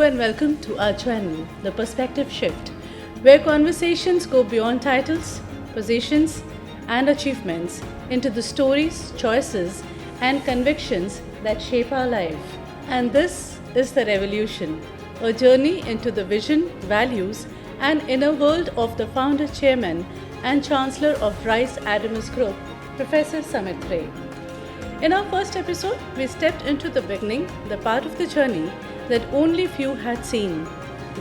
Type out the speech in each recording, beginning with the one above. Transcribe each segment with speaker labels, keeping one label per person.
Speaker 1: and welcome to our channel, The Perspective Shift, where conversations go beyond titles, positions, and achievements into the stories, choices, and convictions that shape our life. And this is The Revolution, a journey into the vision, values, and inner world of the founder, chairman, and chancellor of Rice Adamus Group, Professor Samit Ray. In our first episode, we stepped into the beginning, the part of the journey that only few had seen,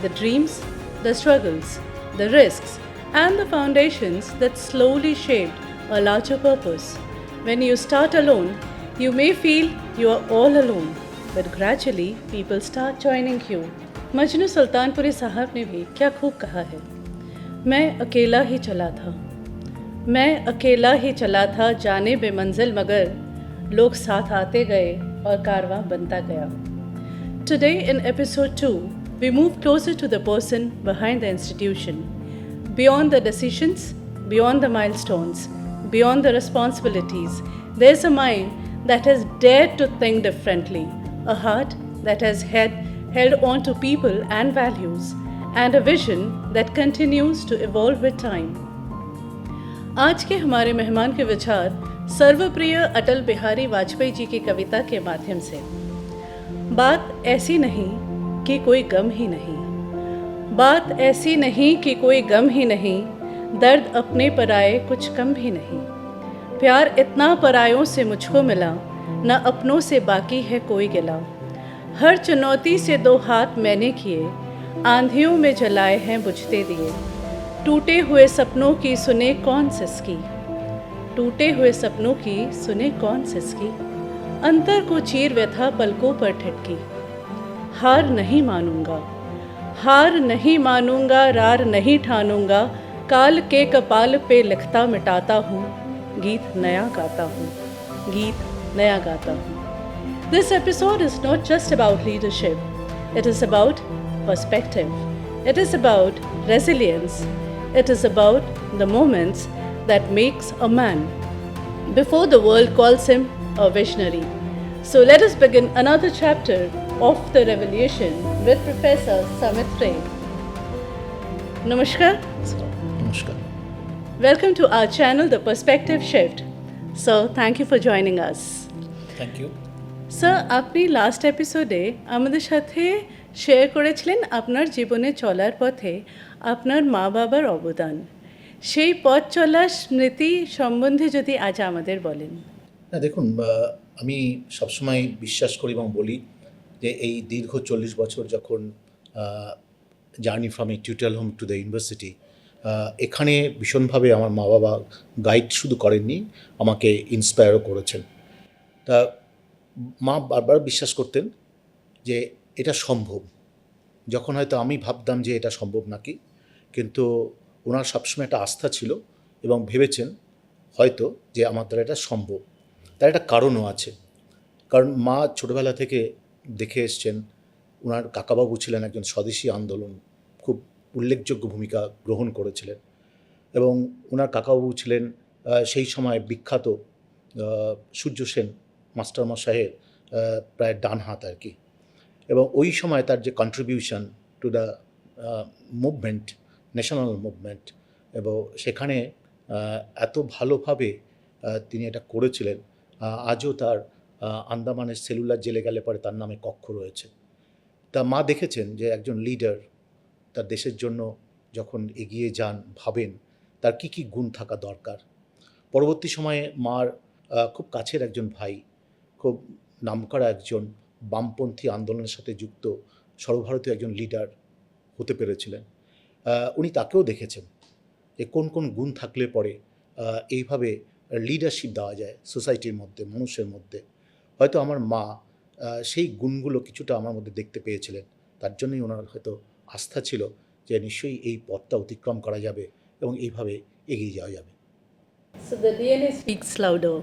Speaker 1: the dreams, the struggles, the risks, and the foundations that slowly shaped a larger purpose. When you start alone, you may feel you are all alone, but gradually people start joining you. Majnu Sultanpuri साहब ने भी क्या खूब कहा है, मैं अकेला ही चला था, मैं अकेला ही चला था जाने बेमंजिल मगर लोग साथ आते गए और कारवां बनता गया. Today in episode 2, we move closer to the person behind the institution. Beyond the decisions, beyond the milestones, beyond the responsibilities, there's a mind that has dared to think differently, a heart that has held on to people and values, and a vision that continues to evolve with time. आज के हमारे मेहमान के विचार सर्वप्रिय अटल बिहारी वाजपेयी जी की कविता के माध्यम से. बात ऐसी नहीं कि कोई गम ही नहीं, बात ऐसी नहीं कि कोई गम ही नहीं, दर्द अपने पराए कुछ कम भी नहीं. प्यार इतना परायों से मुझको मिला, न अपनों से बाकी है कोई गिला. हर चुनौती से दो हाथ मैंने किए, आंधियों में जलाए हैं बुझते दिए. टूटे हुए सपनों की सुने कौन सिसकी, टूटे हुए सपनों की सुने कौन सिसकी. अंतर को चीर व्यथा पलकों पर ठटकी. हार नहीं मानूंगा, हार नहीं मानूंगा, रार नहीं ठानूंगा, काल के कपाल पे लिखता मिटाता हूँ, गीत नया गाता हूँ, गीत नया गाता हूँ. This episode is not just about leadership, it is about perspective, it is about resilience, it is about the moments that makes a man before the world calls him a visionary. So let us begin another chapter of the revolution with Professor Samit Ray. Namaskar.
Speaker 2: Namaskar.
Speaker 1: Welcome to our channel, The Perspective Shift. Sir, thank you for joining us.
Speaker 2: Thank you.
Speaker 1: Sir, আপনি last এপিসোডে আমাদের সাথে share করেছিলেন আপনার জীবনে চলার পথে আপনার মা বাবার অবদান. সেই পথ চলার স্মৃতি সম্বন্ধে যদি আজ আমাদের বলেন.
Speaker 2: না, দেখুন, আমি সবসময় বিশ্বাস করি এবং বলি যে এই দীর্ঘ 40 বছর যখন journey from a tutorial home to the university, এখানে ভীষণভাবে আমার মা বাবা গাইড শুধু করেননি, আমাকে ইন্সপায়ারও করেছেন. তা মা বারবার বিশ্বাস করতেন যে এটা সম্ভব, যখন হয়তো আমি ভাবতাম যে এটা সম্ভব নাকি, কিন্তু ওনার সবসময় একটা আস্থা ছিল এবং ভেবেছেন হয়তো যে আমার দ্বারা এটা সম্ভব. তার একটা কারণও আছে, কারণ মা ছোটোবেলা থেকে দেখে এসছেন ওনার কাকাবাবু ছিলেন একজন স্বদেশী আন্দোলন, খুব উল্লেখযোগ্য ভূমিকা গ্রহণ করেছিলেন, এবং ওনার কাকাবাবু ছিলেন সেই সময় বিখ্যাত সূর্য সেন মাস্টারমশাইয়ের প্রায় ডান হাত আর কি. এবং ওই সময় তার যে contribution to the movement, national movement, এবং সেখানে এত ভালোভাবে তিনি এটা করেছিলেন. আজও তার আন্দামানের সেলুলার জেলে গেলে পরে তার নামে কক্ষ রয়েছে. তা মা দেখেছেন যে একজন লিডার তার দেশের জন্য যখন এগিয়ে যান, ভাবেন তার কী কী গুণ থাকা দরকার. পরবর্তী সময়ে মার খুব কাছের একজন ভাই, খুব নামকরা একজন বামপন্থী আন্দোলনের সাথে যুক্ত সর্বভারতীয় একজন লিডার হতে পেরেছিলেন. উনি তাকেও দেখেছেন যে কোন কোন গুণ থাকলে পরে এইভাবে লিডারশিপ দেওয়া যায় সোসাইটির মধ্যে, মানুষের মধ্যে. হয়তো আমার মা সেই গুণগুলো কিছুটা আমার মধ্যে দেখতে পেয়েছিলেন, তার জন্যই ওনার হয়তো আস্থা ছিল যে নিশ্চয়ই এই পথটা অতিক্রম করা যাবে এবং এইভাবে এগিয়ে যাওয়া যাবে.
Speaker 1: So the DNA speaks louder.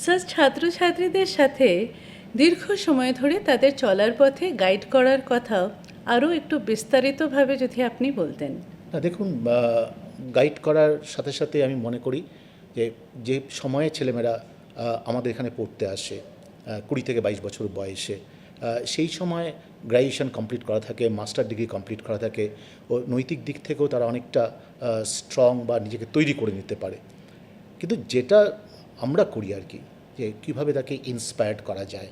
Speaker 1: Sir, ছাত্রছাত্রীদের সাথে দীর্ঘ সময় ধরে তাদের চলার পথে গাইড করার কথা আরও একটু বিস্তারিতভাবে যদি আপনি বলতেন.
Speaker 2: না, দেখুন, গাইড করার সাথে সাথে আমি মনে করি যে সময়ে ছেলেমেয়েরা আমাদের এখানে পড়তে আসে 20 থেকে 22 বছর বয়সে, সেই সময় গ্র্যাজুয়েশন কমপ্লিট করা থাকে, মাস্টার ডিগ্রি কমপ্লিট করা থাকে, ও নৈতিক দিক থেকেও তারা অনেকটা স্ট্রং বা নিজেকে তৈরি করে নিতে পারে। কিন্তু যেটা আমরা করি আর কি, যে কীভাবে তাকে ইন্সপায়ার্ড করা যায়,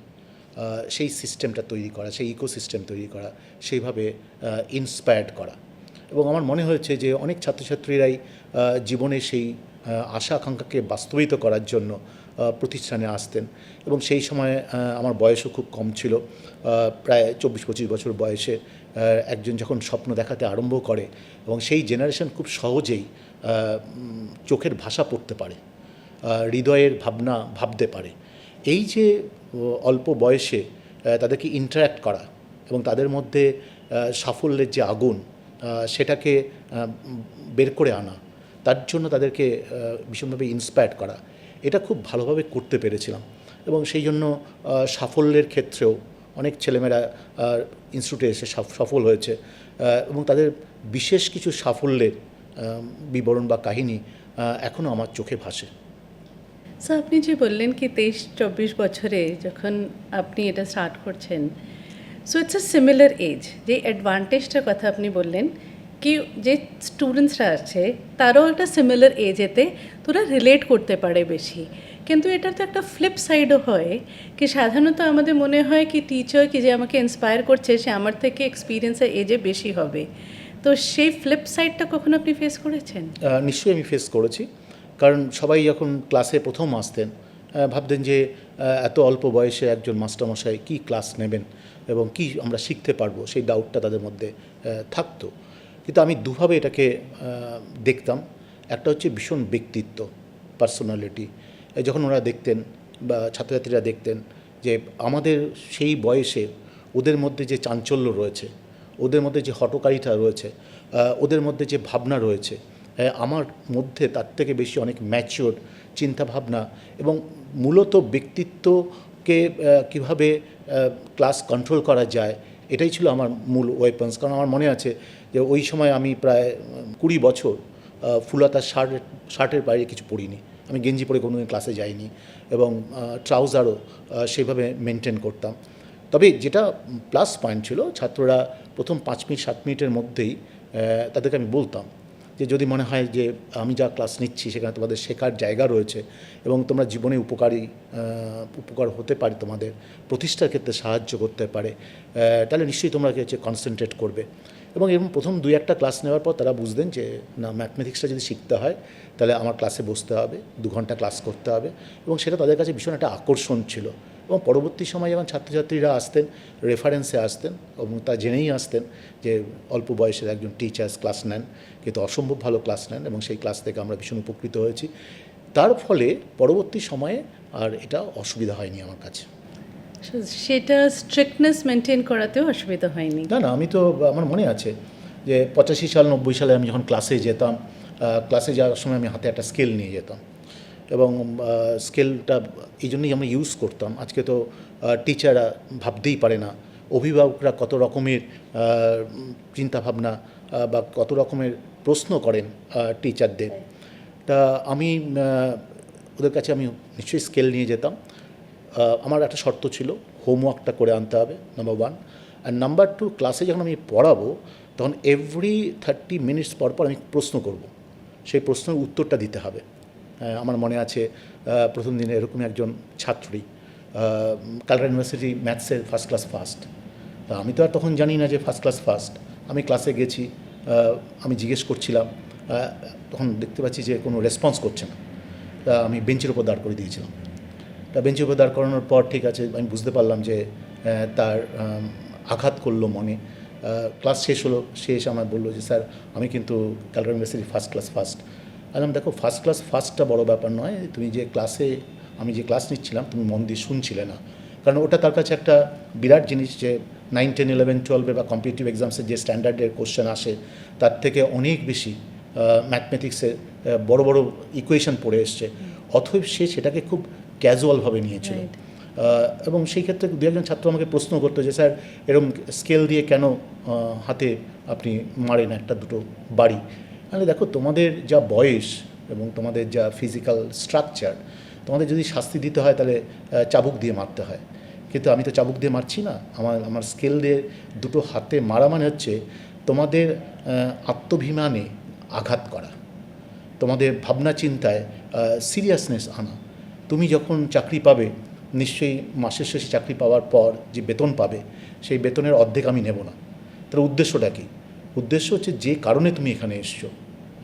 Speaker 2: সেই সিস্টেমটা তৈরি করা, সেই ইকোসিস্টেম তৈরি করা, সেইভাবে ইন্সপায়ার্ড করা। এবং আমার মনে হয়েছে যে অনেক ছাত্রছাত্রীরাই জীবনে সেই আশা আকাঙ্ক্ষাকে বাস্তবিত করার জন্য প্রতিষ্ঠানে আসতেন। এবং সেই সময় আমার বয়সও খুব কম ছিল, প্রায় 24-25 বছর বয়সে একজন যখন স্বপ্ন দেখাতে আরম্ভ করে এবং সেই জেনারেশন খুব সহজেই চোখের ভাষা পড়তে পারে, হৃদয়ের ভাবনা ভাবতে পারে। এই যে অল্প বয়সে তাদেরকে ইন্টারাক্ট করা এবং তাদের মধ্যে সাফল্যের যে আগুন সেটাকে বের করে আনা, তার জন্য তাদেরকে ভীষণভাবে ইন্সপায়ার্ড করা, এটা খুব ভালোভাবে করতে পেরেছিলাম। এবং সেই জন্য সাফল্যের ক্ষেত্রেও অনেক ছেলেমেয়েরা ইনস্টিটিউটে এসে সফল হয়েছে এবং তাদের বিশেষ কিছু সাফল্যের বিবরণ বা কাহিনী এখনও আমার চোখে ভাসে।
Speaker 1: স্যার, আপনি যে বললেন কি 23-24 বছরে যখন আপনি এটা স্টার্ট করছেন, so it's a similar edge. যে অ্যাডভান্টেজটার কথা আপনি বললেন কি যে স্টুডেন্টসরা আছে তারাও একটা সিমিলার এজেতে তোরা রিলেট করতে পারে বেশি। কিন্তু এটার তো একটা ফ্লিপ সাইডও হয় কি সাধারণত আমাদের মনে হয় কি টিচার কি যে আমাকে ইন্সপায়ার করছে সে আমার থেকে এক্সপিরিয়েন্সের এজে বেশি হবে। তো সেই ফ্লিপ সাইডটা কখন আপনি ফেস করেছেন?
Speaker 2: নিশ্চয়ই আমি ফেস করেছি। কারণ সবাই যখন ক্লাসে প্রথম আসতেন ভাবতেন যে এত অল্প বয়সে একজন মাস্টারমশাই কী ক্লাস নেবেন এবং কি আমরা শিখতে পারবো, সেই ডাউটটা তাদের মধ্যে থাকতো। কিন্তু আমি দুভাবে এটাকে দেখতাম। একটা হচ্ছে ভীষণ ব্যক্তিত্ব, পার্সোনালিটি। যখন ওরা দেখতেন বা ছাত্রছাত্রীরা দেখতেন যে আমাদের সেই বয়সে ওদের মধ্যে যে চাঞ্চল্য রয়েছে, ওদের মধ্যে যে হঠকারিতা রয়েছে, ওদের মধ্যে যে ভাবনা রয়েছে, আমার মধ্যে তার থেকে বেশি অনেক ম্যাচিওর চিন্তাভাবনা এবং মূলত ব্যক্তিত্বকে কীভাবে ক্লাস কন্ট্রোল করা যায়, এটাই ছিল আমার মূল ওয়েপন্স। কারণ আমার মনে আছে যে ওই সময় আমি প্রায় 20 বছর ফুলাতা শার্টের বাইরে কিছু পরিনি। আমি গেঞ্জি পরে কোনোদিন ক্লাসে যাইনি এবং ট্রাউজারও সেইভাবে মেনটেন করতাম। তবে যেটা প্লাস পয়েন্ট ছিল, ছাত্ররা প্রথম 5 মিনিট 7 মিনিটের মধ্যেই তাদেরকে আমি বলতাম যে যদি মনে হয় যে আমি যা ক্লাস নিচ্ছি সেখানে তোমাদের শেখার জায়গা রয়েছে এবং তোমরা জীবনে উপকার হতে পারে, তোমাদের প্রতিষ্ঠার ক্ষেত্রে সাহায্য করতে পারে, তাহলে নিশ্চয়ই তোমরা হচ্ছে কনসেন্ট্রেট করবে। এবং প্রথম 2-1টা ক্লাস নেওয়ার পর তারা বুঝতেন যে না, ম্যাথমেটিক্সটা যদি শিখতে হয় তাহলে আমার ক্লাসে বসতে হবে, 2 ঘন্টা ক্লাস করতে হবে। এবং সেটা তাদের কাছে ভীষণ একটা আকর্ষণ ছিল। এবং পরবর্তী সময়ে যখন ছাত্রছাত্রীরা আসতেন, রেফারেন্সে আসতেন এবং তা জেনেই আসতেন যে অল্প বয়সের একজন টিচার্স ক্লাস নেন, কিন্তু অসম্ভব ভালো ক্লাস নেন এবং সেই ক্লাস থেকে আমরা ভীষণ উপকৃত হয়েছি। তার ফলে পরবর্তী সময়ে আর এটা অসুবিধা হয়নি আমার কাছে।
Speaker 1: সেটা স্ট্রিক্টনেস মেনটেন করাতেও অসুবিধা হয়নি?
Speaker 2: না, আমি তো আমার মনে আছে যে 85 সাল 90 সালে আমি যখন ক্লাসে যেতাম, ক্লাসে যাওয়ার সময় আমি হাতে একটা স্কেল নিয়ে যেতাম এবং স্কেলটা এই জন্যই আমরা ইউজ করতাম। আজকে তো টিচাররা ভাবতেই পারে না অভিভাবকরা কত রকমের চিন্তাভাবনা বা কত রকমের প্রশ্ন করেন টিচারদের। তা আমি ওদের কাছে আমি নিশ্চয়ই স্কেল নিয়ে যেতাম। আমার একটা শর্ত ছিল, হোমওয়ার্কটা করে আনতে হবে, নাম্বার 1। আর নাম্বার 2, ক্লাসে যখন আমি পড়াবো তখন এভরি 30 মিনিটস পর পর আমি প্রশ্ন করব, সেই প্রশ্নের উত্তরটা দিতে হবে। আমার মনে আছে প্রথম দিনে এরকম একজন ছাত্রী কালকাটা ইউনিভার্সিটি ম্যাথসের ফার্স্ট ক্লাস ফার্স্ট। আমি তো আর তখন জানি না যে ফার্স্ট ক্লাস ফার্স্ট। আমি ক্লাসে গেছি, আমি জিজ্ঞেস করছিলাম, তখন দেখতে পাচ্ছি যে কোনো রেসপন্স করছে না। তা আমি বেঞ্চের উপর দাঁড় করে দিয়েছিলাম। তা বেঞ্চের উপর দাঁড় করানোর পর ঠিক আছে, আমি বুঝতে পারলাম যে তার আঘাত করলো মনে। ক্লাস শেষ হলো, সে এসে আমার বললো যে স্যার আমি কিন্তু Calcutta university first class first. আমি দেখো, ফার্স্ট ক্লাস ফার্স্টটা বড় ব্যাপার নয়, তুমি যে ক্লাসে আমি যে ক্লাস নিচ্ছিলাম তুমি মন দিয়ে শুনছিলে না। কারণ ওটা তার কাছে একটা বিরাট জিনিস যে 9, 10, 11, 12 বা কম্পিটিটিভ এক্সামসের যে স্ট্যান্ডার্ডের কোশ্চেন আসে তার থেকে অনেক বেশি ম্যাথমেটিক্সে বড় বড় ইকুয়েশন পড়ে এসছে, অথবা সে সেটাকে খুব ক্যাজুয়ালভাবে নিয়েছিল। এবং সেই ক্ষেত্রে 2-1 ছাত্র আমাকে প্রশ্ন করতো যে স্যার এরকম স্কেল দিয়ে কেন হাতে আপনি মারেন একটা দুটো বাড়ি। তাহলে দেখো, তোমাদের যা বয়স এবং তোমাদের যা ফিজিক্যাল স্ট্রাকচার, তোমাদের যদি শাস্তি দিতে হয় তাহলে চাবুক দিয়ে মারতে হয়, কিন্তু আমি তো চাবুক দিয়ে মারছি না, আমার স্কেল দিয়ে দুটো হাতে মারা মানে হচ্ছে তোমাদের আত্মাভিমানে আঘাত করা, তোমাদের ভাবনা চিন্তায় সিরিয়াসনেস আনা। তুমি যখন চাকরি পাবে, নিশ্চয়ই মাসের শেষে চাকরি পাওয়ার পর যে বেতন পাবে, সেই বেতনের অর্ধেক আমি নেব না। তার উদ্দেশ্যটা কী? উদ্দেশ্য হচ্ছে যে কারণে তুমি এখানে এসছো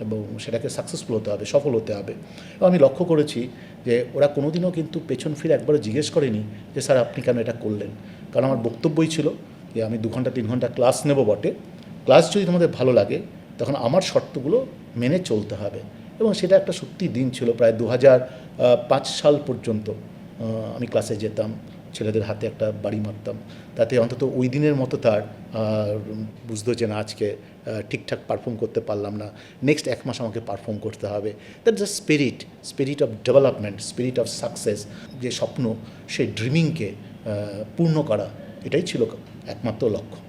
Speaker 2: এবং সেটাকে সাকসেসফুল হতে হবে, সফল হতে হবে। এবং আমি লক্ষ্য করেছি যে ওরা কোনোদিনও কিন্তু পেছন ফিরে একবারও জিজ্ঞেস করেনি যে স্যার আপনি কেন এটা করলেন। কারণ আমার বক্তব্যই ছিল যে আমি 2 ঘন্টা 3 ঘন্টা ক্লাস নেব বটে, ক্লাস যদি তোমাদের ভালো লাগে তখন আমার শর্তগুলো মেনে চলতে হবে। এবং সেটা একটা সত্যি দিন ছিল, প্রায় 2005 সাল পর্যন্ত আমি ক্লাসে যেতাম, ছেলেদের হাতে একটা বাড়ি মারতাম, তাতে অন্তত ওই দিনের মতো তার বুঝতো যে না আজকে ঠিকঠাক পারফর্ম করতে পারলাম না, নেক্সট 1 মাস আমাকে পারফর্ম করতে হবে। That the spirit of development, spirit of success, যে স্বপ্ন, সেই ড্রিমিংকে পূর্ণ করা, এটাই ছিল একমাত্র লক্ষ্য।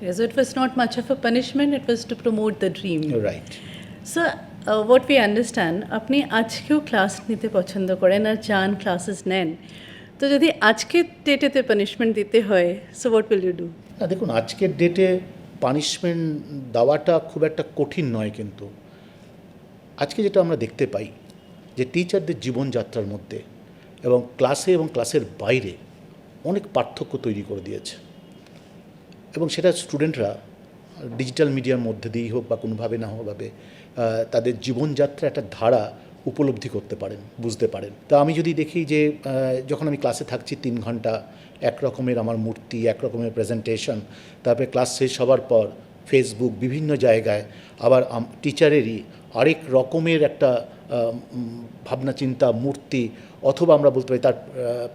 Speaker 1: Yes, so it was not much of a punishment, it was to promote the dream.
Speaker 2: Right.
Speaker 1: So, what we understand, আপনি আজকেও ক্লাস নিতে পছন্দ করেন আর চান ক্লাসেস নেন, তো যদি আজকের ডেটেতে পানিশমেন্ট দিতে হয়, so what will you do?
Speaker 2: না দেখুন, আজকের ডেটে পানিশমেন্ট দেওয়াটা খুব একটা কঠিন নয়, কিন্তু আজকে যেটা আমরা দেখতে পাই যে টিচারদের জীবনযাত্রার মধ্যে এবং ক্লাসে এবং ক্লাসের বাইরে অনেক পার্থক্য তৈরি করে দিয়েছে। এবং সেটা স্টুডেন্টরা ডিজিটাল মিডিয়ার মধ্যে দিয়েই হোক বা কোনোভাবে না হোকভাবে তাদের জীবনযাত্রা একটা ধারা উপলব্ধি করতে পারেন, বুঝতে পারেন। তা আমি যদি দেখি যে যখন আমি ক্লাসে থাকছি 3 ঘন্টা এক রকমের আমার মূর্তি, এক রকমের প্রেজেন্টেশন, তারপরে ক্লাস শেষ হওয়ার পর ফেসবুক বিভিন্ন জায়গায় আবার টিচারেরই আরেক রকমের একটা ভাবনা চিন্তা, মূর্তি, অথবা আমরা বলতে পারি তার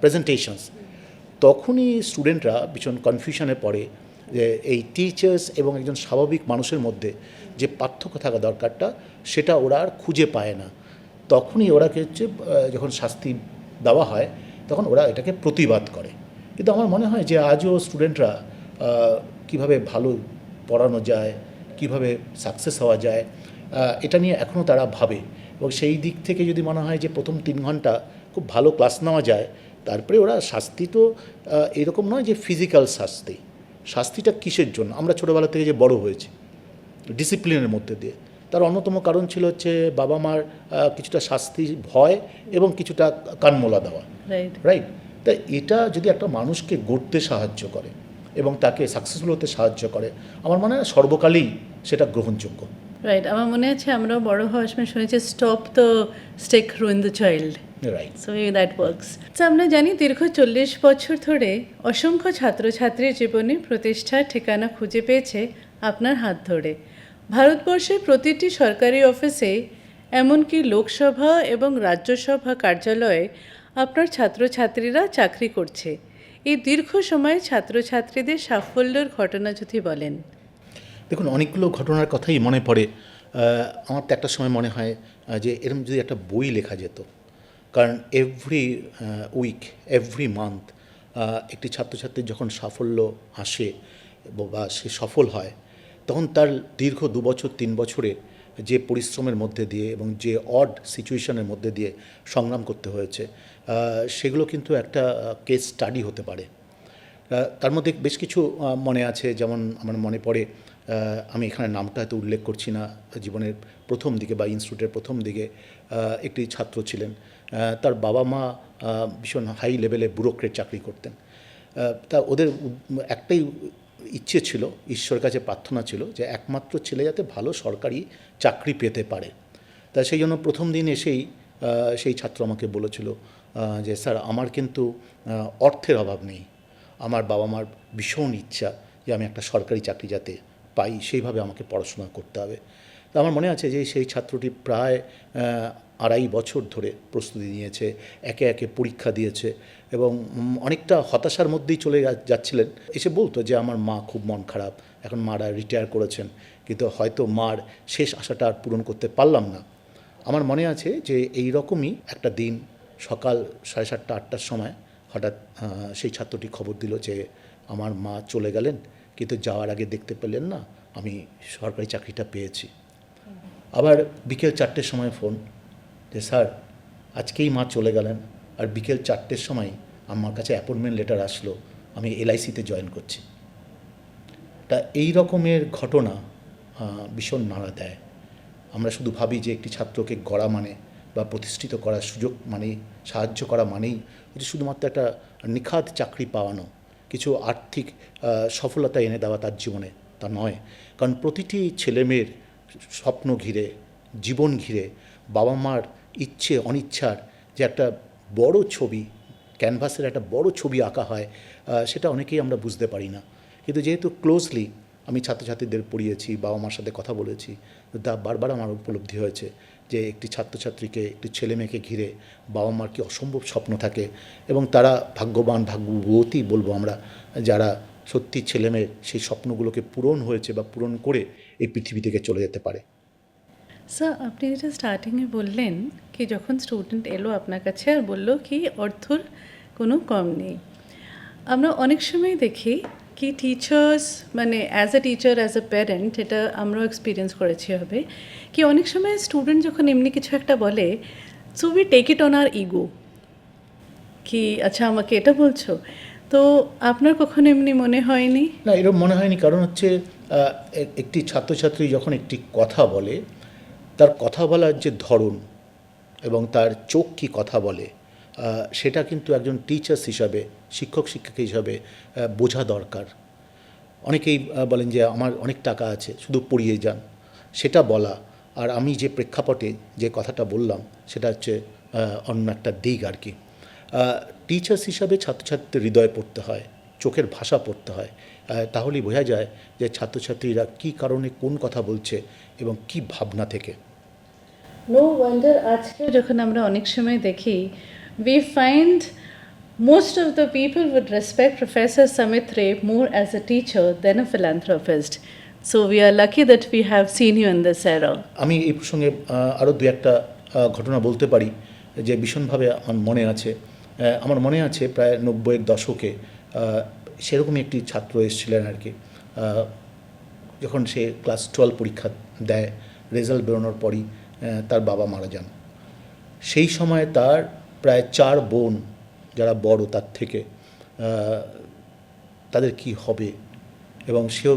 Speaker 2: প্রেজেন্টেশনস, তখনই স্টুডেন্টরা ভীষণ কনফিউশনে পড়ে যে এই টিচার্স এবং একজন স্বাভাবিক মানুষের মধ্যে যে পার্থক্য থাকা দরকারটা সেটা ওরা আর খুঁজে পায় না। তখনই ওরাকে হচ্ছে যখন শাস্তি দেওয়া হয় তখন ওরা এটাকে প্রতিবাদ করে। কিন্তু আমার মনে হয় যে আজও স্টুডেন্টরা কীভাবে ভালো পড়ানো যায়, কিভাবে সাকসেস হওয়া যায়, এটা নিয়ে এখনও তারা ভাবে। এবং সেই দিক থেকে যদি মনে হয় যে প্রথম 3 ঘন্টা খুব ভালো ক্লাস নেওয়া যায়, তারপরে ওরা শাস্তি তো এরকম নয় যে ফিজিক্যাল শাস্তি, শাস্তিটা কিসের জন্য? আমরা ছোটোবেলা থেকে যে বড় হয়েছি ডিসিপ্লিনের মধ্যে দিয়ে, তার অন্যতম কারণ ছিল হচ্ছে বাবা মার কিছুটা শাস্তি ভয় এবং কিছুটা কানমোলা দেওয়া, রাইট? তাই এটা যদি একটা মানুষকে গড়তে সাহায্য করে এবং তাকে সাকসেসফুল হতে সাহায্য করে, আমার মনে হয় সর্বকালেই সেটা গ্রহণযোগ্য।
Speaker 1: রাইট, আমার মনে আছে আমরাও বড় হওয়ার সময় শুনেছি stop the stake ruin the child,
Speaker 2: right?
Speaker 1: So that works. তো আমরা জানি দীর্ঘ 40 বছর ধরে অসংখ্য ছাত্রছাত্রীর জীবনে প্রতিষ্ঠার ঠিকানা খুঁজে পেয়েছে আপনার হাত ধরে। ভারতবর্ষের প্রতিটি সরকারি অফিসে, এমনকি লোকসভা এবং রাজ্যসভা কার্যালয়ে আপনার ছাত্রছাত্রীরা চাকরি করছে। এই দীর্ঘ সময়ে ছাত্রছাত্রীদের সাফল্যের ঘটনা যদি বলেন।
Speaker 2: দেখুন, অনেকগুলো ঘটনার কথাই মনে পড়ে। আমার তো একটা সময় মনে হয় যে এরকম যদি একটা বই লেখা যেত, কারণ এভরি উইক, এভরি মান্থ একটি ছাত্রছাত্রীর যখন সাফল্য আসে বা সে সফল হয়, তখন তার দীর্ঘ 2 বছর 3 বছরে যে পরিশ্রমের মধ্যে দিয়ে এবং যে অড সিচুয়েশনের মধ্যে দিয়ে সংগ্রাম করতে হয়েছে, সেগুলো কিন্তু একটা কেস স্টাডি হতে পারে। তার মধ্যে বেশ কিছু মনে আছে, যেমন আমার মনে পড়ে, আমি এখানে নামটা হয়তো উল্লেখ করছি না, জীবনের প্রথম দিকে বা ইনস্টিটিউটের প্রথম দিকে একটি ছাত্র ছিলেন, তার বাবা মা ভীষণ হাই লেভেলে ব্যুরোক্রেট চাকরি করতেন। তা ওদের একটাই ইচ্ছে ছিল, ঈশ্বরের কাছে প্রার্থনা ছিল যে একমাত্র ছেলে যাতে ভালো সরকারি চাকরি পেতে পারে। তা সেই জন্য প্রথম দিন এসেই সেই ছাত্র আমাকে বলেছিল যে স্যার, আমার কিন্তু অর্থের অভাব নেই, আমার বাবা মার ভীষণ ইচ্ছা যে আমি একটা সরকারি চাকরি যাতে পাই, সেইভাবে আমাকে পড়াশোনা করতে হবে। তা আমার মনে আছে যে সেই ছাত্রটি প্রায় 2.5 বছর ধরে প্রস্তুতি নিয়েছে, একে একে পরীক্ষা দিয়েছে এবং অনেকটা হতাশার মধ্যেই চলে যাচ্ছিলেন। এসে বলতো যে আমার মা খুব মন খারাপ, এখন মারা রিটায়ার করেছেন, কিন্তু হয়তো মার শেষ আশাটা আর পূরণ করতে পারলাম না। আমার মনে আছে যে এই রকমই একটা দিন সকাল 7:30 8টার সময় হঠাৎ সেই ছাত্রটি খবর দিল যে আমার মা চলে গেলেন, কিন্তু যাওয়ার আগে দেখতে পেলেন না আমি সরকারি চাকরিটা পেয়েছি। আবার বিকেল 4টের সময় ফোন যে স্যার, আজকেই মা চলে গেলেন আর বিকেল 4টের সময় আমার কাছে অ্যাপয়েন্টমেন্ট লেটার আসলো, আমি এলআইসিতে জয়েন করছি। তা এই রকমের ঘটনা ভীষণ নাড়া দেয়। আমরা শুধু ভাবি যে একটি ছাত্রকে গড়া মানে বা প্রতিষ্ঠিত করার সুযোগ মানেই, সাহায্য করা মানেই হচ্ছে শুধুমাত্র একটা নিখাদ চাকরি পাওয়ানো, কিছু আর্থিক সফলতা এনে দেওয়া তার জীবনে, তা নয়। কারণ প্রতিটি ছেলেমেয়ের স্বপ্ন ঘিরে, জীবন ঘিরে, বাবা মার ইচ্ছে অনিচ্ছার যে একটা বড় ছবি, ক্যানভাসের একটা বড় ছবি আঁকা হয়, সেটা অনেকেই আমরা বুঝতে পারি না। কিন্তু যেহেতু ক্লোজলি আমি ছাত্রছাত্রীদের পড়িয়েছি, বাবা মার সাথে কথা বলেছি, তা বারবার আমার উপলব্ধি হয়েছে যে একটি ছাত্রছাত্রীকে, একটি ছেলে মেয়েকে ঘিরে বাবা মার কি অসম্ভব স্বপ্ন থাকে, এবং তারা ভাগ্যবান, ভাগ্যবতী বলবো আমরা, যারা সত্যি ছেলে মেয়ের সেই স্বপ্নগুলোকে পূরণ হয়েছে বা পূরণ করে এই পৃথিবী থেকে চলে যেতে পারে।
Speaker 1: স্যার, আপনি যেটা স্টার্টিংয়ে বললেন কি যখন স্টুডেন্ট এলো আপনার কাছে আর বলল কি অর্থর কোনো কম নেই, আমরা অনেক সময় দেখি কি টিচার্স মানে as a teacher, as a parent, এটা আমরাও এক্সপিরিয়েন্স করেছি হবে কি অনেক সময় স্টুডেন্ট যখন এমনি কিছু একটা বলে, so we take it on our ego কি আচ্ছা আমাকে এটা বলছো। তো আপনার কখনো এমনি মনে হয়নি?
Speaker 2: না, এরকম মনে হয়নি। কারণ হচ্ছে একটি ছাত্রছাত্রী যখন একটি কথা বলে, তার কথা বলার যে ধরন এবং তার চোখ কী কথা বলে, সেটা কিন্তু একজন টিচার্স হিসাবে, শিক্ষক শিক্ষিকা হিসাবে বোঝা দরকার। অনেকেই বলেন যে আমার অনেক টাকা আছে, শুধু পড়িয়ে যান, সেটা বলা আর আমি যে প্রেক্ষাপটে যে কথাটা বললাম সেটা হচ্ছে অন্য একটা দিক আর কি। টিচার্স হিসাবে ছাত্রছাত্রীদের হৃদয়ে পড়তে হয়, চোখের ভাষা পড়তে হয়, তাহলেই বোঝা যায় যে ছাত্রছাত্রীরা কী কারণে কোন কথা বলছে এবং কী ভাবনা থেকে।
Speaker 1: নো ওয়ান্ডার আজকেও যখন আমরা অনেক সময় দেখি, we find most of the people would respect Professor Samit Ray more as a teacher than a philanthropist. So we are lucky that we have seen you in this era.
Speaker 2: আমি এই প্রসঙ্গে আরও দু একটা ঘটনা বলতে পারি যে ভীষণভাবে আমার মনে আছে। আমার মনে আছে প্রায় 90-এর দশকে সেরকমই একটি ছাত্র এসেছিলেন আর কি। যখন সে ক্লাস 12 পরীক্ষা দেয়, রেজাল্ট বেরোনোর পরই তার বাবা মারা যান। সেই সময় তার প্রায় 4 বোন যারা বড় তার থেকে, তাদের কি হবে, এবং সেও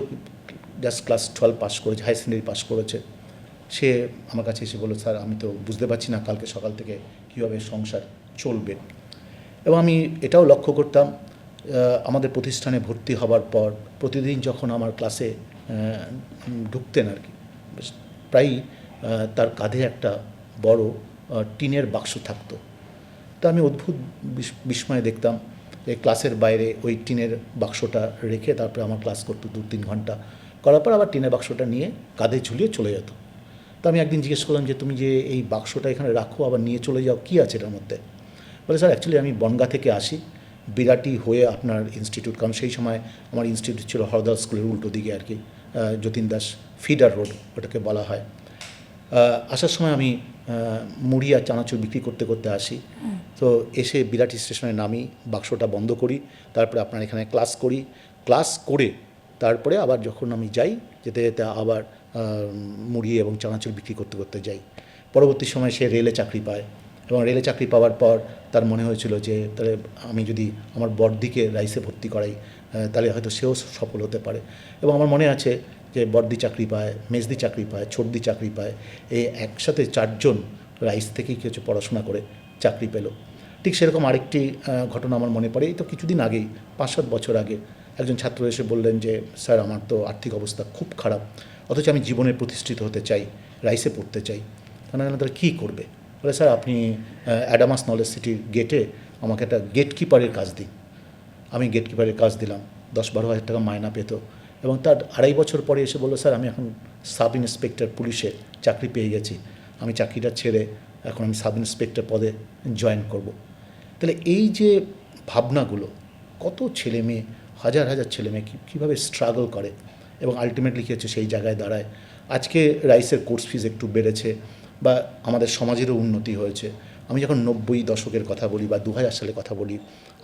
Speaker 2: জাস্ট ক্লাস 12 পাস করেছে, হাই সেকেন্ডারি পাস করেছে। সে আমার কাছে এসে বলল, স্যার আমি তো বুঝতে পারছি না কালকে সকাল থেকে কীভাবে সংসার চলবে। এবং আমি এটাও লক্ষ্য করতাম, আমাদের প্রতিষ্ঠানে ভর্তি হবার পর প্রতিদিন যখন আমার ক্লাসে ঢুকতেন আর কি, প্রায়ই তার কাঁধে একটা বড় টিনের বাক্স থাকতো। তো আমি অদ্ভুত বিস্ময়ে দেখতাম যে ক্লাসের বাইরে ওই টিনের বাক্সটা রেখে তারপরে আমার ক্লাস করতো 2-3 ঘন্টা, করার পর আবার টিনের বাক্সটা নিয়ে কাঁধে ঝুলিয়ে চলে যেত। তো আমি একদিন জিজ্ঞেস করলাম যে তুমি যে এই বাক্সটা এখানে রাখো আবার নিয়ে চলে যাও, কী আছে এটার মধ্যে? বলে, স্যার অ্যাকচুয়ালি আমি বনগা থেকে আসি, বিরাটি হয়ে আপনার ইনস্টিটিউট, কারণ সেই সময় আমার ইনস্টিটিউট ছিল হরদাল স্কুলের উল্টো দিকে আর কি, যতীন দাস ফিডার রোড ওটাকে বলা হয়। আসার সময় আমি মুড়ি আর চানাচুর বিক্রি করতে করতে আসি। তো এসে বিরাটি স্টেশনে নামি, বাক্সটা বন্ধ করি, তারপরে আপনার এখানে ক্লাস করি, ক্লাস করে তারপরে আবার যখন আমি যাই, যেতে যেতে আবার মুড়ি এবং চানাচুর বিক্রি করতে করতে যাই। পরবর্তী সময় সে রেলে চাকরি পায়, এবং রেলে চাকরি পাওয়ার পর তার মনে হয়েছিল যে তাহলে আমি যদি আমার বড়দিকে রাইসে ভর্তি করাই তাহলে হয়তো সেও সফল হতে পারে। এবং আমার মনে আছে যে বড়দি চাকরি পায়, মেজদি চাকরি পায়, ছোটদি চাকরি পায়, এই একসাথে 4 জন রাইস থেকেই কিছু পড়াশোনা করে চাকরি পেল। ঠিক সেরকম আরেকটি ঘটনা আমার মনে পড়ে, এই তো কিছুদিন আগেই, 5-7 বছর আগে একজন ছাত্র এসে বললেন যে স্যার আমার তো আর্থিক অবস্থা খুব খারাপ, অথচ আমি জীবনে প্রতিষ্ঠিত হতে চাই, রাইসে পড়তে চাই। তাহলে কী করবে? বলে, স্যার আপনি অ্যাডামাস নলেজ সিটির গেটে আমাকে একটা গেট কিপারের কাজ দিন। আমি গেট কিপারের কাজ দিলাম, 10-12 হাজার টাকা মায়না পেত। এবং তার 2.5 বছর পরে এসে বললো, স্যার আমি এখন সাব ইন্সপেক্টর পুলিশে চাকরি পেয়ে গেছি, আমি চাকরিটা ছেড়ে এখন আমি সাব ইন্সপেক্টর পদে জয়েন করব। তাহলে এই যে ভাবনাগুলো, কত ছেলে মেয়ে, হাজার হাজার ছেলে মেয়ে কীভাবে স্ট্রাগল করে এবং আলটিমেটলি কী হচ্ছে সেই জায়গায় দাঁড়ায়। আজকে রাইসের কোর্স ফিজ একটু বেড়েছে বা আমাদের সমাজেরও উন্নতি হয়েছে। আমি যখন 90 দশকের কথা বলি বা 2000 সালের কথা বলি,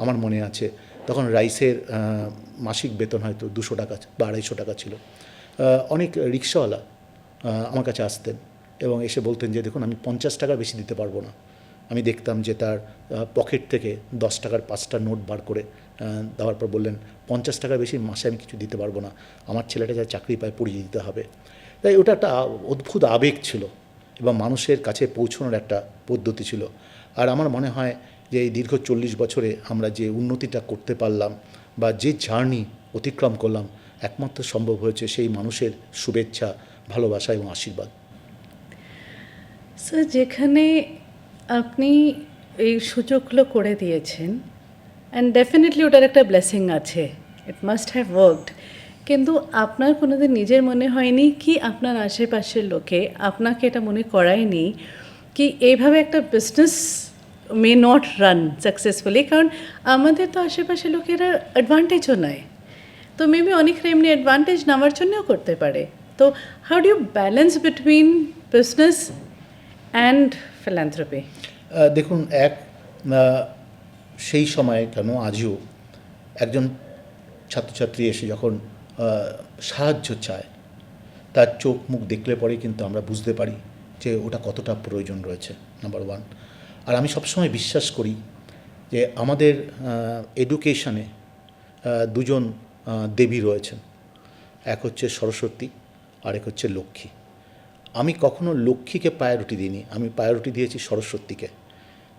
Speaker 2: আমার মনে আছে তখন রাইসের মাসিক বেতন হয়তো 200 টাকা বা 250 টাকা ছিল। অনেক রিক্সাওয়ালা আমার কাছে আসতেন এবং এসে বলতেন যে দেখুন আমি 50 টাকা বেশি দিতে পারবো না, আমি দেখতাম যে তার পকেট থেকে 10 টাকার 5টা নোট বার করে দেওয়ার পর বললেন 50 টাকার বেশি মাসে আমি কিছু দিতে পারবো না, আমার ছেলেটা যা চাকরি পায় পড়িয়ে দিতে হবে। তাই ওটা একটা অদ্ভুত আবেগ ছিল এবং মানুষের কাছে পৌঁছানোর একটা পদ্ধতি ছিল। আর আমার মনে হয় যে এই দীর্ঘ 40 বছরে আমরা যে উন্নতিটা করতে পারলাম বা যে জার্নি অতিক্রম করলাম, একমাত্র সম্ভব হয়েছে সেই মানুষের শুভেচ্ছা, ভালোবাসা এবং আশীর্বাদ।
Speaker 1: স্যার, যেখানে আপনি এই সুযোগগুলো করে দিয়েছেন, অ্যান্ড ডেফিনেটলি ওটার একটা ব্লেসিং আছে, ইট মাস্ট হ্যাভ ওয়ার্কড, কিন্তু আপনার কোনোদিন নিজের মনে হয়নি কি আপনার আশেপাশের লোকে আপনাকে এটা মনে করায়নি কি এইভাবে একটা business may not run successfully? কারণ আমাদের তো আশেপাশের লোকেরা অ্যাডভান্টেজও নেয়, তো মেবি অনেকরা এমনি অ্যাডভান্টেজ নেওয়ার জন্যও করতে পারে। তো how do you balance between business and philanthropy?
Speaker 2: দেখুন, সেই সময় কেন আজও একজন ছাত্রছাত্রী এসে যখন সাহায্য চায়, তার চোখ মুখ দেখলে পরেই কিন্তু আমরা বুঝতে পারি যে ওটা কতটা প্রয়োজন রয়েছে, নাম্বার ওয়ান। আর আমি সবসময় বিশ্বাস করি যে আমাদের এডুকেশনে দুজন দেবী রয়েছেন, এক হচ্ছে সরস্বতী আর এক হচ্ছে লক্ষ্মী। আমি কখনো লক্ষ্মীকে প্রায়োরিটি দিইনি, আমি প্রায়োরিটি দিয়েছি সরস্বতীকে।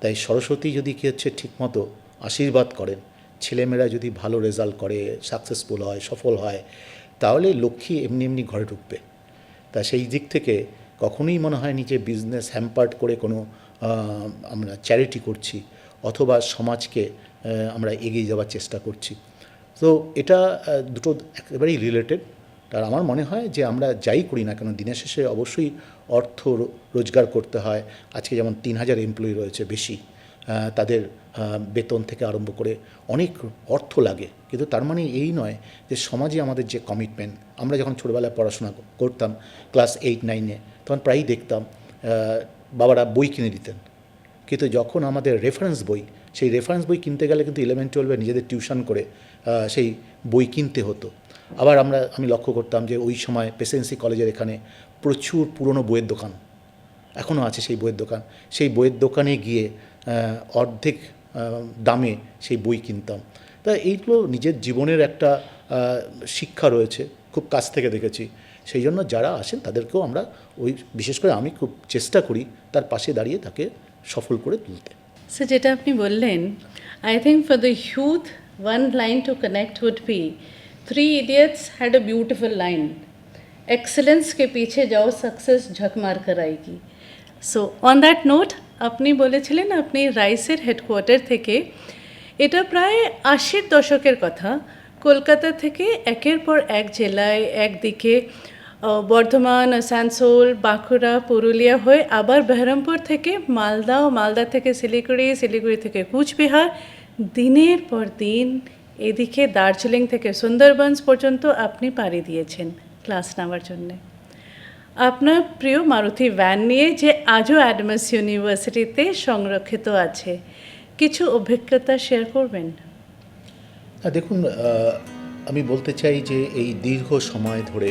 Speaker 2: তাই সরস্বতী যদি কী হচ্ছে ঠিকমতো আশীর্বাদ করেন, ছেলেমেয়েরা যদি ভালো রেজাল্ট করে, সাকসেসফুল হয়, সফল হয়, তাহলে লক্ষ্মী এমনি এমনি ঘরে ঢুকবে। তা সেই দিক থেকে কখনোই মনে হয়নি যে বিজনেস হ্যাম্পার্ড করে কোনো আমরা চ্যারিটি করছি অথবা সমাজকে আমরা এগিয়ে যাওয়ার চেষ্টা করছি। তো এটা দুটো একেবারেই রিলেটেড। আর আমার মনে হয় যে আমরা যাই করি না কেন, দিনের শেষে অবশ্যই অর্থ রোজগার করতে হয়। আজকে যেমন 3000 এমপ্লয়ি রয়েছে বেশি, তাদের বেতন থেকে আরম্ভ করে অনেক অর্থ লাগে, কিন্তু তার মানে এই নয় যে সমাজে আমাদের যে কমিটমেন্ট। আমরা যখন ছোটোবেলায় পড়াশোনা করতাম ক্লাস 8-9-এ, তখন প্রায়ই দেখতাম বাবারা বই কিনে দিতেন, কিন্তু যখন আমাদের রেফারেন্স বই, সেই রেফারেন্স বই কিনতে গেলে কিন্তু 11-12-এ নিজেদের টিউশন করে সেই বই কিনতে হতো। আবার আমি লক্ষ্য করতাম যে ওই সময় প্রেসিডেন্সি কলেজের এখানে প্রচুর পুরনো বইয়ের দোকান এখনও আছে। সেই বইয়ের দোকান, সেই বইয়ের দোকানে গিয়ে অর্ধেক দামে সেই বই কিনতাম। তা এইগুলো নিজের জীবনের একটা শিক্ষা রয়েছে, খুব কাছ থেকে দেখেছি। সেই জন্য যারা আসেন তাদেরকেও আমরা বিশেষ করে আমি খুব চেষ্টা করি তার পাশে দাঁড়িয়ে তাকে সফল করে তুলতে।
Speaker 1: স্যার, যেটা আপনি বললেন, I think for the youth one line to connect would be, Three Idiots had a beautiful line, excellence के पीछे जाओ सक्सेस झक मार कर आएगी। সো অন দ্যাট নোট, আপনি বলেছিলেন আপনি রাইসের হেডকোয়ার্টার থেকে, এটা প্রায় 80-র দশকের কথা, কলকাতা থেকে একের পর এক জেলায়, একদিকে বর্ধমান, আসানসোল, বাঁকুড়া, পুরুলিয়া হয়ে আবার বহরমপুর থেকে মালদা, ও মালদা থেকে শিলিগুড়ি, শিলিগুড়ি থেকে কুচবিহার, দিনের পর দিন এদিকে দার্জিলিং থেকে সুন্দরবনস পর্যন্ত আপনি পাড়ি দিয়েছেন ক্লাস নেওয়ার জন্যে আপনার প্রিয় মারুতি ভ্যান নিয়ে, যে আজও অ্যাডামাস ইউনিভার্সিটিতে সংরক্ষিত আছে। কিছু অভিজ্ঞতা শেয়ার করবেন?
Speaker 2: দেখুন, আমি বলতে চাই যে এই দীর্ঘ সময় ধরে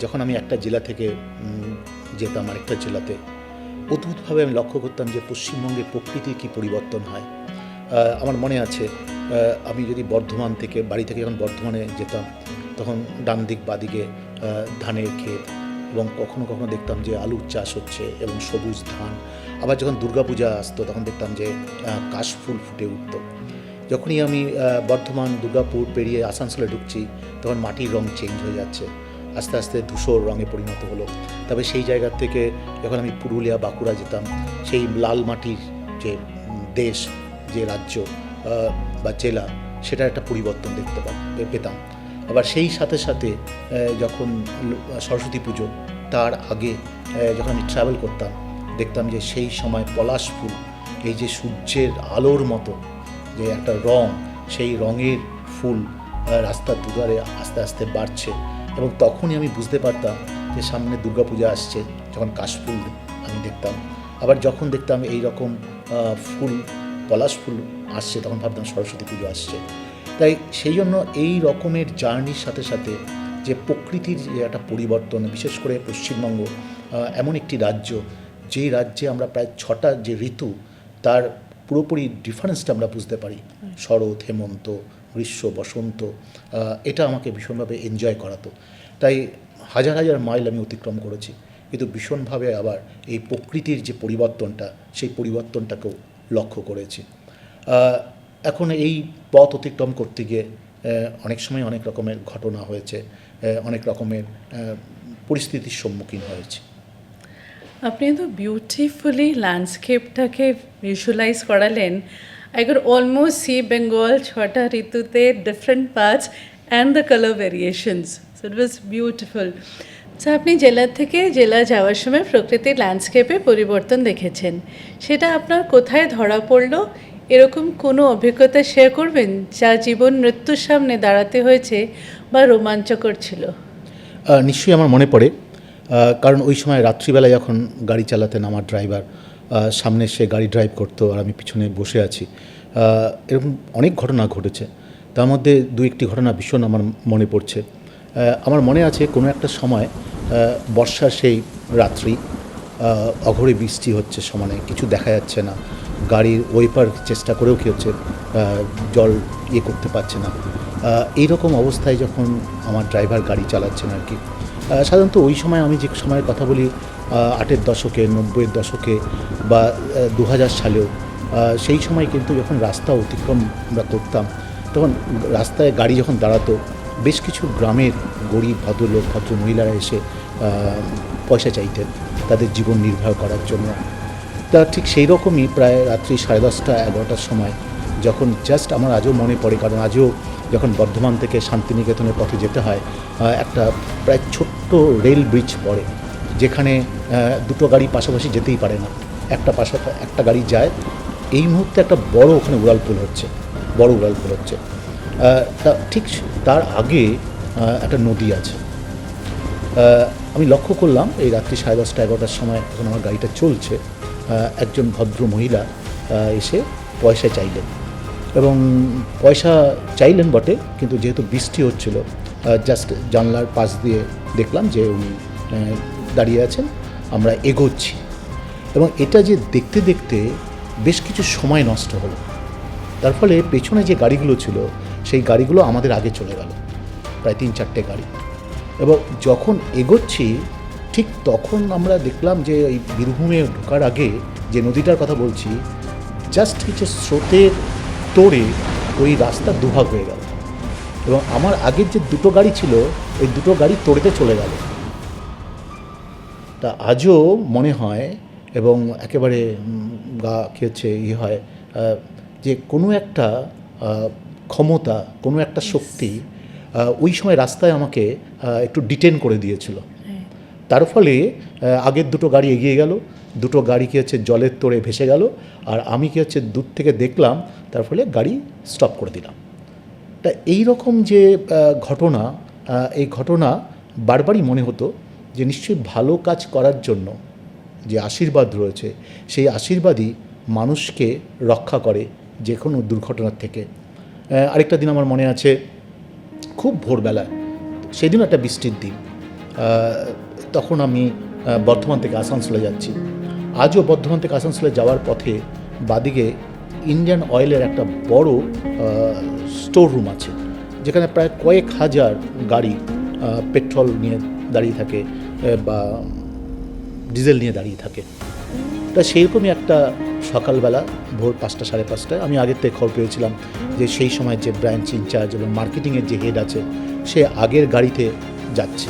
Speaker 2: যখন আমি একটা জেলা থেকে যেতাম আরেকটা জেলাতে, অদ্ভুতভাবে আমি লক্ষ্য করতাম যে পশ্চিমবঙ্গের প্রকৃতির কী পরিবর্তন হয়। আমার মনে আছে, আমি যদি বর্ধমান থেকে, বাড়ি থেকে যখন বর্ধমানে যেতাম, তখন ডান দিক বাদিকে ধানের ক্ষেত, এবং কখনো কখনো দেখতাম যে আলুর চাষ হচ্ছে এবং সবুজ ধান। আবার যখন দুর্গাপূজা আসতো তখন দেখতাম যে কাশফুল ফুটে উঠত। যখনই আমি বর্ধমান, দুর্গাপুর পেরিয়ে আসানসোলে ঢুকছি, তখন মাটির রং চেঞ্জ হয়ে যাচ্ছে, আস্তে আস্তে ধূসর রঙে পরিণত হলো। তবে সেই জায়গার থেকে যখন আমি পুরুলিয়া, বাঁকুড়া যেতাম, সেই লাল মাটির যে দেশ, যে রাজ্য বা জেলা, সেটার একটা পরিবর্তন দেখতে পেতাম। আবার সেই সাথে সাথে যখন সরস্বতী পুজো, তার আগে যখন আমি ট্রাভেল করতাম, দেখতাম যে সেই সময় পলাশ ফুল, এই যে সূর্যের আলোর মতো যে একটা রং, সেই রঙের ফুল রাস্তার দুধারে আস্তে আস্তে বাড়ছে, এবং তখনই আমি বুঝতে পারতাম যে সামনে দুর্গাপূজা আসছে। যখন কাশফুল আমি দেখতাম, আবার যখন দেখতাম এই রকম ফুল, পলাশ ফুল আসছে, তখন ভাবতাম সরস্বতী পুজো আসছে। তাই সেই জন্য এই রকমের জার্নির সাথে সাথে যে প্রকৃতির যে একটা পরিবর্তন, বিশেষ করে পশ্চিমবঙ্গ এমন একটি রাজ্য, যেই রাজ্যে আমরা প্রায় 6টা যে ঋতু তার পুরোপুরি ডিফারেন্সটা আমরা বুঝতে পারি। শরৎ, হেমন্ত, গ্রীষ্ম, বসন্ত, এটা আমাকে ভীষণভাবে এনজয় করাতো। তাই হাজার হাজার মাইল আমি অতিক্রম করেছি, কিন্তু ভীষণভাবে আবার এই প্রকৃতির যে পরিবর্তনটা, সেই পরিবর্তনটাকেও লক্ষ্য করেছি। এখন এই পথ অতিক্রম করতে গিয়ে অনেক সময় অনেক রকমের ঘটনা হয়েছে, অনেক রকমের পরিস্থিতির সম্মুখীন হয়েছে।
Speaker 1: আপনি তো বিউটিফুলি ল্যান্ডস্কেপটাকে ভিজুয়ালাইজ করালেন। I could almost see Bengal ছটা ঋতুতে different parts and the colour variations, so it was beautiful. So আপনি জেলা থেকে জেলা যাওয়ার সময় প্রকৃতির ল্যান্ডস্কেপে পরিবর্তন দেখেছেন, সেটা আপনার কোথায় ধরা পড়লো? এরকম কোনো অভিজ্ঞতা শেয়ার করবেন যা জীবন মৃত্যুর সামনে দাঁড়াতে হয়েছে বা রোমাঞ্চকর ছিল?
Speaker 2: নিশ্চয়ই আমার মনে পড়ে, কারণ ওই সময় রাত্রিবেলা যখন গাড়ি চালাতেন আমার ড্রাইভার, সামনে সে গাড়ি ড্রাইভ করতো আর আমি পিছনে বসে আছি, এরকম অনেক ঘটনা ঘটেছে। তার মধ্যে দু একটি ঘটনা ভীষণ আমার মনে পড়ছে। আমার মনে আছে কোনো একটা সময় বর্ষার সেই রাত্রি, অঘোরে বৃষ্টি হচ্ছে, সমানে কিছু দেখা যাচ্ছে না, গাড়ির ওয়েপার চেষ্টা করেও কী হচ্ছে, জল করতে পারছে না। এইরকম অবস্থায় যখন আমার ড্রাইভার গাড়ি চালাচ্ছেন আর কি, সাধারণত ওই সময় আমি যে সময়ের কথা বলি 8-এর দশকে, 90-এর দশকে বা 2000 সালেও, সেই সময় কিন্তু যখন রাস্তা অতিক্রম আমরা করতাম, তখন রাস্তায় গাড়ি যখন দাঁড়াতো, বেশ কিছু গ্রামের গরিব ভদ্রলোক, ভদ্র মহিলারা এসে পয়সা চাইতেন তাদের জীবন নির্বাহ করার জন্য। তা ঠিক সেই রকমই প্রায় রাত্রি 10:30-11টার সময় যখন জাস্ট আমার আজও মনে পড়ে, কারণ আজও যখন বর্ধমান থেকে শান্তিনিকেতনের পথে যেতে হয়, একটা প্রায় ছোট্ট রেল ব্রিজ পড়ে, যেখানে দুটো গাড়ি পাশাপাশি যেতেই পারে না, একটা গাড়ি যায়। এই মুহূর্তে একটা বড় ওখানে উড়ালপুল হচ্ছে, বড় উড়ালপুল হচ্ছে। তা ঠিক তার আগে একটা নদী আছে। আমি লক্ষ্য করলাম এই রাত্রি 10:30-11টার সময় যখন আমার গাড়িটা চলছে, একজন ভদ্র মহিলা এসে পয়সা চাইলেন, এবং পয়সা চাইলেন বটে, কিন্তু যেহেতু বৃষ্টি হচ্ছিল, জাস্ট জানলার পাশ দিয়ে দেখলাম যে উনি দাঁড়িয়ে আছেন, আমরা এগোচ্ছি, এবং এটা যে দেখতে দেখতে বেশ কিছু সময় নষ্ট হলো। তার ফলে পেছনে যে গাড়িগুলো ছিল সেই গাড়িগুলো আমাদের আগে চলে গেল, প্রায় 3-4টে গাড়ি। এবং যখন এগোচ্ছি ঠিক তখন আমরা দেখলাম যে এই বীরভূমে ঢোকার আগে যে নদীটার কথা বলছি, জাস্ট কিছু স্রোতের তোড়ে ওই রাস্তা দুভাগ হয়ে গেল, এবং আমার আগের যে দুটো গাড়ি ছিল ওই দুটো গাড়ি তোড়েতে চলে গেল। তা আজও মনে হয়, এবং একেবারে গা খেয়েছে হয়, যে কোনো একটা ক্ষমতা, কোনো একটা শক্তি ওই সময় রাস্তায় আমাকে একটু ডিটেন করে দিয়েছিল। তার ফলে আগের দুটো গাড়ি এগিয়ে গেল, দুটো গাড়ি কী হচ্ছে জলের তোড়ে ভেসে গেল, আর আমি কী হচ্ছে দূর থেকে দেখলাম, তার ফলে গাড়ি স্টপ করে দিলাম। তা এই রকম যে ঘটনা, এই ঘটনা বারবারই মনে হতো যে নিশ্চয়ই ভালো কাজ করার জন্য যে আশীর্বাদ রয়েছে, সেই আশীর্বাদই মানুষকে রক্ষা করে যে কোনো দুর্ঘটনার থেকে। আরেকটা দিন আমার মনে আছে, খুব ভোরবেলায়, সেদিনও একটা বৃষ্টির দিন, তখন আমি বর্ধমান থেকে আসানসোলে যাচ্ছি। আজও বর্ধমান থেকে আসানসোলে যাওয়ার পথে বাদিকে ইন্ডিয়ান অয়েলের একটা বড় স্টোর রুম আছে, যেখানে প্রায় কয়েক হাজার গাড়ি পেট্রোল নিয়ে দাঁড়িয়ে থাকে বা ডিজেল নিয়ে দাঁড়িয়ে থাকে। তা সেইরকমই একটা সকালবেলা ভোর 5টা-5:30টায় আমি আগের থেকে খবর পেয়েছিলাম যে সেই সময় যে ব্রাঞ্চ ইনচার্জ এবং মার্কেটিংয়ের যে হেড আছে, সে আগের গাড়িতে যাচ্ছে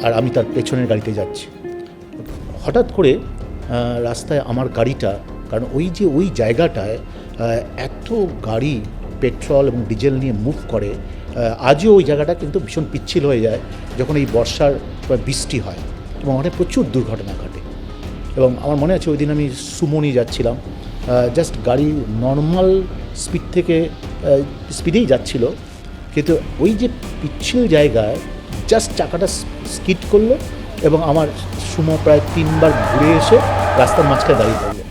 Speaker 2: আর আমি তার পেছনের গাড়িতে যাচ্ছি। হঠাৎ করে রাস্তায় আমার গাড়িটা, কারণ ওই জায়গাটায় এত গাড়ি পেট্রোল এবং ডিজেল নিয়ে মুভ করে, আজও ওই জায়গাটা কিন্তু ভীষণ পিচ্ছিল হয়ে যায় যখন এই বর্ষার বৃষ্টি হয়, এবং অনেক প্রচুর দুর্ঘটনা ঘটে। এবং আমার মনে আছে ওই দিন আমি সুমো নিয়ে যাচ্ছিলাম, জাস্ট গাড়ি নর্মাল স্পিড থেকে স্পিডেই যাচ্ছিল, কিন্তু ওই যে পিচ্ছিল জায়গায় জাস্ট চাকাটা স্কিড করলো, এবং আমার সুমো প্রায় 3বার ঘুরে এসে রাস্তার মাঝখানে দাঁড়িয়ে পড়লো।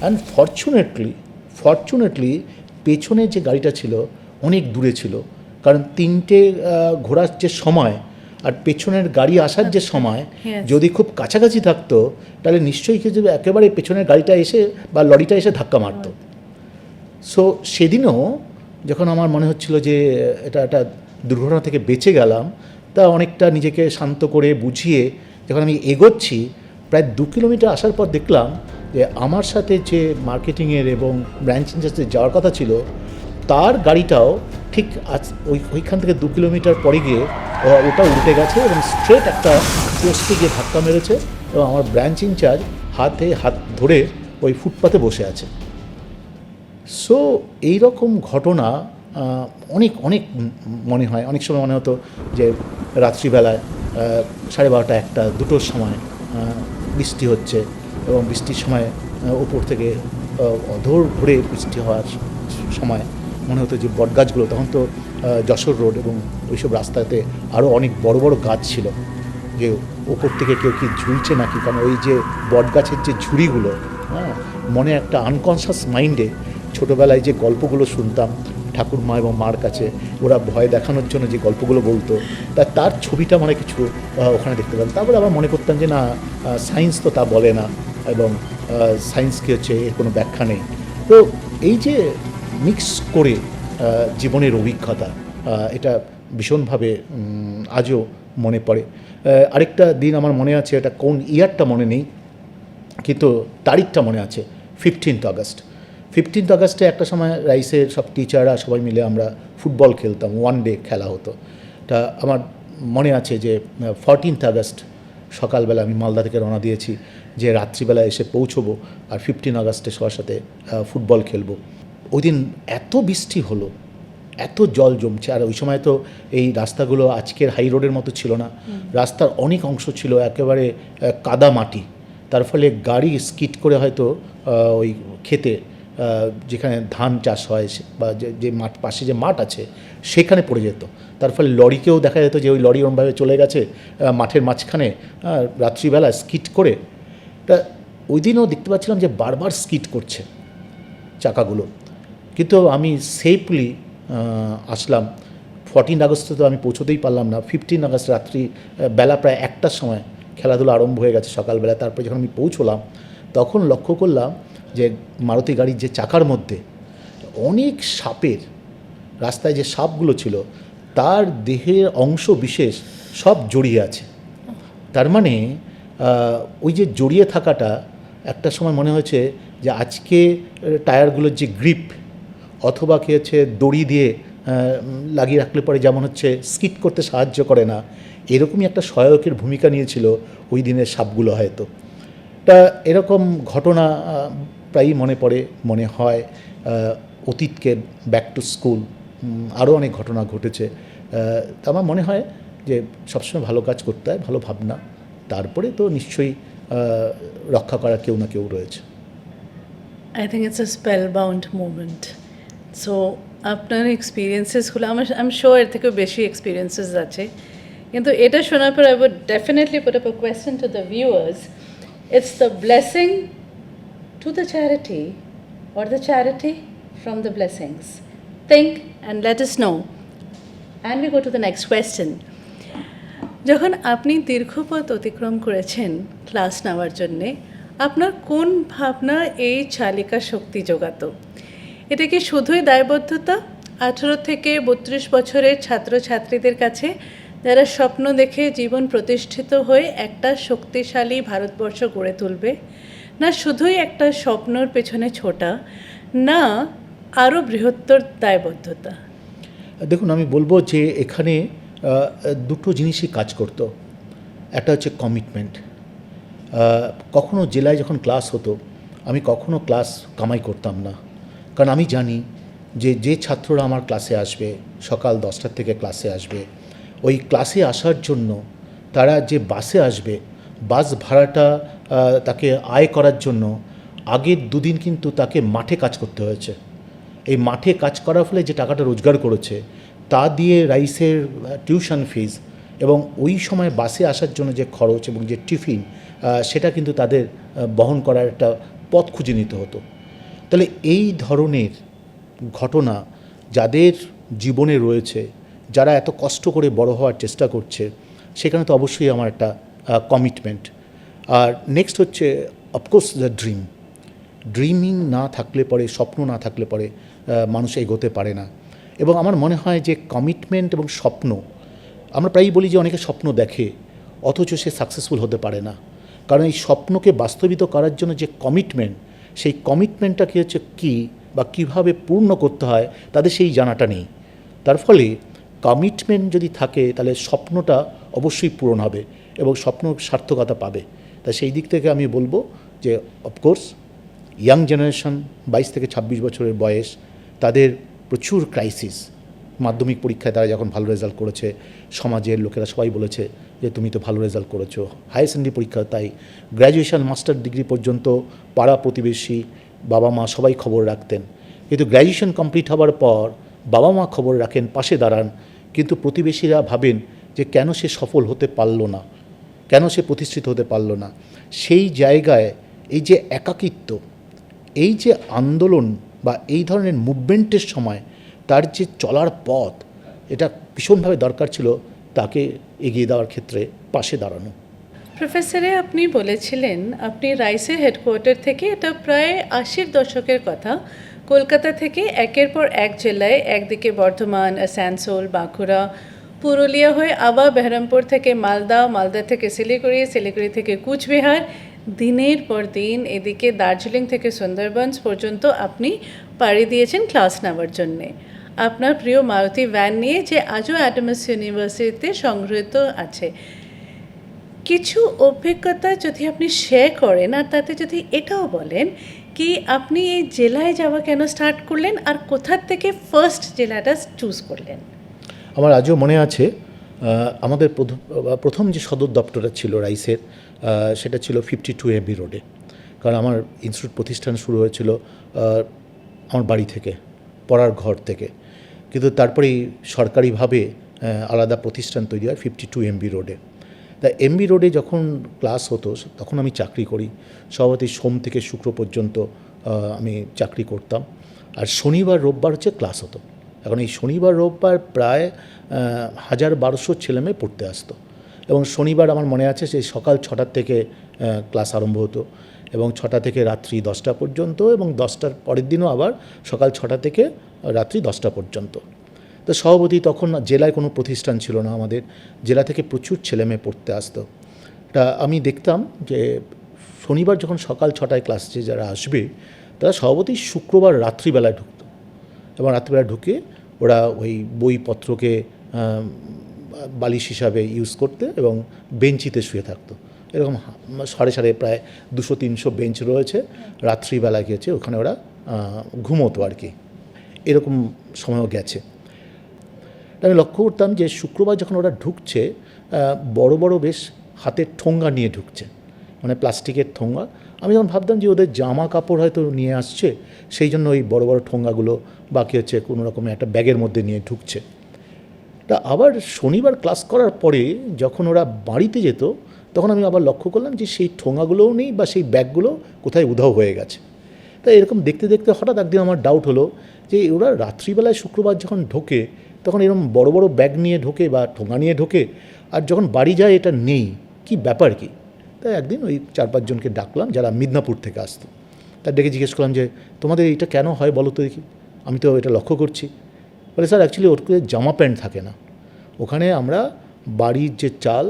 Speaker 2: অ্যান্ড ফরচুনেটলি পেছনে যে গাড়িটা ছিল অনেক দূরে ছিল, কারণ 3টে ঘোরার যে সময় আর পেছনের গাড়ি আসার যে সময়
Speaker 1: Yes.
Speaker 2: যদি খুব কাছাকাছি থাকতো তাহলে নিশ্চয়ই কিছু একেবারে পেছনের গাড়িটা এসে বা লরিটা এসে ধাক্কা মারতো। সো সেদিনও যখন আমার মনে হচ্ছিল যে এটা একটা দুর্ঘটনা থেকে বেঁচে গেলাম, তা অনেকটা নিজেকে শান্ত করে বুঝিয়ে যখন আমি এগোচ্ছি, প্রায় 2 কিলোমিটার আসার পর দেখলাম যে আমার সাথে যে মার্কেটিংয়ের এবং ব্রাঞ্চ ইনচার্জে যাওয়ার কথা ছিল তার গাড়িটাও ঠিক ওইখান থেকে 2 কিলোমিটার পরে গিয়ে ওটা উল্টে গেছে এবং স্ট্রেট একটা পোস্টে গিয়ে ধাক্কা মেরেছে এবং আমার ব্রাঞ্চ ইনচার্জ হাতে হাত ধরে ওই ফুটপাতে বসে আছে। সো এইরকম ঘটনা অনেক অনেক মনে হয়। অনেক সময় মনে হতো যে রাত্রিবেলায় 12:30, 1টা, 2টোর সময় বৃষ্টি হচ্ছে এবং বৃষ্টির সময় ওপর থেকে অধর ভরে বৃষ্টি হওয়ার সময় মনে হতো যে বটগাছগুলো, তখন তো যশোর রোড এবং ওইসব রাস্তাতে আরও অনেক বড় বড় গাছ ছিল, যে ওপর থেকে কেউ কি ঝুলছে নাকি, কারণ ওই যে বটগাছের যে ঝুড়িগুলো, হ্যাঁ, মনে একটা আনকনশাস মাইন্ডে ছোটোবেলায় যে গল্পগুলো শুনতাম ঠাকুরমা এবং মার কাছে, ওরা ভয় দেখানোর জন্য যে গল্পগুলো বলতো, তার ছবিটা মানে কিছু ওখানে দেখতে পেলাম। তারপরে আবার মনে করতাম যে না, সায়েন্স তো তা বলে না এবং সায়েন্স কী হচ্ছে এর কোনো ব্যাখ্যা নেই। তো এই যে মিক্স করে জীবনের অভিজ্ঞতা, এটা ভীষণভাবে আজও মনে পড়ে। আরেকটা দিন আমার মনে আছে, এটা কোন ইয়ারটা মনে নেই কিন্তু তারিখটা মনে আছে, 15th আগস্ট। 15th আগস্টে একটা সময় রাইসের সব টিচাররা সবাই মিলে আমরা ফুটবল খেলতাম, 1 ডে খেলা হতো। তা আমার মনে আছে যে 14th আগস্ট সকালবেলা আমি মালদা থেকে রওনা দিয়েছি যে রাত্রিবেলা এসে পৌঁছবো আর 15 আগস্টে সবার সাথে ফুটবল খেলবো। ওই দিন এত বৃষ্টি হলো, এত জল জমছে, আর ওই সময় তো এই রাস্তাগুলো আজকের হাই রোডের মতো ছিল না, রাস্তার অনেক অংশ ছিল একেবারে কাদা মাটি, তার ফলে গাড়ি স্কিড করে হয়তো ওই খেতে যেখানে ধান চাষ হয় বা যে মাঠ পাশে যে মাঠ আছে সেখানে পড়ে যেত। তার ফলে লরিকেও দেখা যেত যে ওই লরি ওরমভাবে চলে গেছে মাঠের মাঝখানে রাত্রিবেলা স্কিড করে। তা ওই দিনও দেখতে পাচ্ছিলাম যে বারবার স্কিড করছে চাকাগুলো, কিন্তু আমি সেফলি আসলাম। 14 আগস্টে তো আমি পৌঁছতেই পারলাম না। 15 আগস্ট রাত্রি বেলা প্রায় 1টার সময় খেলাধুলা আরম্ভ হয়ে গেছে সকালবেলা। তারপরে যখন আমি পৌঁছলাম তখন লক্ষ্য করলাম যে মারুতি গাড়ির যে চাকার মধ্যে অনেক সাপের, রাস্তায় যে সাপগুলো ছিল তার দেহের অংশ বিশেষ সব জড়িয়ে আছে। তার মানে ওই যে জড়িয়ে থাকাটা একটা সময় মনে হয়েছে যে আজকে টায়ারগুলোর যে গ্রিপ অথবা কি হচ্ছে দড়ি দিয়ে লাগিয়ে রাখলে পরে যেমন হচ্ছে স্কিড করতে সাহায্য করে না, এরকমই একটা সহায়কের ভূমিকা নিয়েছিল ওই দিনের সাপগুলো হয়তো। তা এরকম ঘটনা প্রায়ই মনে পড়ে, মনে হয় অতীতকে ব্যাক টু স্কুল। আরও অনেক ঘটনা ঘটেছে। তা আমার মনে হয় যে সবসময় ভালো কাজ করতে হয়, ভালো ভাবনা, তারপরে তো নিশ্চয়ই রক্ষা করা কেউ না কেউ রয়েছে।
Speaker 1: I think it's a spellbound moment. So আপনার এক্সপিরিয়েন্সেসগুলো I'm sure এর থেকেও বেশি এক্সপিরিয়েন্সেস আছে, কিন্তু এটা শোনার পর I would definitely put up a question to the viewers. It's the blessing to the charity or the charity from the blessings? Think and let us know. And we go to the next question. যখন আপনি দীর্ঘ পথ অতিক্রম করেছেন class নেওয়ার জন্যে, আপনার কোন ভাবনা এই চালিকা শক্তি যোগাতো? এটা কি শুধুই দায়বদ্ধতা 18 থেকে 32 বছরের ছাত্রছাত্রীদের কাছে যারা স্বপ্ন দেখে জীবন প্রতিষ্ঠিত হয়ে একটা শক্তিশালী ভারতবর্ষ গড়ে তুলবে, না শুধুই একটা স্বপ্নর পেছনে ছোটা, না আরও বৃহত্তর দায়বদ্ধতা?
Speaker 2: দেখুন, আমি বলবো যে এখানে দুটো জিনিসই কাজ করতো। একটা হচ্ছে কমিটমেন্ট। কখনো জেলায় যখন ক্লাস হতো আমি কখনো ক্লাস কামাই করতাম না, কারণ আমি জানি যে ছাত্ররা আমার ক্লাসে আসবে, সকাল 10টার থেকে ক্লাসে আসবে, ওই ক্লাসে আসার জন্য তারা যে বাসে আসবে, বাস ভাড়াটা তাকে আয় করার জন্য আগের 2 দিন কিন্তু তাকে মাঠে কাজ করতে হয়েছে। এই মাঠে কাজ করার ফলে যে টাকাটা রোজগার করেছে তা দিয়ে রাইসের টিউশন ফিজ এবং ওই সময় বাসে আসার জন্য যে খরচ এবং যে টিফিন, সেটা কিন্তু তাদের বহন করার একটা পথ খুঁজে নিতে হতো। তাহলে এই ধরনের ঘটনা যাদের জীবনে রয়েছে, যারা এত কষ্ট করে বড় হওয়ার চেষ্টা করছে, সেখানে তো অবশ্যই আমার একটা কমিটমেন্ট। আর নেক্সট হচ্ছে অফকোর্স দ্য ড্রিমিং না থাকলে পরে, স্বপ্ন না থাকলে পরে মানুষ এগোতে পারে না। এবং আমার মনে হয় যে কমিটমেন্ট এবং স্বপ্ন, আমরা প্রায়ই বলি যে অনেকে স্বপ্ন দেখে অথচ সে সাকসেসফুল হতে পারে না, কারণ এই স্বপ্নকে বাস্তবিত করার জন্য যে কমিটমেন্ট, সেই কমিটমেন্টটা কী হচ্ছে কী বা কীভাবে পূর্ণ করতে হয় তাদের সেই জানাটা নেই। তার ফলে কমিটমেন্ট যদি থাকে তাহলে স্বপ্নটা অবশ্যই পূরণ হবে এবং স্বপ্ন সার্থকতা পাবে। তাই সেই দিক থেকে আমি বলবো যে অফকোর্স ইয়াং জেনারেশন 22 থেকে 26 বছরের বয়স, তাদের প্রচুর ক্রাইসিস। মাধ্যমিক পরীক্ষায় তারা যখন ভালো রেজাল্ট করেছে, সমাজের লোকেরা সবাই বলেছে যে তুমি তো ভালো রেজাল্ট করেছো। হায়ার সেকেন্ডারি পরীক্ষা তাই, গ্র্যাজুয়েশন মাস্টার ডিগ্রি পর্যন্ত পাড়া প্রতিবেশী, বাবা মা সবাই খবর রাখতেন। কিন্তু গ্র্যাজুয়েশন কমপ্লিট হওয়ার পর বাবা মা খবর রাখেন, পাশে দাঁড়ান, কিন্তু প্রতিবেশীরা ভাবেন যে কেন সে সফল হতে পারলো না, কেন সে প্রতিষ্ঠিত হতে পারলো না। সেই জায়গায় এই যে একাকিত্ব, এই যে আন্দোলন বা এই ধরনের মুভমেন্টের সময় তার যে চলার পথ, এটা ভীষণভাবে দরকার ছিল তাকে এগিয়ে দেওয়ার ক্ষেত্রে পাশে দাঁড়ানো।
Speaker 1: প্রফেসরে, আপনি বলেছিলেন আপনি রাইসের হেডকোয়ার্টার থেকে, এটা প্রায় 80-র দশকের কথা, কলকাতা থেকে একের পর এক জেলায়, একদিকে বর্ধমান, আসানসোল, বাঁকুড়া, পুরুলিয়া হয়ে আবার বেহরামপুর থেকে মালদা, মালদা থেকে শিলিগুড়ি, শিলিগুড়ি থেকে কুচবিহার, দিনের পর দিন এদিকে দার্জিলিং থেকে সুন্দরবনস পর্যন্ত আপনি পাড়ি দিয়েছেন ক্লাস নেওয়ার জন্যে আপনার প্রিয় মারুতি ভ্যান নিয়ে, যে আজও অ্যাটমস ইউনিভার্সিটিতে সংগৃহীত আছে। কিছু অভিজ্ঞতা যদি আপনি শেয়ার করেন, আর তাতে যদি এটাও বলেন কি আপনি এই জেলায় যাওয়া কেন স্টার্ট করলেন, আর কোথার থেকে ফার্স্ট জেলাটা চুজ করলেন?
Speaker 2: আমার আজও মনে আছে, আমাদের প্রথম যে সদর দপ্তরটা ছিল রাইসের, সেটা ছিল 52 MB রোডে। কারণ আমার ইনস্টিটিউট প্রতিষ্ঠান শুরু হয়েছিল আমার বাড়ি থেকে, পড়ার ঘর থেকে। কিন্তু তারপরেই সরকারিভাবে আলাদা প্রতিষ্ঠান তৈরি হয় 52 MB রোডে। তা MB রোডে যখন ক্লাস হতো তখন আমি চাকরি করি, সভাপতি সোম থেকে শুক্র পর্যন্ত আমি চাকরি করতাম। আর শনিবার রোববার হচ্ছে ক্লাস হতো। এখন এই শনিবার রোববার প্রায় 1000-1200 ছেলেমেয়ে পড়তে আসতো। এবং শনিবার আমার মনে আছে সেই সকাল 6টার থেকে ক্লাস আরম্ভ হতো এবং 6টা থেকে রাত্রি 10টা পর্যন্ত, এবং 10টার পরের দিনও আবার সকাল 6টা থেকে রাত্রি 10টা পর্যন্ত। তো সভাপতি তখন জেলায় কোনো প্রতিষ্ঠান ছিল না, আমাদের জেলা থেকে প্রচুর ছেলেমেয়ে পড়তে আসতো। তা আমি দেখতাম যে শনিবার যখন সকাল 6টায় ক্লাসে যারা আসবে তারা সভাপতি শুক্রবার রাত্রিবেলায় ঢুকতো, এবং রাত্রিবেলা ঢুকে ওরা ওই বইপত্রকে বালিশ হিসাবে ইউজ করতে এবং বেঞ্চিতে শুয়ে থাকতো। এরকম সাড়ে সাড়ে প্রায় 200-300 বেঞ্চ রয়েছে, রাত্রিবেলা গিয়েছে ওখানে ওরা ঘুমোতো আর কি। এরকম সময়ও গেছে। আমি লক্ষ্য করতাম যে শুক্রবার যখন ওরা ঢুকছে, বড় বড় বেশ হাতের ঠোঙ্গা নিয়ে ঢুকছে, মানে প্লাস্টিকের ঠোঙ্গা। আমি যখন ভাবতাম যে ওদের জামা কাপড় হয়তো নিয়ে আসছে, সেই জন্য ওই বড় বড় ঠোঙ্গাগুলো বাকি হচ্ছে কোনো রকমের একটা ব্যাগের মধ্যে নিয়ে ঢুকছে। তা আবার শনিবার ক্লাস করার পরে যখন ওরা বাড়িতে যেত তখন আমি আবার লক্ষ্য করলাম যে সেই ঠোঙ্গাগুলোও নেই বা সেই ব্যাগগুলো কোথায় উধাও হয়ে গেছে। তাই এরকম দেখতে দেখতে হঠাৎ একদিন আমার ডাউট হলো যে ওরা রাত্রিবেলায় শুক্রবার যখন ঢোকে তখন এরকম বড় বড় ব্যাগ নিয়ে ঢোকে বা ঠোঙ্গা নিয়ে ঢোকে, আর যখন বাড়ি যায় এটা নেই, কি ব্যাপার কি? তাই একদিন ওই 4-5 জনকে ডাকলাম যারা মিদনাপুর থেকে আসতো। তার ডেকে জিজ্ঞেস করলাম যে তোমাদের এটা কেন হয় বলো তো দেখি, আমি তো এটা লক্ষ্য করছি। বলে স্যার অ্যাকচুয়ালি ওর জামা প্যান্ট থাকে না, ওখানে আমরা বাড়ির যে চাল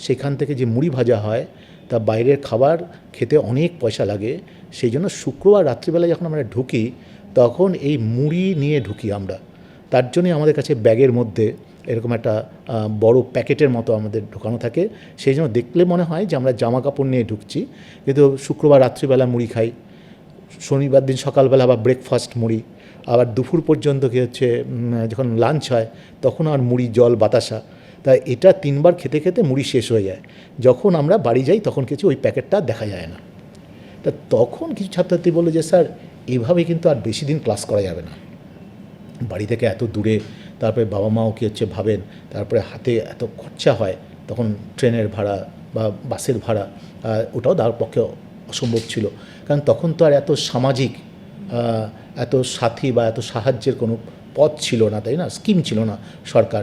Speaker 2: সেখান থেকে যে মুড়ি ভাজা হয় তা বাইরের খাবার খেতে অনেক পয়সা লাগে, সেই জন্য শুক্রবার রাত্রিবেলায় যখন আমরা ঢুকি তখন এই মুড়ি নিয়ে ঢুকি আমরা। তার জন্যই আমাদের কাছে ব্যাগের মধ্যে এরকম একটা বড় প্যাকেটের মতো আমাদের ঢোকানো থাকে, সেই জন্য দেখলে মনে হয় যে আমরা জামা কাপড় নিয়ে ঢুকছি, কিন্তু শুক্রবার রাত্রিবেলা মুড়ি খাই, শনিবার দিন সকালবেলা আবার ব্রেকফাস্ট মুড়ি, আবার দুপুর পর্যন্ত কি হচ্ছে যখন লাঞ্চ হয় তখন আর মুড়ি জল বাতাসা। তাই এটা 3বার খেতে খেতে মুড়ি শেষ হয়ে যায়। যখন আমরা বাড়ি যাই তখন কিছু ওই প্যাকেটটা দেখা যায় না। তা তখন কিছু ছাত্রছাত্রী বললো যে স্যার এভাবে কিন্তু আর বেশি দিন ক্লাস করা যাবে না, বাড়ি থেকে এত দূরে, তারপরে বাবা মাও কি হচ্ছে ভাবেন, তারপরে হাতে এত খরচা হয়, তখন ট্রেনের ভাড়া বা বাসের ভাড়া ওটাও তার পক্ষে অসম্ভব ছিল। কারণ তখন তো আর এত সামাজিক এত সাথী বা এত সাহায্যের কোনো পথ ছিল না, তাই না, স্কিম ছিল না সরকার,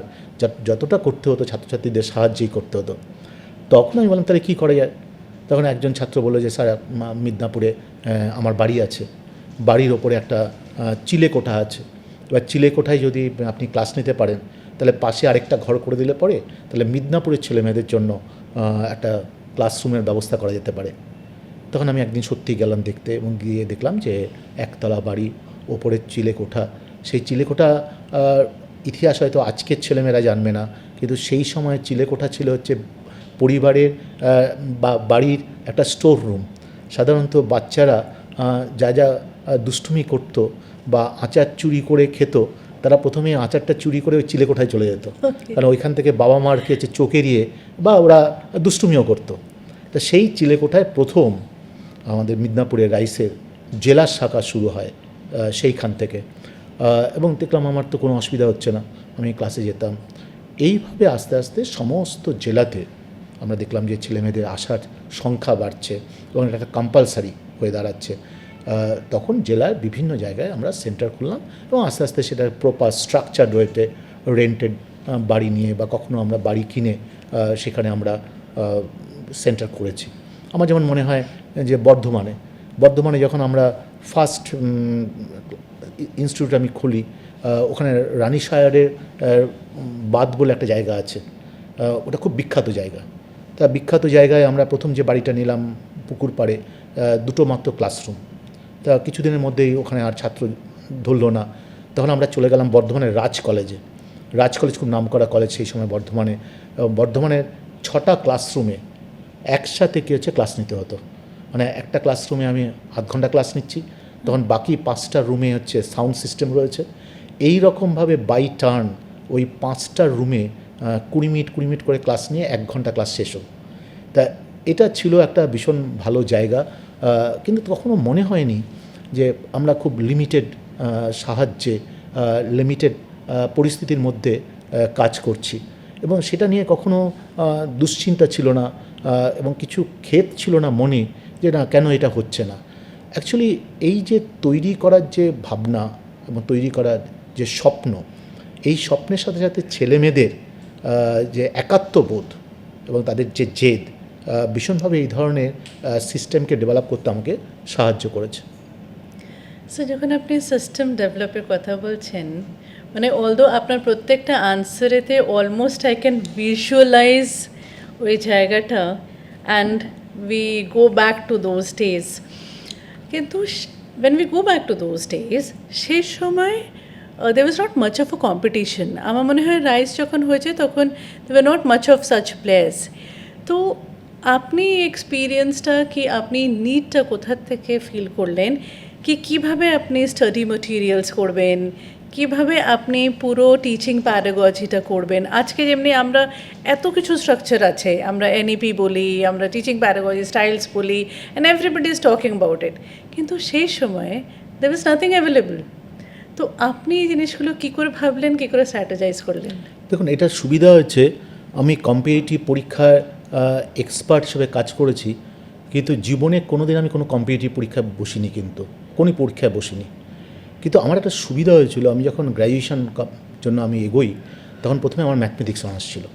Speaker 2: যতটা করতে হতো ছাত্রছাত্রীদের সাহায্যই করতে হতো। তখন আমি বললাম তাহলে কী করা যায়। তখন একজন ছাত্র বললো যে স্যার মিদনাপুরে আমার বাড়ি আছে, বাড়ির ওপরে একটা চিলেকোঠা আছে, এবার চিলেকোঠায় যদি আপনি ক্লাস নিতে পারেন তাহলে পাশে আরেকটা ঘর করে দিলে পরে তাহলে মিদনাপুরের ছেলেমেয়েদের জন্য একটা ক্লাসরুমের ব্যবস্থা করা যেতে পারে। তখন আমি একদিন সত্যি গেলাম দেখতে এবং গিয়ে দেখলাম যে একতলা বাড়ি, ওপরের চিলেকোঠা। সেই চিলেকোঠা ইতিহাস হয়তো আজকের ছেলেমেয়েরা জানবে না, কিন্তু সেই সময় চিলেকোঠা ছিল হচ্ছে পরিবারের বা বাড়ির একটা স্টোর রুম। সাধারণত বাচ্চারা যা যা দুষ্টুমি করতো বা আচার চুরি করে খেত, তারা প্রথমে আচারটা চুরি করে ওই চিলেকোঠায় চলে যেত, কারণ ওইখান থেকে বাবা মার কাছে চোখ এড়িয়ে বা ওরা দুষ্টুমিও করতো। তা সেই চিলেকোঠায় প্রথম আমাদের মিদনাপুরের রাইসের জেলা শাখা শুরু হয় সেইখান থেকে, এবং দেখলাম আমার তো কোনো অসুবিধা হচ্ছে না, আমি ক্লাসে যেতাম। এইভাবে আস্তে আস্তে সমস্ত জেলাতে আমরা দেখলাম যে ছেলেমেয়েদের আসার সংখ্যা বাড়ছে এবং এটা একটা কম্পালসারি হয়ে দাঁড়াচ্ছে। তখন জেলার বিভিন্ন জায়গায় আমরা সেন্টার খুললাম এবং আস্তে আস্তে সেটা প্রপার স্ট্রাকচার্ড ওয়েতে রেন্টেড বাড়ি নিয়ে বা কখনো আমরা বাড়ি কিনে সেখানে আমরা সেন্টার করেছি। আমার যেমন মনে হয় যে বর্ধমানে যখন আমরা ফার্স্ট ইনস্টিটিউট আমি খুলি, ওখানে রানীশায়ারের বাঁধ বলে একটা জায়গা আছে, ওটা খুব বিখ্যাত জায়গা। তা বিখ্যাত জায়গায় আমরা প্রথম যে বাড়িটা নিলাম পুকুর পাড়ে, দুটো মাত্র ক্লাসরুম। তা কিছুদিনের মধ্যেই ওখানে আর ছাত্র ধরল না, তখন আমরা চলে গেলাম বর্ধমানের রাজ কলেজে। রাজ কলেজ খুব নামকরা কলেজ সেই সময় বর্ধমানের 6টা ক্লাসরুমে একসাথে কী হচ্ছে ক্লাস নিতে হতো। মানে একটা ক্লাসরুমে আমি আধ ঘন্টা ক্লাস নিচ্ছি, তখন বাকি 5টা রুমে হচ্ছে সাউন্ড সিস্টেম রয়েছে। এই রকমভাবে বাই টার্ন ওই 5টা রুমে 20 মিনিট করে ক্লাস নিয়ে 1 ঘন্টা ক্লাস শেষ হতো। তা এটা ছিল একটা ভীষণ ভালো জায়গা, কিন্তু কখনো মনে হয়নি যে আমরা খুব লিমিটেড সাহায্যে লিমিটেড পরিস্থিতির মধ্যে কাজ করছি, এবং সেটা নিয়ে কখনো দুশ্চিন্তা ছিল না এবং কিছু ক্ষেদ ছিল না মনে যে না কেন এটা হচ্ছে না। অ্যাকচুয়ালি এই যে তৈরি করার যে ভাবনা এবং তৈরি করার যে স্বপ্ন, এই স্বপ্নের সাথে সাথে ছেলেমেয়েদের যে একাত্মবোধ এবং তাদের যে জেদ ভীষণভাবে এই ধরনের সিস্টেমকে ডেভেলপ করতে আমাকে সাহায্য করেছে।
Speaker 1: সো যখন আপনি সিস্টেম ডেভেলপের কথা বলছেন, মানে অলদো আপনার প্রত্যেকটা আনসারেতে অলমোস্ট আই ক্যান ভিজুয়ালাইজ ওই জায়গাটা and we go back to those days. কিন্তু when we go back to those days, সেই সময় there was not much of a competition. আমার মনে হয় রাইস যখন হয়েছে তখন there were not much of such players. তো আপনি এক্সপিরিয়েন্সটা কি, আপনি নিডটা কোথা থেকে ফিল করলেন, কি কীভাবে আপনি স্টাডি ম্যাটেরিয়ালস করবেন, কিভাবে আপনি পুরো টিচিং প্যাডাগজিটা করবেন? আজকে যেমনি আমরা এত কিছু স্ট্রাকচার আছে, আমরা এনইপি বলি, আমরা টিচিং প্যাডাগজি স্টাইলস বলি, and everybody is talking about it, কিন্তু সেই সময় দেয়ার ওয়াজ নাথিং অ্যাভেলেবল। তো আপনি এই জিনিসগুলো কী করে ভাবলেন, কী করে স্ট্র্যাটেজাইজ করলেন?
Speaker 2: দেখুন, এটার সুবিধা হচ্ছে আমি কম্পিটিটিভ পরীক্ষায় এক্সপার্ট হিসেবে কাজ করেছি, কিন্তু জীবনে কোনো দিন আমি কোনো কম্পিটিটিভ পরীক্ষায় বসিনি, কিন্তু কোনো পরীক্ষায় বসিনি। কিন্তু আমার একটা সুবিধা হয়েছিল, আমি যখন গ্র্যাজুয়েশন জন্য আমি এগোই তখন প্রথমে আমার ম্যাথমেটিক্স অনার্স ছিল,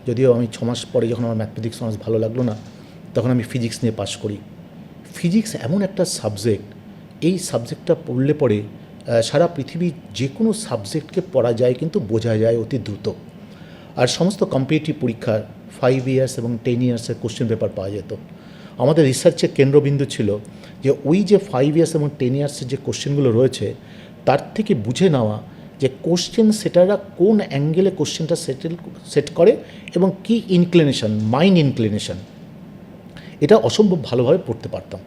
Speaker 2: যদিও আমি 6 মাস পরে যখন আমার ম্যাথমেটিক্স অনার্স ভালো লাগলো না তখন আমি ফিজিক্স নিয়ে পাশ করি। ফিজিক্স এমন একটা সাবজেক্ট, এই সাবজেক্টটা পড়লে পরে সারা পৃথিবীর যে কোনো সাবজেক্টকে পড়া যায় কিন্তু বোঝা যায় অতি দ্রুত। আর সমস্ত কম্পিটিটিভ পরীক্ষার 5 ইয়ার্স এবং 10 ইয়ার্সের কোশ্চেন পেপার পাওয়া যেত। আমাদের রিসার্চের কেন্দ্রবিন্দু ছিল যে ওই যে 5 ইয়ার্স এবং 10 ইয়ার্সের যে কোশ্চেনগুলো রয়েছে তার থেকে বুঝে নেওয়া যে কোশ্চেন সেটারা কোন অ্যাঙ্গেলে কোশ্চেনটা সেট করে এবং কী ইনক্লিনেশন, মাইন্ড ইনক্লিনেশন, এটা অসম্ভব ভালোভাবে পড়তে পারতাম।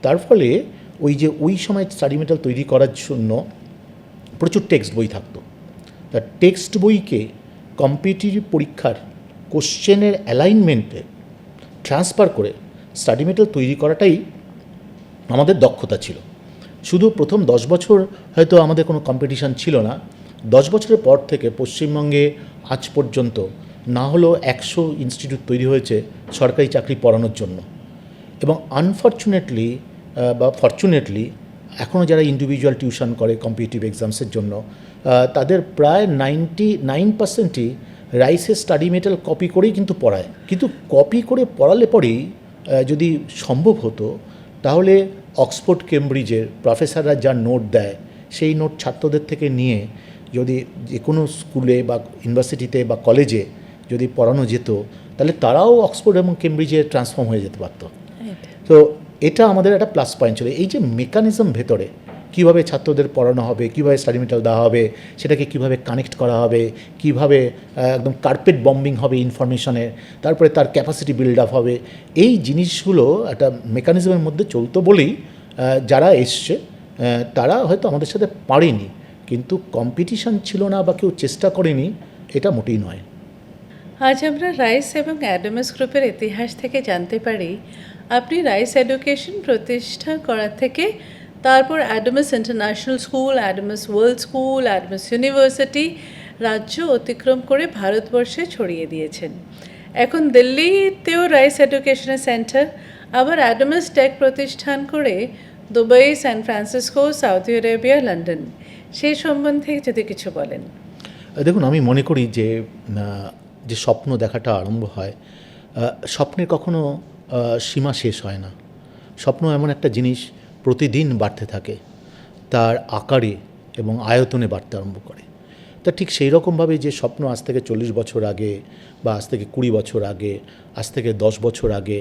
Speaker 2: তার ফলে ওই সময় স্টাডি মেটেরিয়াল তৈরি করার জন্য প্রচুর টেক্সট বই থাকতো। তা টেক্সট বইকে কম্পিটিটিভ পরীক্ষার কোশ্চেনের অ্যালাইনমেন্টে ট্রান্সফার করে স্টাডি মেটেরিয়াল তৈরি করাটাই আমাদের দক্ষতা ছিল। শুধু প্রথম 10 বছর হয়তো আমাদের কোনো কম্পিটিশান ছিল না, 10 বছরের পর থেকে পশ্চিমবঙ্গে আজ পর্যন্ত না হলেও 100 ইনস্টিটিউট তৈরি হয়েছে সরকারি চাকরি পড়ানোর জন্য। এবং আনফর্চুনেটলি বা ফর্চুনেটলি এখনও যারা ইন্ডিভিজুয়াল টিউশন করে কম্পিটিটিভ এক্সামসের জন্য তাদের প্রায় 99%ই রাইসের স্টাডি মেটেরিয়াল কপি করেই কিন্তু পড়ায়। কিন্তু কপি করে পড়ালে পরেই যদি সম্ভব হতো তাহলে অক্সফোর্ড কেমব্রিজের প্রফেসররা যা নোট দেয় সেই নোট ছাত্রদের থেকে নিয়ে যদি যে কোনো স্কুলে বা ইউনিভার্সিটিতে বা কলেজে যদি পড়ানো যেত তাহলে তারাও অক্সফোর্ড এবং কেমব্রিজে ট্রান্সফর্ম হয়ে যেতে পারতো। তো এটা আমাদের একটা প্লাস পয়েন্ট ছিল। এই যে মেকানিজম ভেতরে কীভাবে ছাত্রদের পড়ানো হবে, কীভাবে স্টাডি মেটেরিয়াল দেওয়া হবে, সেটাকে কীভাবে কানেক্ট করা হবে, কীভাবে একদম কার্পেট বম্বিং হবে ইনফরমেশনের, তারপরে তার ক্যাপাসিটি বিল্ড আপ হবে, এই জিনিসগুলো একটা মেকানিজমের মধ্যে চলতো বলেই যারা এসছে তারা হয়তো আমাদের সাথে পারেনি, কিন্তু কম্পিটিশন ছিল না বা কেউ চেষ্টা করেনি এটা মোটেই নয়।
Speaker 1: আজ আমরা রাইস এবং অ্যাডামাস গ্রুপের ইতিহাস থেকে জানতে পারি আপনি রাইস এডুকেশন প্রতিষ্ঠা করার থেকে তারপর Adamas international school, Adamas world school, Adamas university রাজ্য অতিক্রম করে ভারতবর্ষে ছড়িয়ে দিয়েছেন। এখন দিল্লিতেও রাইস এডুকেশনের সেন্টার, আবার অ্যাডামাস টেক প্রতিষ্ঠান করে Dubai, San Francisco, Saudi Arabia, London, সেই সম্বন্ধে যদি কিছু বলেন।
Speaker 2: দেখুন, আমি মনে করি যে যে স্বপ্ন দেখাটা আরম্ভ হয়, স্বপ্নের কখনো সীমা শেষ হয় না। স্বপ্ন এমন একটা জিনিস প্রতিদিন বাড়তে থাকে, তার আকারে এবং আয়তনে বাড়তে আরম্ভ করে। তা ঠিক সেই রকমভাবে যে স্বপ্ন আজ থেকে 40 বছর আগে বা আজ থেকে 20 বছর আগে, আজ থেকে 10 বছর আগে,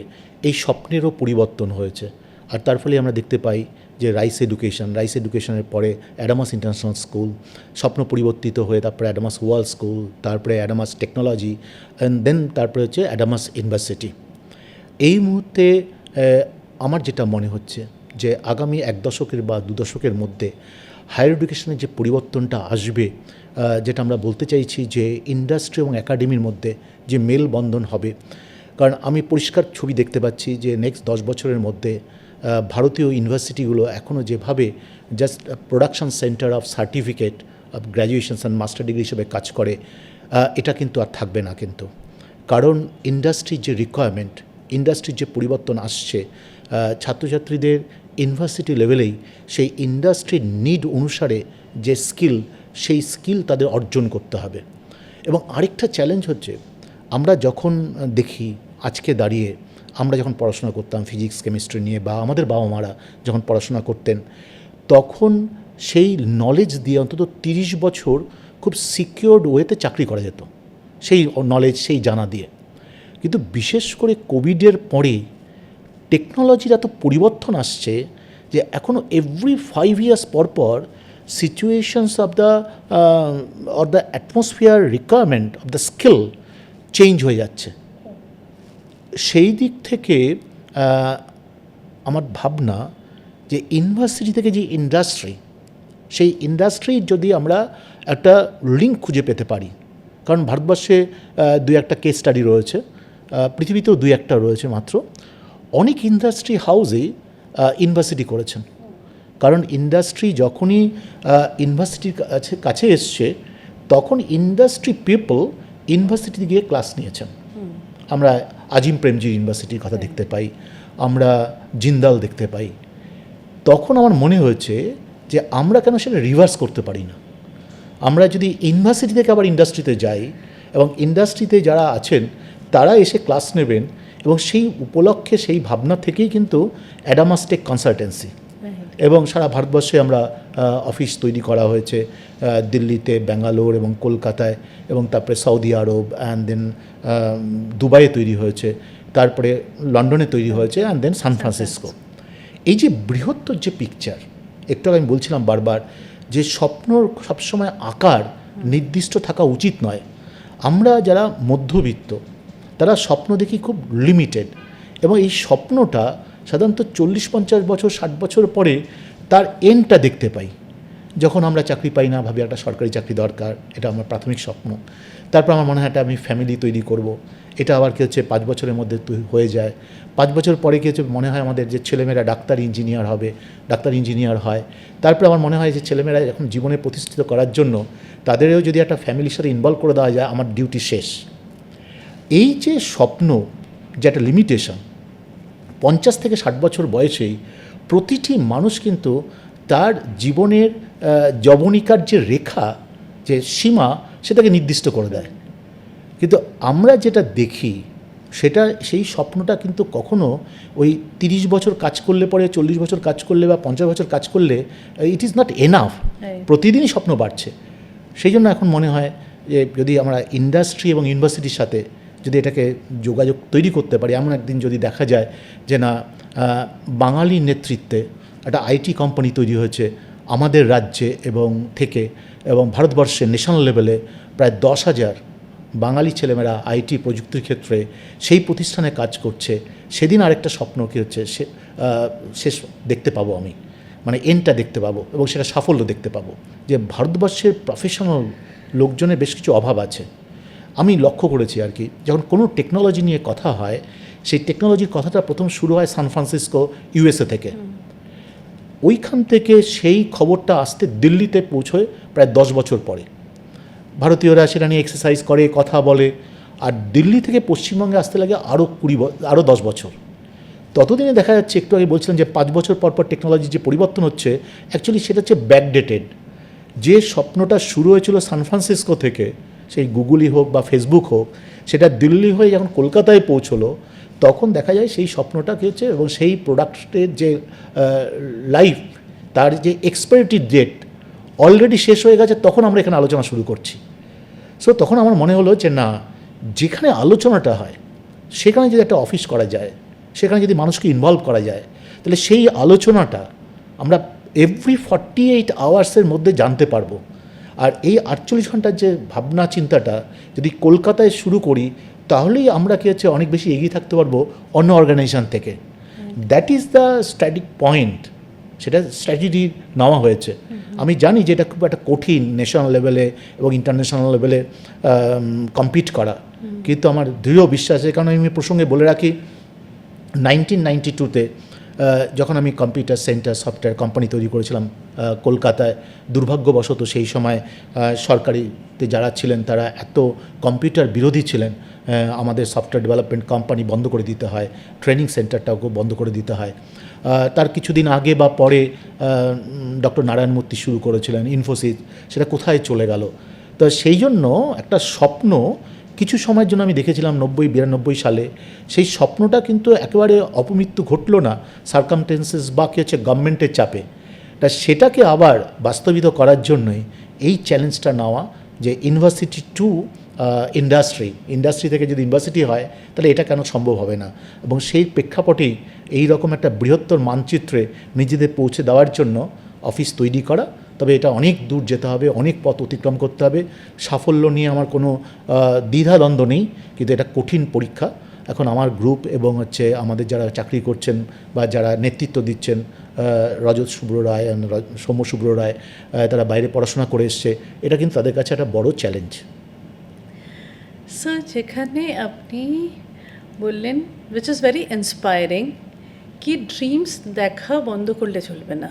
Speaker 2: এই স্বপ্নেরও পরিবর্তন হয়েছে। আর তার ফলে আমরা দেখতে পাই যে রাইস এডুকেশনের পরে অ্যাডামাস ইন্টারন্যাশনাল স্কুল, স্বপ্ন পরিবর্তিত হয়ে তারপরে অ্যাডামাস ওয়ার্ল্ড স্কুল, তারপরে অ্যাডামাস টেকনোলজি, অ্যান্ড দেন তারপরে হচ্ছে অ্যাডামাস ইউনিভার্সিটি। এই মুহূর্তে আমার যেটা মনে হচ্ছে যে আগামী 1 দশকের বা 2 দশকের মধ্যে হায়ার এডুকেশনের যে পরিবর্তনটা আসবে, যেটা আমরা বলতে চাইছি যে ইন্ডাস্ট্রি এবং একাডেমির মধ্যে যে মেলবন্ধন হবে। কারণ আমি পরিষ্কার ছবি দেখতে পাচ্ছি যে নেক্সট 10 বছরের মধ্যে ভারতীয় ইউনিভার্সিটিগুলো এখনও যেভাবে just production center of certificate of graduations and master degree হিসেবে কাজ করে, এটা কিন্তু আর থাকবে না। কিন্তু কারণ ইন্ডাস্ট্রির যে রিকোয়ারমেন্ট, ইন্ডাস্ট্রির যে পরিবর্তন আসছে, ছাত্রছাত্রীদের ইউনিভার্সিটি লেভেলেই সেই ইন্ডাস্ট্রির নিড অনুসারে যে স্কিল, সেই স্কিল তাদের অর্জন করতে হবে। এবং আরেকটা চ্যালেঞ্জ হচ্ছে, আমরা যখন দেখি আজকে দাঁড়িয়ে, আমরা যখন পড়াশোনা করতাম ফিজিক্স কেমিস্ট্রি নিয়ে, বা আমাদের বাবা মারা যখন পড়াশোনা করতেন, তখন সেই নলেজ দিয়ে অন্তত 30 বছর খুব সিকিউরড ওয়েতে চাকরি করা যেত, সেই নলেজ, সেই জানা দিয়ে। কিন্তু বিশেষ করে কোভিডের পরে টেকনোলজির এত পরিবর্তন আসছে যে এখনও এভরি 5 ইয়ার্স পর পর situations of the or the atmosphere requirement of the skill change হয়ে যাচ্ছে। সেই দিক থেকে আমার ভাবনা যে ইউনিভার্সিটি থেকে যে ইন্ডাস্ট্রি, সেই ইন্ডাস্ট্রির যদি আমরা একটা লিঙ্ক খুঁজে পেতে পারি, কারণ ভারতবর্ষে 2-1টা কেস স্টাডি রয়েছে, পৃথিবীতেও 2-1টা রয়েছে মাত্র, অনেক ইন্ডাস্ট্রি হাউসেই ইউনিভার্সিটি করেছেন। কারণ ইন্ডাস্ট্রি যখনই ইউনিভার্সিটির কাছে এসছে, তখন ইন্ডাস্ট্রি পিপল ইউনিভার্সিটিতে গিয়ে ক্লাস নিয়েছেন। আমরা আজিম প্রেমজি ইউনিভার্সিটির কথা দেখতে পাই, আমরা জিন্দাল দেখতে পাই। তখন আমার মনে হয়েছে যে আমরা কেন সেটা রিভার্স করতে পারি না। আমরা যদি ইউনিভার্সিটি থেকে আবার ইন্ডাস্ট্রিতে যাই, এবং ইন্ডাস্ট্রিতে যারা আছেন তারা এসে ক্লাস নেবেন, এবং সেই উপলক্ষে সেই ভাবনা থেকেই কিন্তু অ্যাডামাস টেক কনসালটেন্সি এবং সারা ভারতবর্ষে আমরা অফিস তৈরি করা হয়েছে, দিল্লিতে, ব্যাঙ্গালোর এবং কলকাতায়, এবং তারপরে সৌদি আরব, অ্যান্ড দেন দুবাইয়ে তৈরি হয়েছে, তারপরে লন্ডনে তৈরি হয়েছে, অ্যান্ড দেন সান ফ্রান্সিসকো। এই যে বৃহত্তর যে পিকচার, একটু আমি বলছিলাম বারবার যে স্বপ্নর সবসময় আকার নির্দিষ্ট থাকা উচিত নয়। আমরা যারা মধ্যবিত্ত তারা স্বপ্ন দেখি খুব লিমিটেড, এবং এই স্বপ্নটা সাধারণত 40-50 বছর 60 বছর পরে তার এন্ডটা দেখতে পাই। যখন আমরা চাকরি পাই না, ভাবি একটা সরকারি চাকরি দরকার, এটা আমার প্রাথমিক স্বপ্ন। তারপর আমার মনে হয় একটা আমি ফ্যামিলি তৈরি করব, এটা আবার কী হচ্ছে 5 বছরের মধ্যে হয়ে যায়। 5 বছর পরে কী হচ্ছে, মনে হয় আমাদের যে ছেলেমেয়েরা ডাক্তার ইঞ্জিনিয়ার হবে, ডাক্তার ইঞ্জিনিয়ার হয়। তারপরে আমার মনে হয় যে ছেলেমেয়েরা এখন জীবনে প্রতিষ্ঠিত করার জন্য তাদেরও যদি একটা ফ্যামিলির সাথে ইনভলভ করে দেওয়া যায়, আমার ডিউটি শেষ। এই যে স্বপ্ন, যে একটা লিমিটেশন, 50 থেকে 60 বছর বয়সেই প্রতিটি মানুষ কিন্তু তার জীবনের যবনিকার যে রেখা, যে সীমা সেটাকে নির্দিষ্ট করে দেয়। কিন্তু আমরা যেটা দেখি সেটা সেই স্বপ্নটা কিন্তু কখনো ওই 30 বছর কাজ করলে পরে 40 বছর কাজ করলে বা 50 বছর কাজ করলে ইট ইজ নট এনাফ। প্রতিদিনই স্বপ্ন বাড়ছে। সেই জন্য এখন মনে হয় যে যদি আমরা ইন্ডাস্ট্রি এবং ইউনিভার্সিটির সাথে যদি এটাকে যোগাযোগ তৈরি করতে পারি, এমন একদিন যদি দেখা যায় যে না বাঙালি নেতৃত্বে একটা আইটি কোম্পানি তৈরি হয়েছে আমাদের রাজ্যে এবং ভারতবর্ষের ন্যাশনাল লেভেলে প্রায় 10,000 বাঙালি ছেলেমেয়েরা আইটি প্রযুক্তির ক্ষেত্রে সেই প্রতিষ্ঠানে কাজ করছে, সেদিন আরেকটা স্বপ্ন কী হচ্ছে শেষ দেখতে পাবো আমি, মানে এন্ডটা দেখতে পাবো এবং সেটা সাফল্য দেখতে পাবো। যে ভারতবর্ষের প্রফেশনাল লোকজনের বেশ কিছু অভাব আছে। আমি লক্ষ্য করেছি আর কি, যখন কোনো টেকনোলজি নিয়ে কথা হয় সেই টেকনোলজির কথাটা প্রথম শুরু হয় সান ফ্রান্সিসকো ইউএসএ থেকে। ওইখান থেকে সেই খবরটা আসতে দিল্লিতে পৌঁছয় প্রায় 10 বছর পরে। ভারতীয়রা সেটা নিয়ে এক্সারসাইজ করে, কথা বলে, আর দিল্লি থেকে পশ্চিমবঙ্গে আসতে লাগে আরও 10 বছর। ততদিনে দেখা যাচ্ছে, একটু আগে বলছিলাম যে 5 বছর পর পর টেকনোলজির যে পরিবর্তন হচ্ছে, অ্যাকচুয়ালি সেটা হচ্ছে ব্যাকডেটেড। যে স্বপ্নটা শুরু হয়েছিল সান ফ্রান্সিসকো থেকে, সেই গুগলই হোক বা ফেসবুক হোক, সেটা দিল্লি হয়ে যখন কলকাতায় পৌঁছলো তখন দেখা যায় সেই স্বপ্নটা কী হচ্ছে এবং সেই প্রোডাক্টের যে লাইফ, তার যে এক্সপায়ারি ডেট অলরেডি শেষ হয়ে গেছে, তখন আমরা এখানে আলোচনা শুরু করছি। সো তখন আমার মনে হলো যে না, যেখানে আলোচনাটা হয় সেখানে যদি একটা অফিস করা যায়, সেখানে যদি মানুষকে ইনভলভ করা যায়, তাহলে সেই আলোচনাটা আমরা এভরি 48 আওয়ার্সের মধ্যে জানতে পারবো। আর এই 48 ঘন্টার যে ভাবনা চিন্তাটা যদি কলকাতায় শুরু করি, তাহলেই আমরা কী হচ্ছে অনেক বেশি এগিয়ে থাকতে পারবো অন্য অর্গানাইজেশন থেকে। That is the strategic point, সেটা স্ট্র্যাটেজি নেওয়া হয়েছে। আমি জানি যে এটা খুব একটা কঠিন ন্যাশনাল লেভেলে এবং ইন্টারন্যাশনাল লেভেলে কম্পিট করা, কিন্তু আমার দৃঢ় বিশ্বাস, কারণ আমি প্রসঙ্গে বলে রাখি 1992-তে যখন আমি কম্পিউটার সেন্টার সফটওয়্যার কোম্পানি তৈরি করেছিলাম কলকাতায়, দুর্ভাগ্যবশত সেই সময় সরকারিতে যারা ছিলেন তারা এত কম্পিউটার বিরোধী ছিলেন, আমাদের সফটওয়্যার ডেভেলপমেন্ট কোম্পানি বন্ধ করে দিতে হয়, ট্রেনিং সেন্টারটাও বন্ধ করে দিতে হয়। তার কিছুদিন আগে বা পরে ডক্টর নারায়ণ মূর্তি শুরু করেছিলেন ইনফোসিস, সেটা কোথায় চলে গেল? তো সেই জন্য একটা স্বপ্ন কিছু সময়ের জন্য আমি দেখেছিলাম 90-92 সালে, সেই স্বপ্নটা কিন্তু একেবারে অপমৃত্যু ঘটলো না সার্কামস্টেন্সেস বা কী হচ্ছে গভর্নমেন্টের চাপে। তা সেটাকে আবার বাস্তবিত করার জন্যই এই চ্যালেঞ্জটা নেওয়া যে ইউনিভার্সিটি টু ইন্ডাস্ট্রি থেকে যদি ইউনিভার্সিটি হয় তাহলে এটা কেন সম্ভব হবে না, এবং সেই প্রেক্ষাপটেই এই রকম একটা বৃহত্তর মানচিত্রে নিজেদের পৌঁছে দেওয়ার জন্য অফিস তৈরি করা। তবে এটা অনেক দূর যেতে হবে, অনেক পথ অতিক্রম করতে হবে। সাফল্য নিয়ে আমার কোনো দ্বিধাদ্বন্দ্ব নেই, কিন্তু এটা কঠিন পরীক্ষা। এখন আমার গ্রুপ এবং আমাদের যারা চাকরি করছেন বা যারা নেতৃত্ব দিচ্ছেন, রজত শুভ্র রায়, সৌম্য শুভ্র রায়, তারা বাইরে পড়াশোনা করে এসছে, এটা কিন্তু তাদের কাছে একটা বড় চ্যালেঞ্জ।
Speaker 1: স্যার, যেখানে আপনি বললেন উইচ ইজ ভেরি ইন্সপায়ারিং, কি ড্রিমস দেখা বন্ধ করলে চলবে না,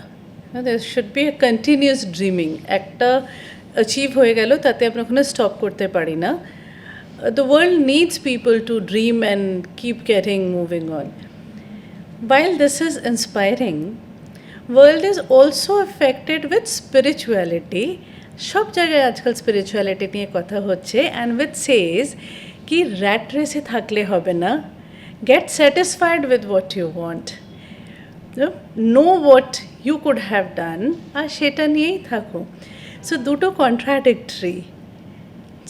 Speaker 1: there should be a continuous dreaming. একটা অ্যাচিভ হয়ে গেল তাতে আমরা ওখানে স্টপ করতে পারি না। The world needs people to dream and keep getting moving on. While this is inspiring, world is also affected with spirituality. সব জায়গায় আজকাল স্পিরিচুয়ালিটি নিয়ে কথা হচ্ছে, অ্যান্ড উইথ সেজ কি র্যাট রেসে থাকলে হবে না, get satisfied with what you want, know what you could have done, আর সেটা নিয়েই থাকো। সো দুটো কন্ট্রাডিক্টরি।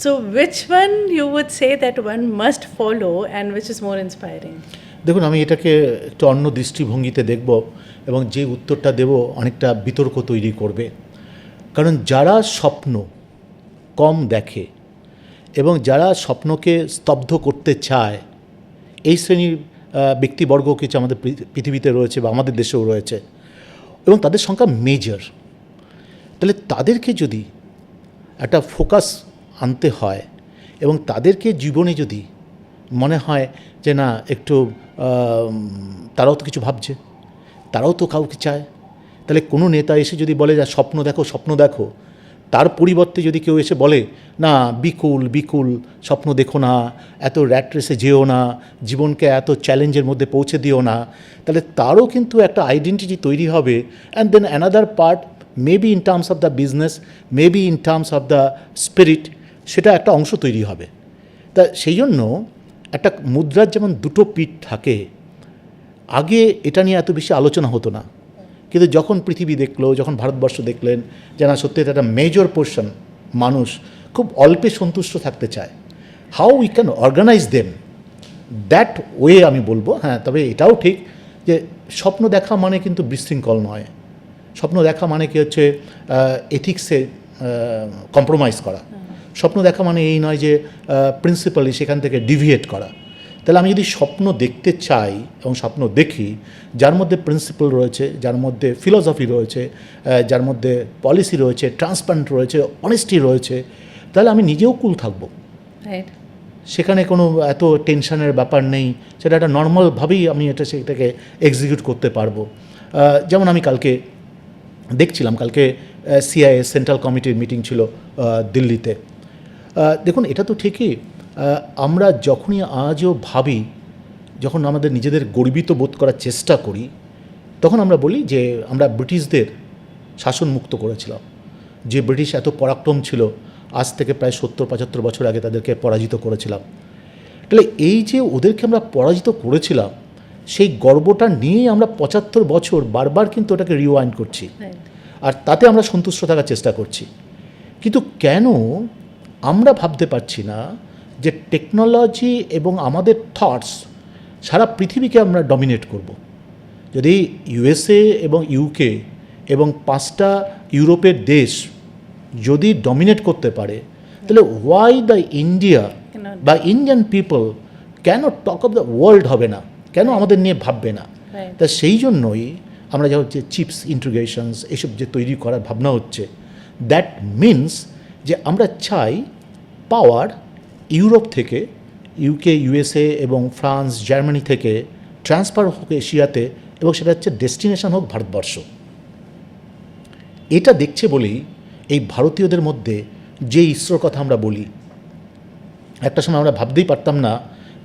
Speaker 1: So which one you would say that one must follow and which is more inspiring?
Speaker 2: দেখুন, আমি এটাকে একটু অন্য দৃষ্টিভঙ্গিতে দেখব এবং যে উত্তরটা দেব অনেকটা বিতর্ক তৈরি করবে। কারণ যারা স্বপ্ন কম দেখে এবং যারা স্বপ্নকে স্তব্ধ করতে চায়, এই শ্রেণীর ব্যক্তিবর্গ কিছু আমাদের পৃথিবীতে রয়েছে বা আমাদের দেশেও রয়েছে, এবং তাদের সংখ্যা মেজর। তাহলে তাদেরকে যদি একটা ফোকাস আনতে হয় এবং তাদেরকে জীবনে যদি মনে হয় যে না একটু তারাও তো কিছু ভাবছে, তারাও তো কাউকে চায়, তাহলে কোনো নেতা এসে যদি বলে যা স্বপ্ন দেখো স্বপ্ন দেখো, তার পরিবর্তে যদি কেউ এসে বলে না বিকুল স্বপ্ন দেখো না, এত র্যাট রেসে যেও না, জীবনকে এত চ্যালেঞ্জের মধ্যে পৌঁছে দিও না, তাহলে তারও কিন্তু একটা আইডেন্টিটি তৈরি হবে। And then another part, maybe in terms of the business, maybe in terms of the spirit, সেটা একটা অংশ তৈরি হবে। তা সেই জন্য একটা মুদ্রার যেমন দুটো পিঠ থাকে, আগে এটা নিয়ে এত বেশি আলোচনা হতো না, কিন্তু যখন পৃথিবী দেখলো, যখন ভারতবর্ষ দেখলেন যে না সত্যি এটা একটা মেজর পোর্শন মানুষ খুব অল্পে সন্তুষ্ট থাকতে চায়, how we can organise them that way, আমি বলবো। হ্যাঁ, তবে এটাও ঠিক যে স্বপ্ন দেখা মানে কিন্তু বিশৃঙ্খল নয়। স্বপ্ন দেখা মানে কি হচ্ছে এথিক্সে কম্প্রোমাইজ করা। স্বপ্ন দেখা মানে এই নয় যে প্রিন্সিপালি সেখান থেকে ডিভিয়েট করা। তাহলে আমি যদি স্বপ্ন দেখতে চাই এবং স্বপ্ন দেখি যার মধ্যে প্রিন্সিপাল রয়েছে, যার মধ্যে ফিলসফি রয়েছে, যার মধ্যে পলিসি রয়েছে, ট্রান্সপারেন্ট রয়েছে, অনেস্টি রয়েছে, তাহলে আমি নিজেও কুল থাকবো।
Speaker 1: রাইট।
Speaker 2: সেখানে কোনো এত টেনশনের ব্যাপার নেই, সেটা একটা নর্মালভাবেই আমি সেটাকে এক্সিকিউট করতে পারবো। যেমন আমি কালকে দেখছিলাম, কালকে সিআইএ সেন্ট্রাল কমিটির মিটিং ছিল দিল্লিতে। দেখুন, এটা তো ঠিকই, আমরা যখনই আজও ভাবি, যখন আমাদের নিজেদের গর্বিত বোধ করার চেষ্টা করি, তখন আমরা বলি যে আমরা ব্রিটিশদের শাসন মুক্ত করেছিলাম। যে ব্রিটিশ এত পরাক্রম ছিল, আজ থেকে প্রায় 70-75 বছর আগে তাদেরকে পরাজিত করেছিলাম। তাহলে এই যে ওদেরকে আমরা পরাজিত করেছিলাম, সেই গর্বটা নিয়েই আমরা 75 বছর বারবার কিন্তু ওটাকে রিওয়াইন্ড করছি, আর তাতে আমরা সন্তুষ্ট থাকার চেষ্টা করছি। কিন্তু কেন আমরা ভাবতে পারছি না যে টেকনোলজি এবং আমাদের থটস সারা পৃথিবীকে আমরা ডমিনেট করব? যদি ইউএসএ এবং ইউকে এবং 5টা ইউরোপের দেশ যদি ডমিনেট করতে পারে, তাহলে ওয়াই দ্য ইন্ডিয়া বা ইন্ডিয়ান পিপল কেন টক অফ দ্য ওয়ার্ল্ড হবে না, কেন আমাদের নিয়ে ভাববে না? তা সেই জন্যই আমরা যা হচ্ছে চিপস ইন্টিগ্রেশনস এসব যে তৈরি করার ভাবনা হচ্ছে, দ্যাট মিনস যে আমরা চাই পাওয়ার ইউরোপ থেকে, ইউকে, ইউএসএ এবং ফ্রান্স, জার্মানি থেকে ট্রান্সফার হোক এশিয়াতে, এবং সেটা হচ্ছে ডেস্টিনেশন হোক ভারতবর্ষ। এটা দেখছে বলেই এই ভারতীয়দের মধ্যে যে ইসরোর কথা আমরা বলি, একটা সময় আমরা ভাবতেই পারতাম না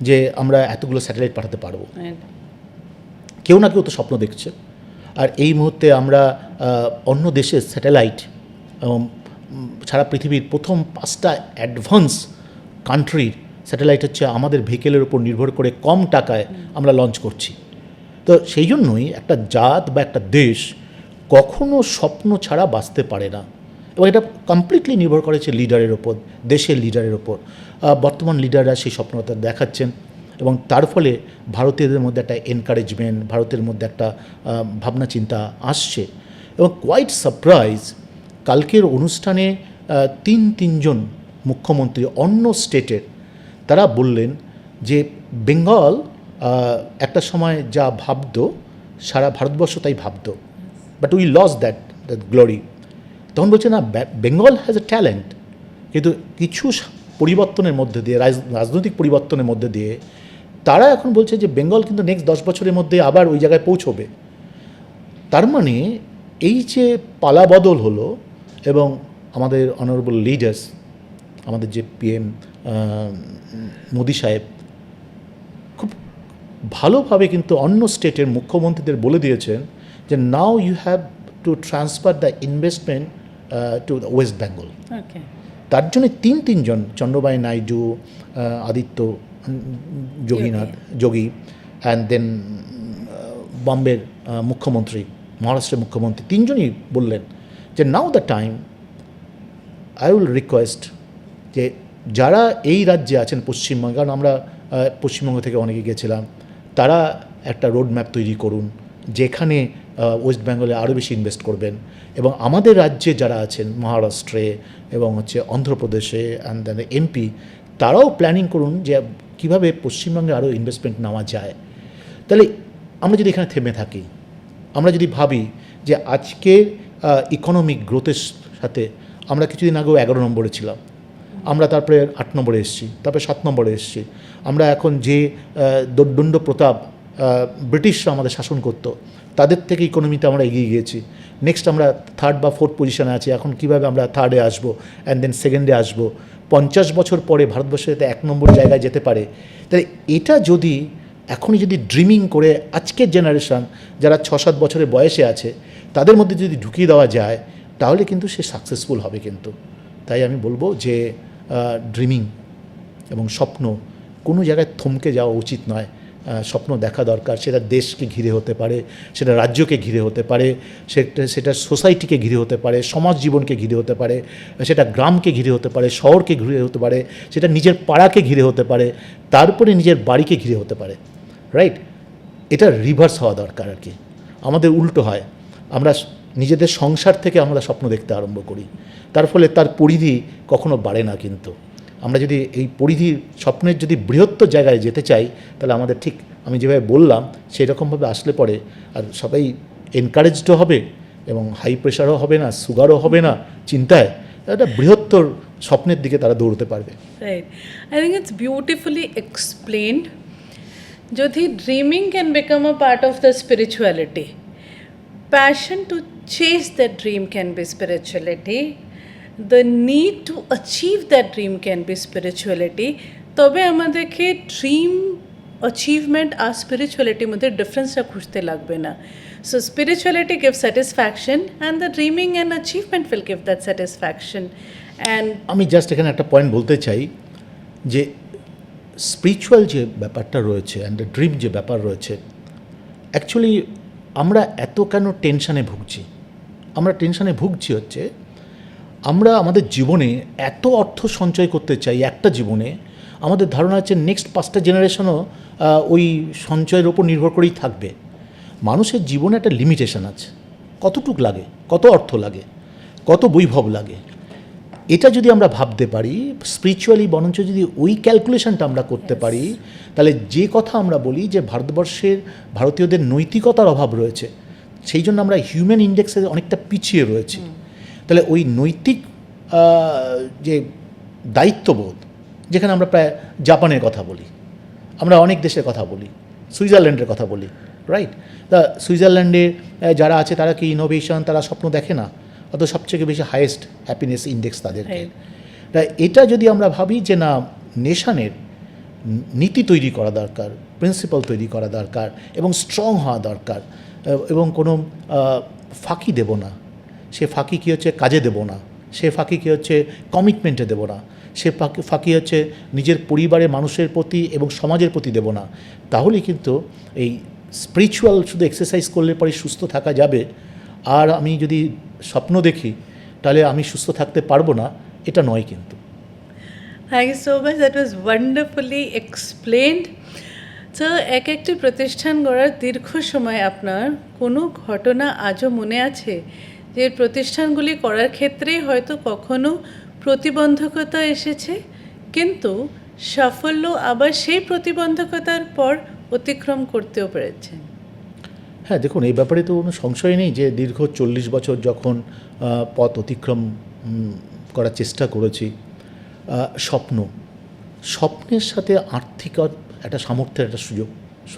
Speaker 2: যে আমরা এতগুলো স্যাটেলাইট পাঠাতে পারবো। কেউ না কেউ তো স্বপ্ন দেখছে, আর এই মুহূর্তে আমরা অন্য দেশের স্যাটেলাইট এবং সারা পৃথিবীর প্রথম 5টা অ্যাডভান্স কান্ট্রির স্যাটেলাইট হচ্ছে আমাদের ভেহিকেলের উপর নির্ভর করে কম টাকায় আমরা লঞ্চ করছি। তো সেই জন্যই একটা জাত বা একটা দেশ কখনো স্বপ্ন ছাড়া বাঁচতে পারে না, এবং এটা কমপ্লিটলি নির্ভর করেছে লিডারের ওপর, দেশের লিডারের ওপর। বর্তমান লিডাররা সেই স্বপ্নটা দেখাচ্ছেন, এবং তার ফলে ভারতীয়দের মধ্যে একটা এনকারেজমেন্ট, ভারতের মধ্যে একটা ভাবনা চিন্তা আসছে। এবং কোয়াইট সারপ্রাইজ, কালকের অনুষ্ঠানে তিনজন মুখ্যমন্ত্রী অন্য স্টেটের, তারা বললেন যে বেঙ্গল একটা সময় যা ভাবত সারা ভারতবর্ষ তাই ভাবত, but we lost that glory. তখন বলছে না, বেঙ্গল হ্যাজ এ ট্যালেন্ট, কিন্তু কিছু পরিবর্তনের মধ্যে দিয়ে, রাজনৈতিক পরিবর্তনের মধ্যে দিয়ে তারা এখন বলছে যে বেঙ্গল কিন্তু নেক্সট 10 বছরের মধ্যে আবার ওই জায়গায় পৌঁছবে। তার মানে এই যে পালাবদল হলো, এবং আমাদের অনারেবল লিডার্স, আমাদের যে পিএম মোদি সাহেব খুব ভালোভাবে কিন্তু অন্য স্টেটের মুখ্যমন্ত্রীদের বলে দিয়েছেন যে now you have to transfer the investment to the West Bengal. তার জন্য তিনজন, চন্দ্রবাবু নাইডু, আদিত্য যোগী, অ্যান্ড দেন বম্বের মুখ্যমন্ত্রী, মহারাষ্ট্রের মুখ্যমন্ত্রী, তিনজনই বললেন যে now the time, I will request যে যারা এই রাজ্যে আছেন পশ্চিমবঙ্গে, কারণ আমরা পশ্চিমবঙ্গ থেকে অনেকে গেছিলাম, তারা একটা রোড ম্যাপ তৈরি করুন যেখানে ওয়েস্ট বেঙ্গলে আরও বেশি ইনভেস্ট করবেন, এবং আমাদের রাজ্যে যারা আছেন মহারাষ্ট্রে এবং হচ্ছে অন্ধ্রপ্রদেশে অ্যান্ড দেন এমপি, তারাও প্ল্যানিং করুন যে কীভাবে পশ্চিমবঙ্গে আরও ইনভেস্টমেন্ট নেওয়া যায়। তাহলে আমরা যদি এখানে থেমে থাকি, আমরা যদি ভাবি যে আজকের ইকোনমিক গ্রোথের সাথে আমরা কিছুদিন আগেও 11 নম্বরে ছিলাম, আমরা তারপরে 8 নম্বরে এসেছি, তারপরে 7 নম্বরে এসেছি, আমরা এখন যে দণ্ড প্রতাপ ব্রিটিশরা আমাদের শাসন করতো তাদের থেকে ইকোনমিতে আমরা এগিয়ে গিয়েছি, নেক্সট আমরা 3rd বা 4th পজিশনে আছি, এখন কীভাবে আমরা 3rd-এ আসবো অ্যান্ড দেন 2nd-এ আসবো, 50 বছর পরে ভারতবর্ষে যাতে 1 নম্বর জায়গায় যেতে পারে। তাহলে এটা যদি এখনই যদি ড্রিমিং করে আজকের জেনারেশন যারা 6-7 বছরের বয়সে আছে তাদের মধ্যে যদি ঢুকিয়ে দেওয়া যায়, তাহলে কিন্তু সে সাকসেসফুল হবে কিন্তু। তাই আমি বলবো যে ড্রিমিং এবং স্বপ্ন কোনো জায়গায় থমকে যাওয়া উচিত নয়। স্বপ্ন দেখা দরকার, সেটা দেশকে ঘিরে হতে পারে, সেটা রাজ্যকে ঘিরে হতে পারে, সেটা সোসাইটিকে ঘিরে হতে পারে, সমাজ জীবনকে ঘিরে হতে পারে, সেটা গ্রামকে ঘিরে হতে পারে, শহরকে ঘিরে হতে পারে, সেটা নিজের পাড়াকে ঘিরে হতে পারে, তারপরে নিজের বাড়িকে ঘিরে হতে পারে, রাইট? এটা রিভার্স হওয়া দরকার আর কি। আমাদের উল্টো হয়, আমরা নিজেদের সংসার থেকে আমরা স্বপ্ন দেখতে আরম্ভ করি, তার ফলে তার পরিধি কখনো বাড়ে না। কিন্তু আমরা যদি এই পরিধির স্বপ্নের যদি বৃহত্তর জায়গায় যেতে চাই, তাহলে আমাদের ঠিক আমি যেভাবে বললাম সেই রকমভাবে আসলে পরে আর সবাই এনকারেজডও হবে এবং হাই প্রেশারও হবে না, সুগারও হবে না চিন্তায়, একটা বৃহত্তর স্বপ্নের দিকে তারা দৌড়তে পারবে।
Speaker 1: Right. I think it's beautifully explained. Jyoti, dreaming can become a part of the spirituality. Passion to chase that dream can be spirituality. The need to achieve that dream can be spirituality. তবে আমাদেরকে dream অচিভমেন্ট আর স্পিরিচুয়ালিটির মধ্যে ডিফারেন্সটা খুঁজতে লাগবে না। So spirituality give satisfaction and the dreaming and achievement will give that satisfaction. And
Speaker 2: আমি just এখানে একটা পয়েন্ট বলতে চাই যে স্পিরিচুয়াল যে ব্যাপারটা রয়েছে অ্যান্ড দ্য ড্রিম যে ব্যাপার রয়েছে, অ্যাকচুয়ালি আমরা এত কেন টেনশানে ভুগছি? আমরা টেনশানে ভুগছি হচ্ছে আমরা আমাদের জীবনে এত অর্থ সঞ্চয় করতে চাই একটা জীবনে, আমাদের ধারণা হচ্ছে নেক্সট 5টা জেনারেশনও ওই সঞ্চয়ের ওপর নির্ভর করেই থাকবে। মানুষের জীবনে একটা লিমিটেশন আছে, কতটুক লাগে, কত অর্থ লাগে, কত বৈভব লাগে। এটা যদি আমরা ভাবতে পারি স্পিরিচুয়ালি, বরঞ্চ যদি ওই ক্যালকুলেশনটা আমরা করতে পারি, তাহলে যে কথা আমরা বলি যে ভারতীয়দের নৈতিকতার অভাব রয়েছে, সেই জন্য আমরা হিউম্যান ইন্ডেক্সে অনেকটা পিছিয়ে রয়েছি। তাহলে ওই নৈতিক যে দায়িত্ববোধ, যেখানে আমরা প্রায় জাপানের কথা বলি, আমরা অনেক দেশের কথা বলি, সুইজারল্যান্ডের কথা বলি, রাইট? তা সুইজারল্যান্ডে যারা আছে তারা কি ইনোভেশন, তারা স্বপ্ন দেখে না? অত সবচেয়ে বেশি হাইয়েস্ট হ্যাপিনেস ইন্ডেক্স তাদেরকে। তা এটা যদি আমরা ভাবি যে না, নেশনের নীতি তৈরি করা দরকার, প্রিন্সিপাল তৈরি করা দরকার এবং স্ট্রং হওয়া দরকার, এবং কোনো ফাঁকি দেব না। সে ফাঁকি কী হচ্ছে, কাজে দেব না। সে ফাঁকি কী হচ্ছে, কমিটমেন্টে দেব না। সে ফাঁকি হচ্ছে নিজের পরিবারের মানুষের প্রতি এবং সমাজের প্রতি দেব না। তাহলেই কিন্তু এই স্পিরিচুয়াল শুধু এক্সারসাইজ করলে পরে সুস্থ থাকা যাবে। আর আমি যদি স্বপ্ন দেখি তাহলে আমি সুস্থ থাকতে পারবো না, এটা নয় কিন্তু।
Speaker 1: Thank you so much, that was wonderfully explained. তো একটি প্রতিষ্ঠান গড়ার দীর্ঘ সময় আপনার কোনো ঘটনা আজও মনে আছে যে প্রতিষ্ঠানগুলি করার ক্ষেত্রে হয়তো কখনো প্রতিবন্ধকতা এসেছে, কিন্তু সাফল্য আবার সেই প্রতিবন্ধকতার পর অতিক্রম করতেও পেরেছেন?
Speaker 2: হ্যাঁ, দেখুন, এই ব্যাপারে তো কোনো সংশয় নেই যে দীর্ঘ 40 বছর যখন পথ অতিক্রম করার চেষ্টা করেছি, স্বপ্নের সাথে আর্থিক একটা সামর্থ্যের একটা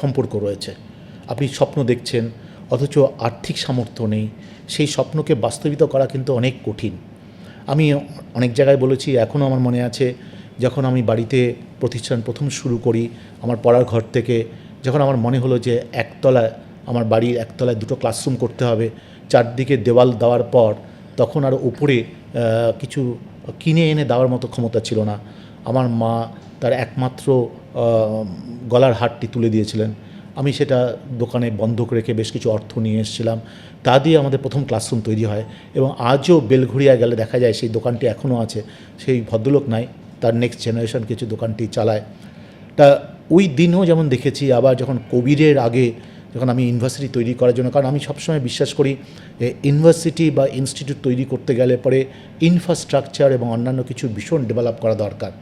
Speaker 2: সম্পর্ক রয়েছে। আপনি স্বপ্ন দেখছেন অথচ আর্থিক সামর্থ্য নেই, সেই স্বপ্নকে বাস্তবিত করা কিন্তু অনেক কঠিন। আমি অনেক জায়গায় বলেছি, এখনও আমার মনে আছে, যখন আমি বাড়িতে প্রতিষ্ঠান প্রথম শুরু করি, আমার পড়ার ঘর থেকে যখন আমার মনে হলো যে আমার বাড়ির একতলায় 2টো ক্লাসরুম করতে হবে, চারদিকে দেওয়াল দেওয়ার পর তখন আর উপরে কিছু কিনে এনে দেওয়ার মতো ক্ষমতা ছিল না। আমার মা তার একমাত্র গলার হারটি তুলে দিয়েছিলেন। আমি সেটা দোকানে বন্ধক রেখে বেশ কিছু অর্থ নিয়ে এসেছিলাম, তা দিয়ে আমাদের প্রথম ক্লাসরুম তৈরি হয়। এবং আজও বেলঘড়িয়া গেলে দেখা যায় সেই দোকানটি এখনও আছে। সেই ভদ্রলোক নাই, তার নেক্সট জেনারেশন কিছু দোকানটি চালায়। তা ওই দিনও যেমন দেখেছি, আবার যখন কোভিডের আগে যখন আমি ইউনিভার্সিটি তৈরি করার জন্য, কারণ আমি সবসময় বিশ্বাস করি ইউনিভার্সিটি বা ইনস্টিটিউট তৈরি করতে গেলে পরে ইনফ্রাস্ট্রাকচার এবং অন্যান্য কিছু ভীষণ ডেভেলপ করা দরকার,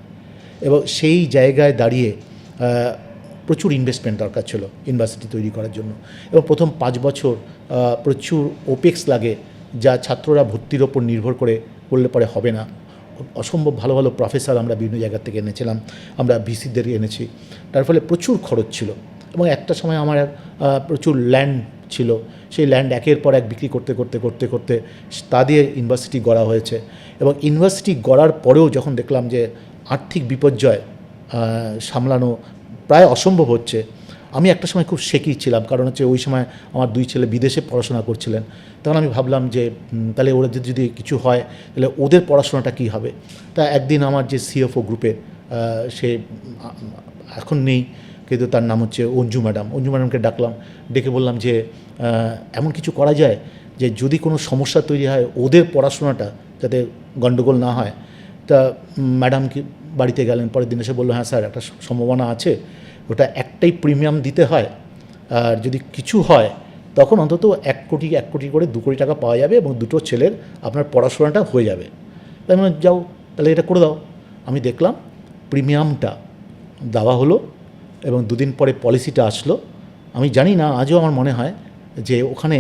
Speaker 2: এবং সেই জায়গায় দাঁড়িয়ে প্রচুর ইনভেস্টমেন্ট দরকার ছিল ইউনিভার্সিটি তৈরি করার জন্য। এবং প্রথম 5 বছর প্রচুর ওপেক্স লাগে, যা ছাত্ররা ভর্তির ওপর নির্ভর করলে পরে হবে না। অসম্ভব ভালো ভালো প্রফেসর আমরা বিভিন্ন জায়গা থেকে এনেছিলাম, আমরা ভিসিদের এনেছি, তার ফলে প্রচুর খরচ ছিল। এবং একটা সময় আমার প্রচুর ল্যান্ড ছিল, সেই ল্যান্ড একের পর এক বিক্রি করতে করতে করতে করতে তা দিয়ে ইউনিভার্সিটি গড়া হয়েছে। এবং ইউনিভার্সিটি গড়ার পরেও যখন দেখলাম যে আর্থিক বিপর্যয় সামলানো প্রায় অসম্ভব হচ্ছে, আমি একটা সময় খুব শেকি ছিলাম, কারণ হচ্ছে ওই সময় আমার 2 ছেলে বিদেশে পড়াশোনা করছিলেন। তখন আমি ভাবলাম যে তাহলে ওরা যদি কিছু হয় তাহলে ওদের পড়াশোনাটা কী হবে। তা একদিন আমার যে সিএফও গ্রুপের সে এখন নেই, কিন্তু তার নাম হচ্ছে অঞ্জু ম্যাডামকে ডাকলাম, ডেকে বললাম যে এমন কিছু করা যায় যে যদি কোনো সমস্যা তৈরি হয় ওদের পড়াশোনাটা যাতে গণ্ডগোল না হয়। তা ম্যাডাম কি বাড়িতে গেলেন, পরের দিন এসে বললো হ্যাঁ স্যার একটা সম্ভাবনা আছে, ওটা একটাই প্রিমিয়াম দিতে হয়, আর যদি কিছু হয় তখন অন্তত 1 কোটি করে 2 কোটি টাকা পাওয়া যাবে এবং দুটো ছেলের আপনার পড়াশোনাটা হয়ে যাবে। তাই মানে যাও তাহলে এটা করে দাও। আমি দেখলাম প্রিমিয়ামটা দেওয়া হলো এবং 2 দিন পরে পলিসিটা আসলো। আমি জানি না, আজও আমার মনে হয় যে ওখানে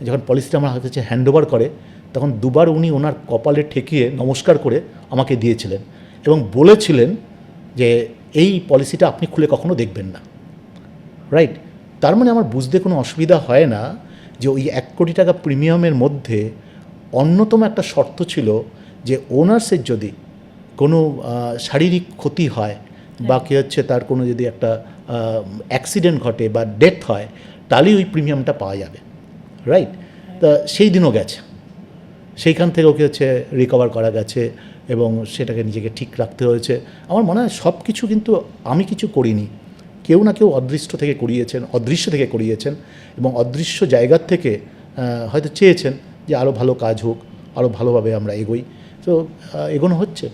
Speaker 2: যখন পলিসিটা আমার কাছে হ্যান্ডওভার করে তখন দুবার উনি ওনার কপালে ঠেকিয়ে নমস্কার করে আমাকে দিয়েছিলেন এবং বলেছিলেন যে এই পলিসিটা আপনি খুলে কখনো দেখবেন না। রাইট? তার মানে আমার বুঝতে কোনো অসুবিধা হয় না যে ওই 1 কোটি টাকা প্রিমিয়ামের মধ্যে অন্যতম একটা শর্ত ছিল যে ওনার্সের যদি কোনো শারীরিক ক্ষতি হয় বা কি হচ্ছে তার কোনো যদি একটা অ্যাক্সিডেন্ট ঘটে বা ডেথ হয় তাহলেই ওই প্রিমিয়ামটা পাওয়া যাবে। রাইট? তা সেই দিনও গেছে, সেইখান থেকে ওকে হচ্ছে রিকভার করা গেছে এবং সেটাকে নিজেকে ঠিক রাখতে হয়েছে। আমার মনে হয় সব কিছু কিন্তু আমি কিছু করিনি, কেউ না কেউ অদৃষ্ট থেকে করিয়েছেন এবং অদৃশ্য জায়গার থেকে হয়তো চেয়েছেন যে আরও ভালো কাজ হোক, আরও ভালোভাবে আমরা এগোই। তো এগোনো হচ্ছে।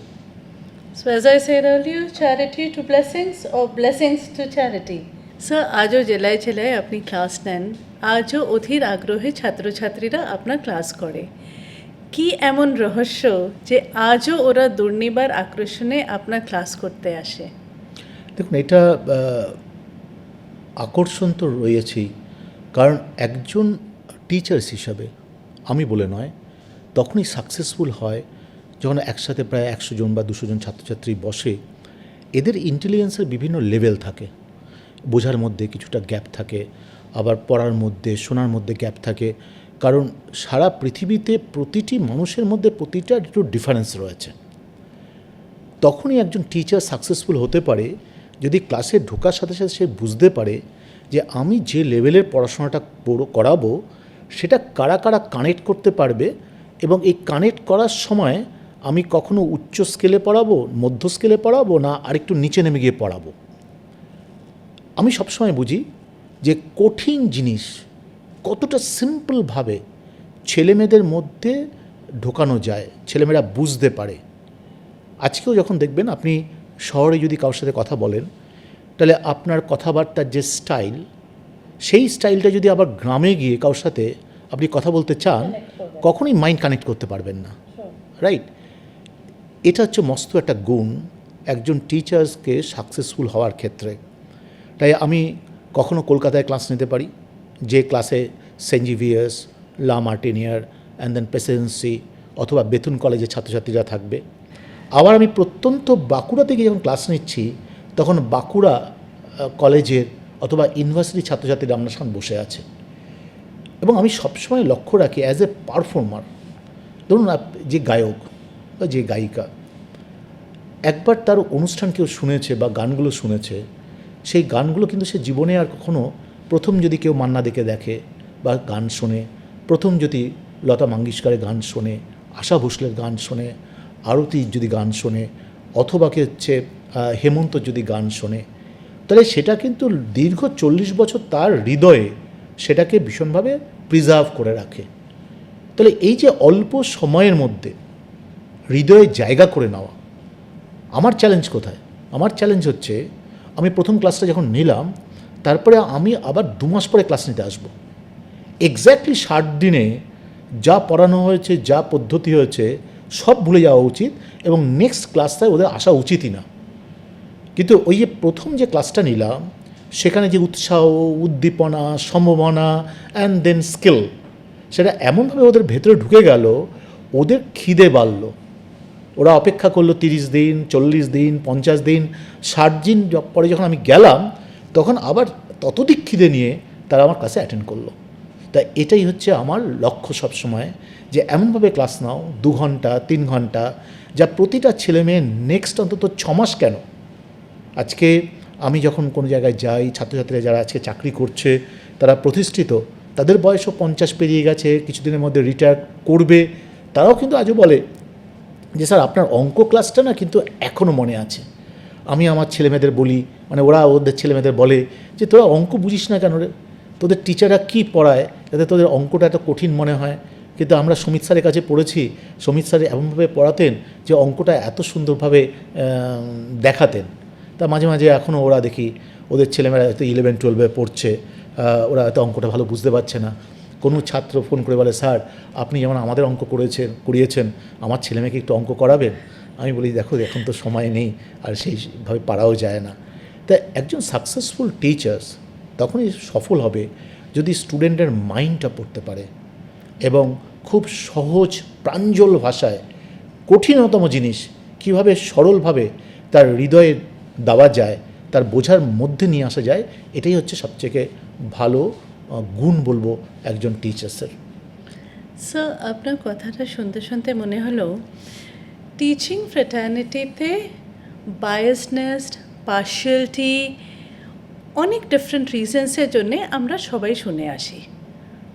Speaker 1: So as I said earlier, charity to blessings or blessings to charity. Sir আজও জেলায় জেলায় আপনি ক্লাস নেন, আজও অধীর আগ্রহে ছাত্রছাত্রীরা আপনার ক্লাস করে। কি এমন রহস্য যে আজও ওরা দুর্নিবার আকর্ষণে আপনার ক্লাস করতে আসে?
Speaker 2: দেখুন, এটা আকর্ষণ তো রয়েছেই, কারণ একজন টিচার্স হিসাবে আমি বলে নয়, তখনই সাকসেসফুল হয় যখন একসাথে প্রায় 100 জন বা 200 জন ছাত্রছাত্রী বসে। এদের ইন্টেলিজেন্সের বিভিন্ন লেভেল থাকে, বোঝার মধ্যে কিছুটা গ্যাপ থাকে, আবার পড়ার মধ্যে শোনার মধ্যে গ্যাপ থাকে, কারণ সারা পৃথিবীতে প্রতিটি মানুষের মধ্যে প্রতিটা একটু ডিফারেন্স রয়েছে। তখনই একজন টিচার সাকসেসফুল হতে পারে যদি ক্লাসে ঢোকার সাথে সাথে সে বুঝতে পারে যে আমি যে লেভেলের পড়াশোনাটা করাবো সেটা কারা কারা কানেক্ট করতে পারবে, এবং এই কানেক্ট করার সময় আমি কখনো উচ্চ স্কেলে পড়াবো, মধ্য স্কেলে পড়াবো, না আরেকটু নিচে নেমে গিয়ে পড়াবো। আমি সবসময় বুঝি যে কঠিন জিনিস কতটা সিম্পলভাবে ছেলেমেয়েদের মধ্যে ঢোকানো যায়, ছেলেমেয়েরা বুঝতে পারে। আজকেও যখন দেখবেন আপনি শহরে যদি কারোর সাথে কথা বলেন, তাহলে আপনার কথাবার্তার যে স্টাইল, সেই স্টাইলটা যদি আবার গ্রামে গিয়ে কারোর সাথে আপনি কথা বলতে চান, কখনোই মাইন্ড কানেক্ট করতে পারবেন না। রাইট? এটা হচ্ছে মস্ত একটা গুণ একজন টিচার্সকে সাকসেসফুল হওয়ার ক্ষেত্রে। তাই আমি কখনো কলকাতায় ক্লাস নিতে পারি, যে ক্লাসে সেন্ট জেভিয়ার্স, লা মার্টিনিয়ার অ্যান্ড দেন প্রেসিডেন্সি অথবা বেথুন কলেজের ছাত্রছাত্রীরা থাকবে। আবার আমি প্রত্যন্ত বাঁকুড়া থেকে যখন ক্লাস নিচ্ছি, তখন বাঁকুড়া কলেজের অথবা ইউনিভার্সিটির ছাত্রছাত্রীরা আপনার সামনে বসে আছে। এবং আমি সবসময় লক্ষ্য রাখি অ্যাজ এ পারফর্মার, ধরুন যে গায়ক বা যে গায়িকা একবার তার অনুষ্ঠান কেউ শুনেছে বা গানগুলো শুনেছে, সেই গানগুলো কিন্তু সে জীবনে আর কখনো, প্রথম যদি কেউ মান্না দেকে দেখে বা গান শোনে, প্রথম যদি লতা মঙ্গেশকরের গান শোনে, আশা ভোসলের গান শোনে, আরতির যদি গান শোনে, অথবা কে হচ্ছে হেমন্ত যদি গান শোনে, তাহলে সেটা কিন্তু দীর্ঘ 40 বছর তার হৃদয়ে সেটাকে ভীষণভাবে প্রিজার্ভ করে রাখে। তাহলে এই যে অল্প সময়ের মধ্যে হৃদয়ে জায়গা করে নেওয়া, আমার চ্যালেঞ্জ কোথায়? আমার চ্যালেঞ্জ হচ্ছে আমি প্রথম ক্লাসটা যখন নিলাম, তারপরে আমি আবার 2 মাস পরে ক্লাস নিতে আসবো। এক্স্যাক্টলি 60 দিনে যা পড়ানো হয়েছে, যা পদ্ধতি হয়েছে, সব ভুলে যাওয়া উচিত এবং নেক্সট ক্লাসটায় ওদের আসা উচিতই না। কিন্তু ওই যে প্রথম যে ক্লাসটা নিলাম, সেখানে যে উৎসাহ, উদ্দীপনা, সম্ভাবনা অ্যান্ড দেন স্কিল, সেটা এমনভাবে ওদের ভেতরে ঢুকে গেল, ওদের খিদে বাড়ল। ওরা অপেক্ষা করলো 30 দিন, 40 দিন, 50 দিন, 60 দিন পরে যখন আমি গেলাম, তখন আবার ততোধিক খিদে নিয়ে তারা আমার ক্লাসে অ্যাটেন্ড করলো। তাই এটাই হচ্ছে আমার লক্ষ্য সবসময়, যে এমনভাবে ক্লাস নাও 2 ঘন্টা 3 ঘন্টা, যা প্রতিটা ছেলে মেয়ে নেক্সট অন্তত 6 মাস কেন, আজকে আমি যখন কোনো জায়গায় যাই, ছাত্রছাত্রীরা যারা আজকে চাকরি করছে তারা প্রতিষ্ঠিত, তাদের বয়সও 50 পেরিয়ে গেছে, কিছুদিনের মধ্যে রিটায়ার করবে, তারাও কিন্তু আজও বলে যে স্যার আপনার অঙ্ক ক্লাসটা না কিন্তু এখনও মনে আছে। আমি আমার ছেলেমেয়েদের বলি, মানে ওরা ওদের ছেলেমেয়েদের বলে যে তোরা অঙ্ক বুঝিস না কেন রে, তোদের টিচাররা কী পড়ায় যাতে তোদের অঙ্কটা এত কঠিন মনে হয়। কিন্তু আমরা সমিত স্যারের কাছে পড়েছি, সমিত স্যার এমনভাবে পড়াতেন যে অঙ্কটা এত সুন্দরভাবে দেখাতেন। তা মাঝে মাঝে এখনও ওরা দেখি ওদের ছেলেমেয়েরা হয়তো 11-12 পড়ছে, ওরা হয়তো অঙ্কটা ভালো বুঝতে পারছে না। কোনো ছাত্র ফোন করে বলে স্যার আপনি যেমন আমাদের অঙ্ক করিয়েছেন আমার ছেলেমেয়েকে একটু অঙ্ক করাবেন। আমি বলি দেখো এখন তো সময় নেই আর সেইভাবে পারাও যায় না। তা একজন সাকসেসফুল টিচার্স তখনই সফল হবে যদি স্টুডেন্টের মাইন্ডটা পড়তে পারে এবং খুব সহজ প্রাঞ্জল ভাষায় কঠিনতম জিনিস কীভাবে সরলভাবে তার হৃদয়ে দেওয়া যায়, তার বোঝার মধ্যে নিয়ে আসা যায়। এটাই হচ্ছে সবথেকে ভালো গুণ বলবো একজন টিচার্সের।
Speaker 1: স্যার আপনার কথাটা শুনতে শুনতে মনে হলো টিচিং ফ্রেটার্নিটিতে বায়াসনেস, পার্শিয়ালিটি, অনেক ডিফারেন্ট রিজনসের জন্যে আমরা সবাই শুনে আসি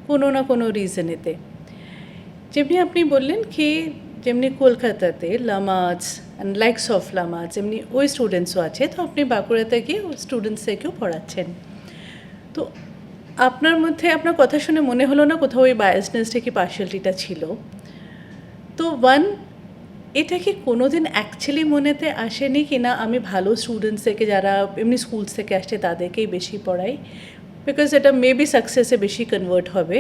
Speaker 1: কোনো না কোনো রিজনেতে। যেমনি আপনি বললেন কি যেমনি কলকাতাতে লামাজ অ্যান্ড লাইকস অফ লামাজ এমনি ওই স্টুডেন্টসও আছে, তো আপনি বাঁকুড়াতে গিয়ে ওই স্টুডেন্টসদেরকেও পড়াচ্ছেন। তো আপনার মধ্যে আপনার কথা শুনে মনে হলো না কোথাও ওই বায়াসনেসটা কি পার্শিয়ালিটিটা ছিল। তো এটা কি কোনো দিন অ্যাকচুয়ালি মনেতে আসেনি কি না আমি ভালো স্টুডেন্টসদেরকে যারা এমনি স্কুলস থেকে আসছে তাদেরকেই বেশি পড়াই, বিকজ এটা মেবি সাকসেসে বেশি কনভার্ট হবে।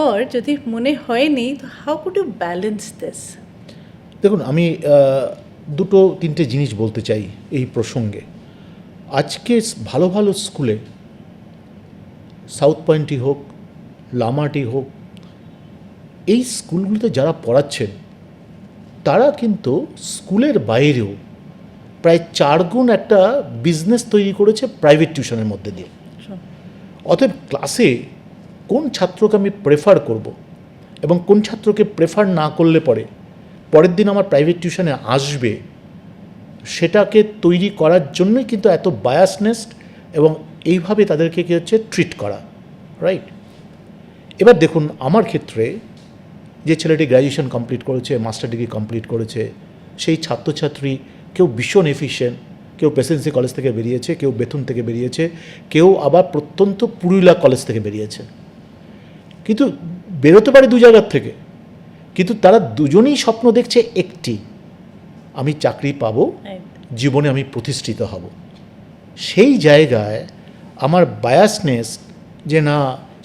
Speaker 1: ওর যদি মনে হয়নি তো how could you balance this?
Speaker 2: দেখুন আমি দুটো তিনটে জিনিস বলতে চাই এই প্রসঙ্গে। আজকে ভালো ভালো স্কুলে সাউথ পয়েন্টই হোক, লামাটি হোক, এই স্কুলগুলোতে যারা পড়াচ্ছেন তারা কিন্তু স্কুলের বাইরেও প্রায় 4 গুণ একটা বিজনেস তৈরি করেছে প্রাইভেট টিউশনের মধ্যে দিয়ে। অতএব ক্লাসে কোন ছাত্রকে আমি প্রেফার করব এবং কোন ছাত্রকে প্রেফার না করলে পরের দিন আমার প্রাইভেট টিউশনে আসবে, সেটাকে তৈরি করার জন্যই কিন্তু এত বায়াসনেস এবং এইভাবে তাদেরকে কী হচ্ছে ট্রিট করা, রাইট? এবার দেখুন আমার ক্ষেত্রে যে ছেলেটি গ্র্যাজুয়েশন কমপ্লিট করেছে, মাস্টার ডিগ্রি কমপ্লিট করেছে, সেই ছাত্রছাত্রী কেউ ভীষণ এফিশিয়েন্ট, কেউ প্রেসিডেন্সি কলেজ থেকে বেরিয়েছে, কেউ বেথুন থেকে বেরিয়েছে, কেউ আবার প্রত্যন্ত পুরুলিয়া কলেজ থেকে বেরিয়েছে। কিন্তু বেরোতে পারে 2 জায়গার থেকে, কিন্তু তারা দুজনেই স্বপ্ন দেখছে একটি, আমি চাকরি পাবো, জীবনে আমি প্রতিষ্ঠিত হব। সেই জায়গায় আমার বায়াসনেস যে না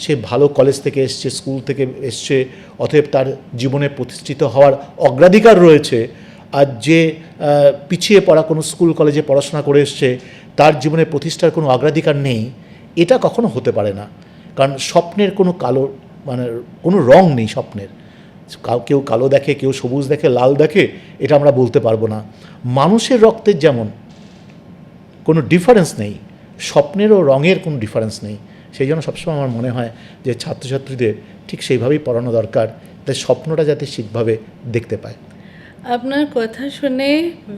Speaker 2: সে ভালো কলেজ থেকে এসছে, স্কুল থেকে এসছে, অতএব তার জীবনে প্রতিষ্ঠিত হওয়ার অগ্রাধিকার রয়েছে, আর যে পিছিয়ে পড়া কোনো স্কুল কলেজে পড়াশোনা করে এসছে তার জীবনে প্রতিষ্ঠার কোনো অগ্রাধিকার নেই, এটা কখনো হতে পারে না। কারণ স্বপ্নের কোনো কালো মানে কোনো রং নেই স্বপ্নের। কেউ কালো দেখে, কেউ সবুজ দেখে, লাল দেখে, এটা আমরা বলতে পারবো না। মানুষের রক্তের যেমন কোনো ডিফারেন্স নেই, স্বপ্নেরও রঙের কোনো ডিফারেন্স নেই। সেই জন্য সবসময় আমার মনে হয় যে ছাত্রছাত্রীদের ঠিক সেইভাবেই পড়ানো দরকার, তাই স্বপ্নটা যাতে ঠিকভাবে দেখতে পায়।
Speaker 1: আপনার কথা শুনে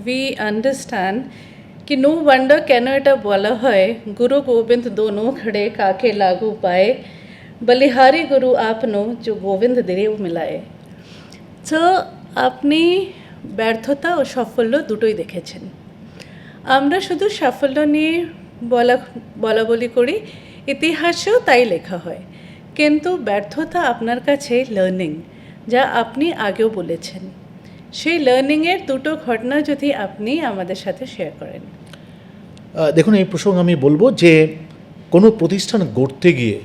Speaker 1: উই আন্ডারস্ট্যান্ড कि नो वंडर কেন এটা বলা হয় গুরু গোবিন্দ দোনো খড়ে কাকে লাগু পায়ে বলিহারি গুরু আপনো जो গোবিন্দ দেব মিলায়ে। তো আপনি ব্যর্থতা ও সাফল্য দুটোই দেখেছেন। আমরা শুধু সাফল্য নিয়ে বলা বলি করি, ইতিহাসেও তাই লেখা হয়, কিন্তু ব্যর্থতা আপনার কাছে লার্নিং, যা আপনি আগেও বলেছেন। সেই লার্নিংয়ের দুটো ঘটনা যদি আপনি আমাদের সাথে শেয়ার করেন।
Speaker 2: দেখুন এই প্রসঙ্গে আমি বলবো যে কোনো প্রতিষ্ঠান গড়তে গিয়ে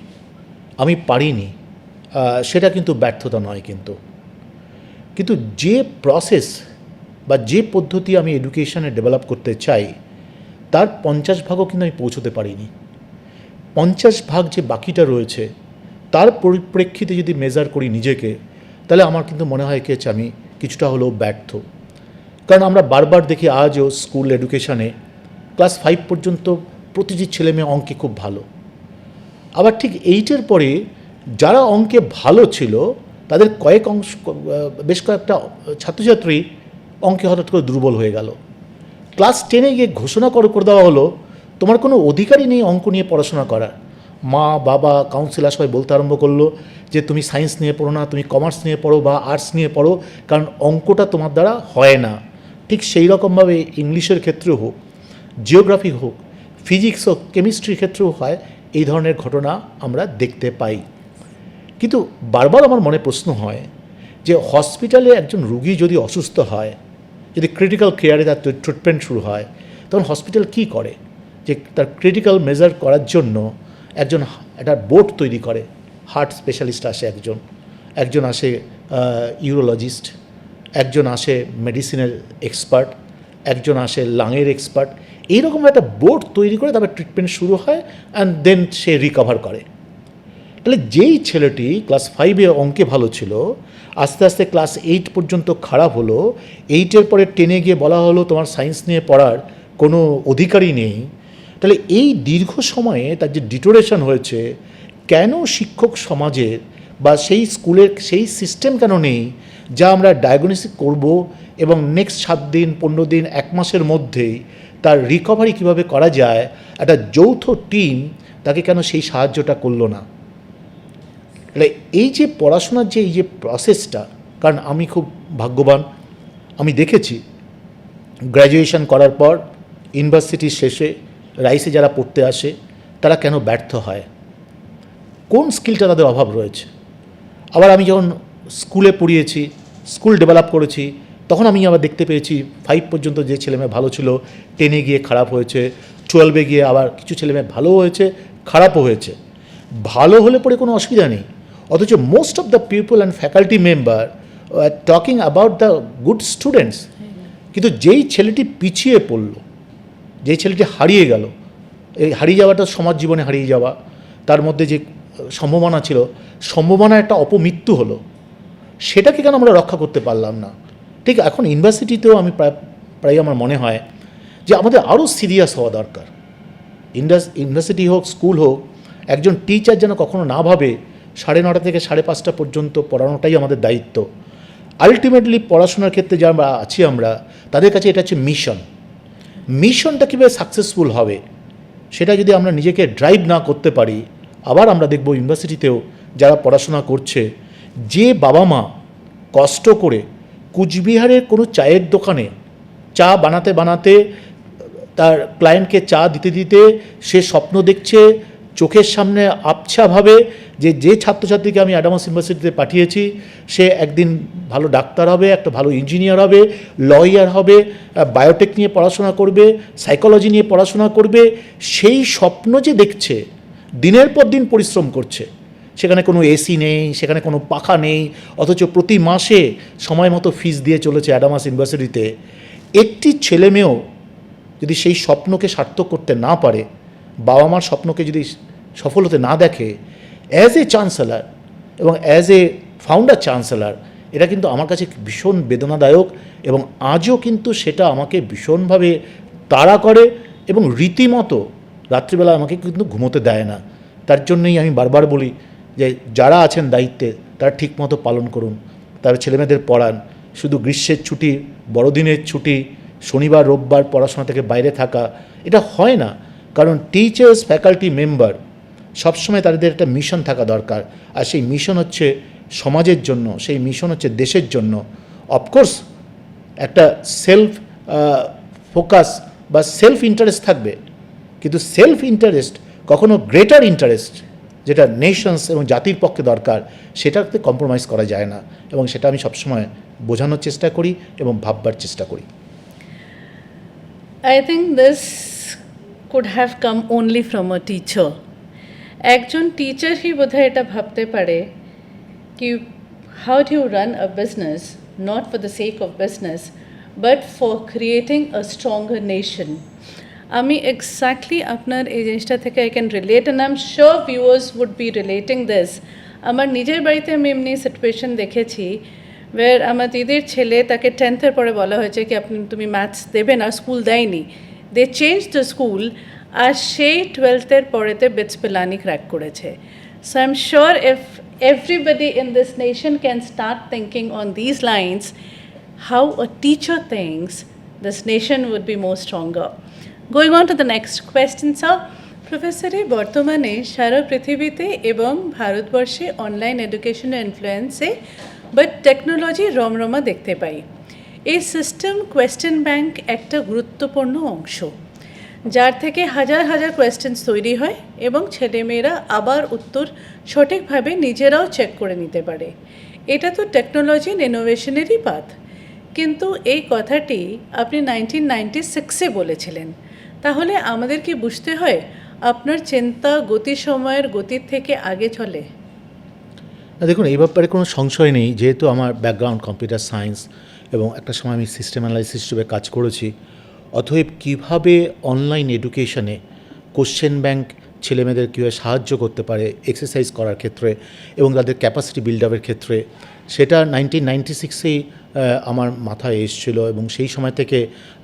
Speaker 2: আমি পারিনি, সেটা কিন্তু ব্যর্থতা নয়। কিন্তু যে প্রসেস বা যে পদ্ধতি আমি এডুকেশনে ডেভেলপ করতে চাই তার 50 ভাগও কিন্তু আমি পৌঁছতে পারিনি। 50 ভাগ যে বাকিটা রয়েছে তার পরিপ্রেক্ষিতে যদি মেজার করি নিজেকে, তাহলে আমার কিন্তু মনে হয় কি আমি কিছুটা হলেও ব্যর্থ। কারণ আমরা বারবার দেখি আজও স্কুল এডুকেশানে ক্লাস 5 পর্যন্ত প্রতিটি ছেলে মেয়ে অঙ্কে খুব ভালো, আবার ঠিক 8-এর পরে যারা অঙ্কে ভালো ছিল তাদের বেশ কয়েকটা ছাত্রছাত্রী অঙ্কে হঠাৎ করে দুর্বল হয়ে গেল। ক্লাস 10-এ গিয়ে ঘোষণা করে দেওয়া হলো তোমার কোনো অধিকারই নেই অঙ্ক নিয়ে পড়াশোনা করার। মা বাবা কাউন্সিলার সবাই বলতে আরম্ভ করলো যে তুমি সায়েন্স নিয়ে পড়ো না, তুমি কমার্স নিয়ে পড়ো বা আর্টস নিয়ে পড়ো, কারণ অঙ্কটা তোমার দ্বারা হয় না। ঠিক সেই রকমভাবে ইংলিশের ক্ষেত্রেও হোক, জিওগ্রাফি হোক, ফিজিক্স হোক, কেমিস্ট্রির ক্ষেত্রেও হয় এই ধরনের ঘটনা আমরা দেখতে পাই। কিন্তু বারবার আমার মনে প্রশ্ন হয় যে হসপিটালে একজন রুগী যদি অসুস্থ হয়, যদি ক্রিটিক্যাল কেয়ারে তার ট্রিটমেন্ট শুরু হয়, তখন হসপিটাল কী করে? যে তার ক্রিটিক্যাল মেজার করার জন্য একজন একটা বোর্ড তৈরি করে। হার্ট স্পেশালিস্ট আসে একজন আসে ইউরোলজিস্ট, একজন আসে মেডিসিনের এক্সপার্ট, একজন আসে লাংয়ের এক্সপার্ট। এইরকম একটা বোর্ড তৈরি করে তারপর ট্রিটমেন্ট শুরু হয় অ্যান্ড দেন সে রিকভার করে। তাহলে যেই ছেলেটি ক্লাস 5-এ অঙ্কে ভালো ছিল, আস্তে আস্তে ক্লাস 8 পর্যন্ত খারাপ হলো, 8-এর পরে 10-এ গিয়ে বলা হলো তোমার সায়েন্স নিয়ে পড়ার কোনো অধিকারই নেই, তাহলে এই দীর্ঘ সময়ে তার যে ডিটোরেশন হয়েছে, কেন শিক্ষক সমাজের বা সেই স্কুলের সেই সিস্টেম কেন নেই যা আমরা ডায়াগনোসিস করব এবং নেক্সট 7 দিন 15 দিন 1 মাসের মধ্যেই তার রিকভারি কীভাবে করা যায়, একটা যৌথ টিম তাকে কেন সেই সাহায্যটা করলো না? তাহলে এই যে পড়াশোনার যে এই যে প্রসেসটা, কারণ আমি খুব ভাগ্যবান, আমি দেখেছি গ্র্যাজুয়েশন করার পর ইউনিভার্সিটির শেষে রাইসে যারা পড়তে আসে তারা কেন ব্যর্থ হয়, কোন স্কিলটা তাদের অভাব রয়েছে। আবার আমি যখন স্কুলে পড়িয়েছি, স্কুল ডেভেলপ করেছি, তখন আমি আবার দেখতে পেয়েছি 5 পর্যন্ত যে ছেলেমেয়ে ভালো ছিল 10-এ গিয়ে খারাপ হয়েছে, 12-এ গিয়ে আবার কিছু ছেলেমেয়ে ভালোও হয়েছে খারাপও হয়েছে। ভালো হলে পরে কোনো অসুবিধা নেই, অথচ most of the people and faculty member talking about the good students. কিন্তু যেই ছেলেটি পিছিয়ে পড়লো, যেই ছেলেটি হারিয়ে গেল, এই হারিয়ে যাওয়াটা সমাজ জীবনে হারিয়ে যাওয়া, তার মধ্যে যে সম্ভাবনা ছিল, সম্ভাবনার একটা অপমৃত্যু হলো, সেটাকে কেন আমরা রক্ষা করতে পারলাম না? ঠিক এখন ইউনিভার্সিটিতেও আমি প্রায় আমার মনে হয় যে আমাদের আরও সিরিয়াস হওয়া দরকার। ইউনিভার্সিটি হোক, স্কুল হোক, একজন টিচার যেন কখনো না ভাবে 9:30 থেকে 5:30 পর্যন্ত পড়ানোটাই আমাদের দায়িত্ব। আলটিমেটলি পড়াশোনার ক্ষেত্রে যারা আছি আমরা, তাদের কাছে এটা হচ্ছে মিশনটা কীভাবে সাকসেসফুল হবে সেটা যদি আমরা নিজেকে ড্রাইভ না করতে পারি, আবার আমরা দেখব ইউনিভার্সিটিতেও যারা পড়াশোনা করছে, যে বাবা মা কষ্ট করে কুচবিহারের কোনো চায়ের দোকানে চা বানাতে বানাতে তার ক্লায়েন্টকে চা দিতে দিতে সে স্বপ্ন দেখছে চোখের সামনে আবছাভাবে যে ছাত্রছাত্রীকে আমি অ্যাডামাস ইউনিভার্সিটিতে পাঠিয়েছি সে একদিন ভালো ডাক্তার হবে, একটা ভালো ইঞ্জিনিয়ার হবে, লয়ার হবে, বায়োটেক নিয়ে পড়াশোনা করবে, সাইকোলজি নিয়ে পড়াশোনা করবে, সেই স্বপ্ন যে দেখছে, দিনের পর দিন পরিশ্রম করছে, সেখানে কোনো এসি নেই, সেখানে কোনো পাখা নেই, অথচ প্রতি মাসে সময় মতো ফিস দিয়ে চলেছে অ্যাডামাস ইউনিভার্সিটিতে। একটি ছেলেমেয়েও যদি সেই স্বপ্নকে সার্থক করতে না পারে, বাবা মার স্বপ্নকে যদি সফল হতে না দেখে, অ্যাজ এ চ্যান্সেলার এবং অ্যাজ এ ফাউন্ডার চ্যান্সেলার, এটা কিন্তু আমার কাছে ভীষণ বেদনাদায়ক এবং আজও কিন্তু সেটা আমাকে ভীষণভাবে তাড়া করে এবং রীতিমতো রাত্রিবেলা আমাকে কিন্তু ঘুমোতে দেয় না। তার জন্যই আমি বারবার বলি যে যারা আছেন দায়িত্বে তারা ঠিকমতো পালন করুন, তারা ছেলেমেয়েদের পড়ান। শুধু গ্রীষ্মের ছুটি, বড়দিনের ছুটি, শনিবার রোববার পড়াশোনা থেকে বাইরে থাকা, এটা হয় না। কারণ টিচার্স, ফ্যাকাল্টি মেম্বার সবসময় তাদের একটা মিশন থাকা দরকার, আর সেই মিশন হচ্ছে সমাজের জন্য, সেই মিশন হচ্ছে দেশের জন্য। অফকোর্স একটা সেলফ ফোকাস বা সেলফ ইন্টারেস্ট থাকবে, কিন্তু সেলফ ইন্টারেস্ট কখনো গ্রেটার ইন্টারেস্ট যেটা নেশনস এবং জাতির পক্ষে দরকার, সেটাতে কম্প্রোমাইজ করা যায় না, এবং সেটা আমি সবসময় বোঝানোর চেষ্টা করি এবং ভাববার চেষ্টা করি।
Speaker 1: I think this could have come only from a teacher. একজন টিচার হি বোধহয় এটা ভাবতে পারে কি how do you run a business not for the sake of business but for creating a stronger nation. আমি এক্স্যাক্টলি আপনার এই জিনিসটা থেকে I can relate and I am sure viewers would be relating this. আমার নিজের বাড়িতে আমি এমনি সিচুয়েশন দেখেছি ওয়ার আমার দিদির ছেলে, তাকে 10th পরে বলা হয়েছে কি তুমি ম্যাথস দেবে না, স্কুল দেয়নি, দে চেঞ্জ দ্য স্কুল, আর সেই 12th পরেতে বিটস পিলানি ক্র্যাক করেছে। So I am sure if everybody in this nation can start thinking on these lines, how a teacher thinks, this nation would be more stronger. Going on to the next question, sir. প্রফেসরে বর্তমানে সারা পৃথিবীতে এবং ভারতবর্ষে online এডুকেশনের ইনফ্লুয়েন্সে but technology রমরমা দেখতে পাই। এই system question bank একটা গুরুত্বপূর্ণ অংশ, যার থেকে হাজার হাজার কোয়েশ্চেন্স তৈরি হয় এবং ছেলেমেয়েরা আবার উত্তর সঠিকভাবে নিজেরাও চেক করে নিতে পারে। এটা তো টেকনোলজি অ্যান্ড ইনোভেশনেরই পাথ। কিন্তু এই কথাটি আপনি 1996-এ বলেছিলেন। তাহলে আমাদের কি বুঝতে হয় আপনার চিন্তা গতি সময়ের গতির থেকে আগে চলে?
Speaker 2: না, দেখুন, এই ব্যাপারে কোনো সংশয় নেই। যেহেতু আমার ব্যাকগ্রাউন্ড কম্পিউটার সায়েন্স এবং একটা সময় আমি সিস্টেম অ্যানালাইসিস হিসেবে কাজ করেছি, অতএব কীভাবে অনলাইন এডুকেশনে কোশ্চেন ব্যাংক ছেলেমেয়েদের কীভাবে সাহায্য করতে পারে এক্সারসাইজ করার ক্ষেত্রে এবং তাদের ক্যাপাসিটি বিল্ড আপের ক্ষেত্রে, সেটা 1996-এই আমার মাথায় এসেছিলো এবং সেই সময় থেকে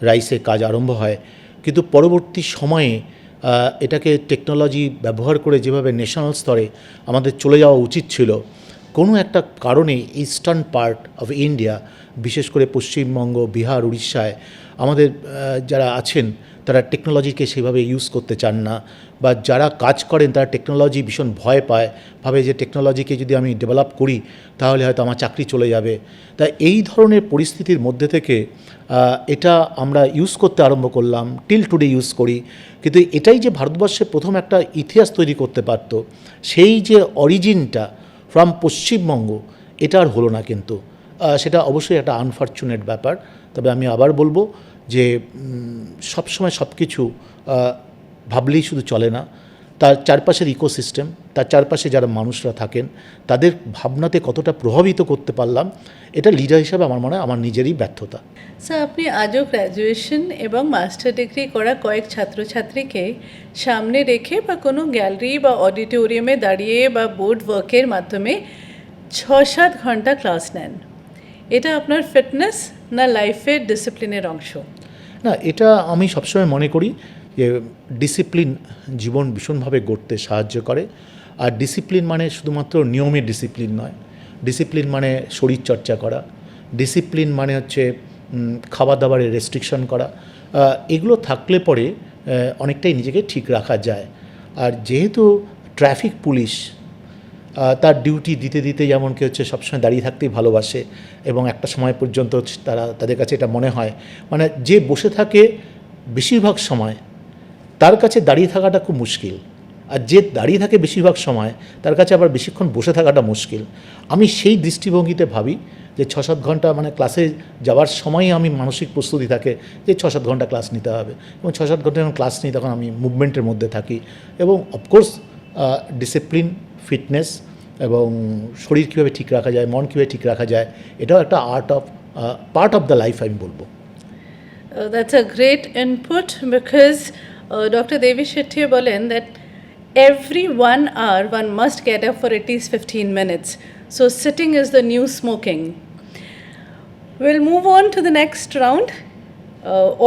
Speaker 2: রাইসে কাজ আরম্ভ হয়। কিন্তু পরবর্তী সময়ে এটাকে টেকনোলজি ব্যবহার করে যেভাবে ন্যাশনাল স্তরে আমাদের চলে যাওয়া উচিত ছিল, কোনো একটা কারণে ইস্টার্ন পার্ট অফ ইন্ডিয়া, বিশেষ করে পশ্চিমবঙ্গ, বিহার, উড়িষ্যায় আমাদের যারা আছেন তারা টেকনোলজিকে সেভাবে ইউজ করতে চান না, বা যারা কাজ করেন তারা টেকনোলজি ভীষণ ভয় পায়, ভাবে যে টেকনোলজিকে যদি আমি ডেভেলপ করি তাহলে হয়তো আমার চাকরি চলে যাবে। তাই এই ধরনের পরিস্থিতির মধ্যে থেকে এটা আমরা ইউজ করতে আরম্ভ করলাম, টিল টুডে ইউজ করি। কিন্তু এটাই যে ভারতবর্ষে প্রথম একটা ইতিহাস তৈরি করতে পারতো, সেই যে অরিজিনটা ফ্রম পশ্চিমবঙ্গ, এটা আর হলো না। কিন্তু সেটা অবশ্যই একটা আনফর্চুনেট ব্যাপার। তবে আমি আবার বলবো যে সবসময় সব কিছু ভাবলেই শুধু চলে না, তার চারপাশের ইকোসিস্টেম, তার চারপাশে যারা মানুষরা থাকেন তাদের ভাবনাতে কতটা প্রভাবিত করতে পারলাম, এটা লিডার হিসাবে আমার মনে হয় আমার নিজেরই ব্যর্থতা।
Speaker 1: স্যার, আপনি আজও গ্র্যাজুয়েশন এবং মাস্টার ডিগ্রি করা কয়েক ছাত্রছাত্রীকে সামনে রেখে বা কোনো গ্যালারি বা অডিটোরিয়ামে দাঁড়িয়ে বা বোর্ড ওয়ার্কের মাধ্যমে 6-7 ঘন্টা ক্লাস নেন। এটা আপনার ফিটনেস না লাইফের ডিসিপ্লিনের অংশ?
Speaker 2: না, এটা আমি সবসময় মনে করি যে ডিসিপ্লিন জীবন ভীষণভাবে গড়তে সাহায্য করে। আর ডিসিপ্লিন মানে শুধুমাত্র নিয়মের ডিসিপ্লিন নয়, ডিসিপ্লিন মানে শরীরচর্চা করা, ডিসিপ্লিন মানে হচ্ছে খাবার দাবারের রেস্ট্রিকশন করা। এগুলো থাকলে পরে অনেকটাই নিজেকে ঠিক রাখা যায়। আর যেহেতু ট্রাফিক পুলিশ তার ডিউটি দিতে দিতে যেমন কি হচ্ছে সবসময় দাঁড়িয়ে থাকতেই ভালোবাসে, এবং একটা সময় পর্যন্ত তাদের কাছে এটা মনে হয়, মানে যে বসে থাকে বেশিরভাগ সময় তার কাছে দাঁড়িয়ে থাকাটা খুব মুশকিল, আর যে দাঁড়িয়ে থাকে বেশিরভাগ সময় তার কাছে আবার বেশিক্ষণ বসে থাকাটা মুশকিল। আমি সেই দৃষ্টিভঙ্গিতে ভাবি যে 6-7 ঘন্টা, মানে ক্লাসে যাওয়ার সময়ই আমি মানসিক প্রস্তুতি থাকে যে 6-7 ঘন্টা ক্লাস নিতে হবে, এবং 6-7 ঘন্টা যখন ক্লাস নিই তখন আমি মুভমেন্টের মধ্যে থাকি। এবং অফকোর্স ডিসিপ্লিন, ফিটনেস এবং শরীর কীভাবে ঠিক রাখা যায়, মন কীভাবে ঠিক রাখা যায়, এটাও একটা পার্ট অফ দ্য লাইফ আমি বলবো।
Speaker 1: That's a great input because Dr. Devi Shetty বলেন that every 1 hour one must get up for at least 15 minutes. So sitting is the new smoking. We'll move on to the next round.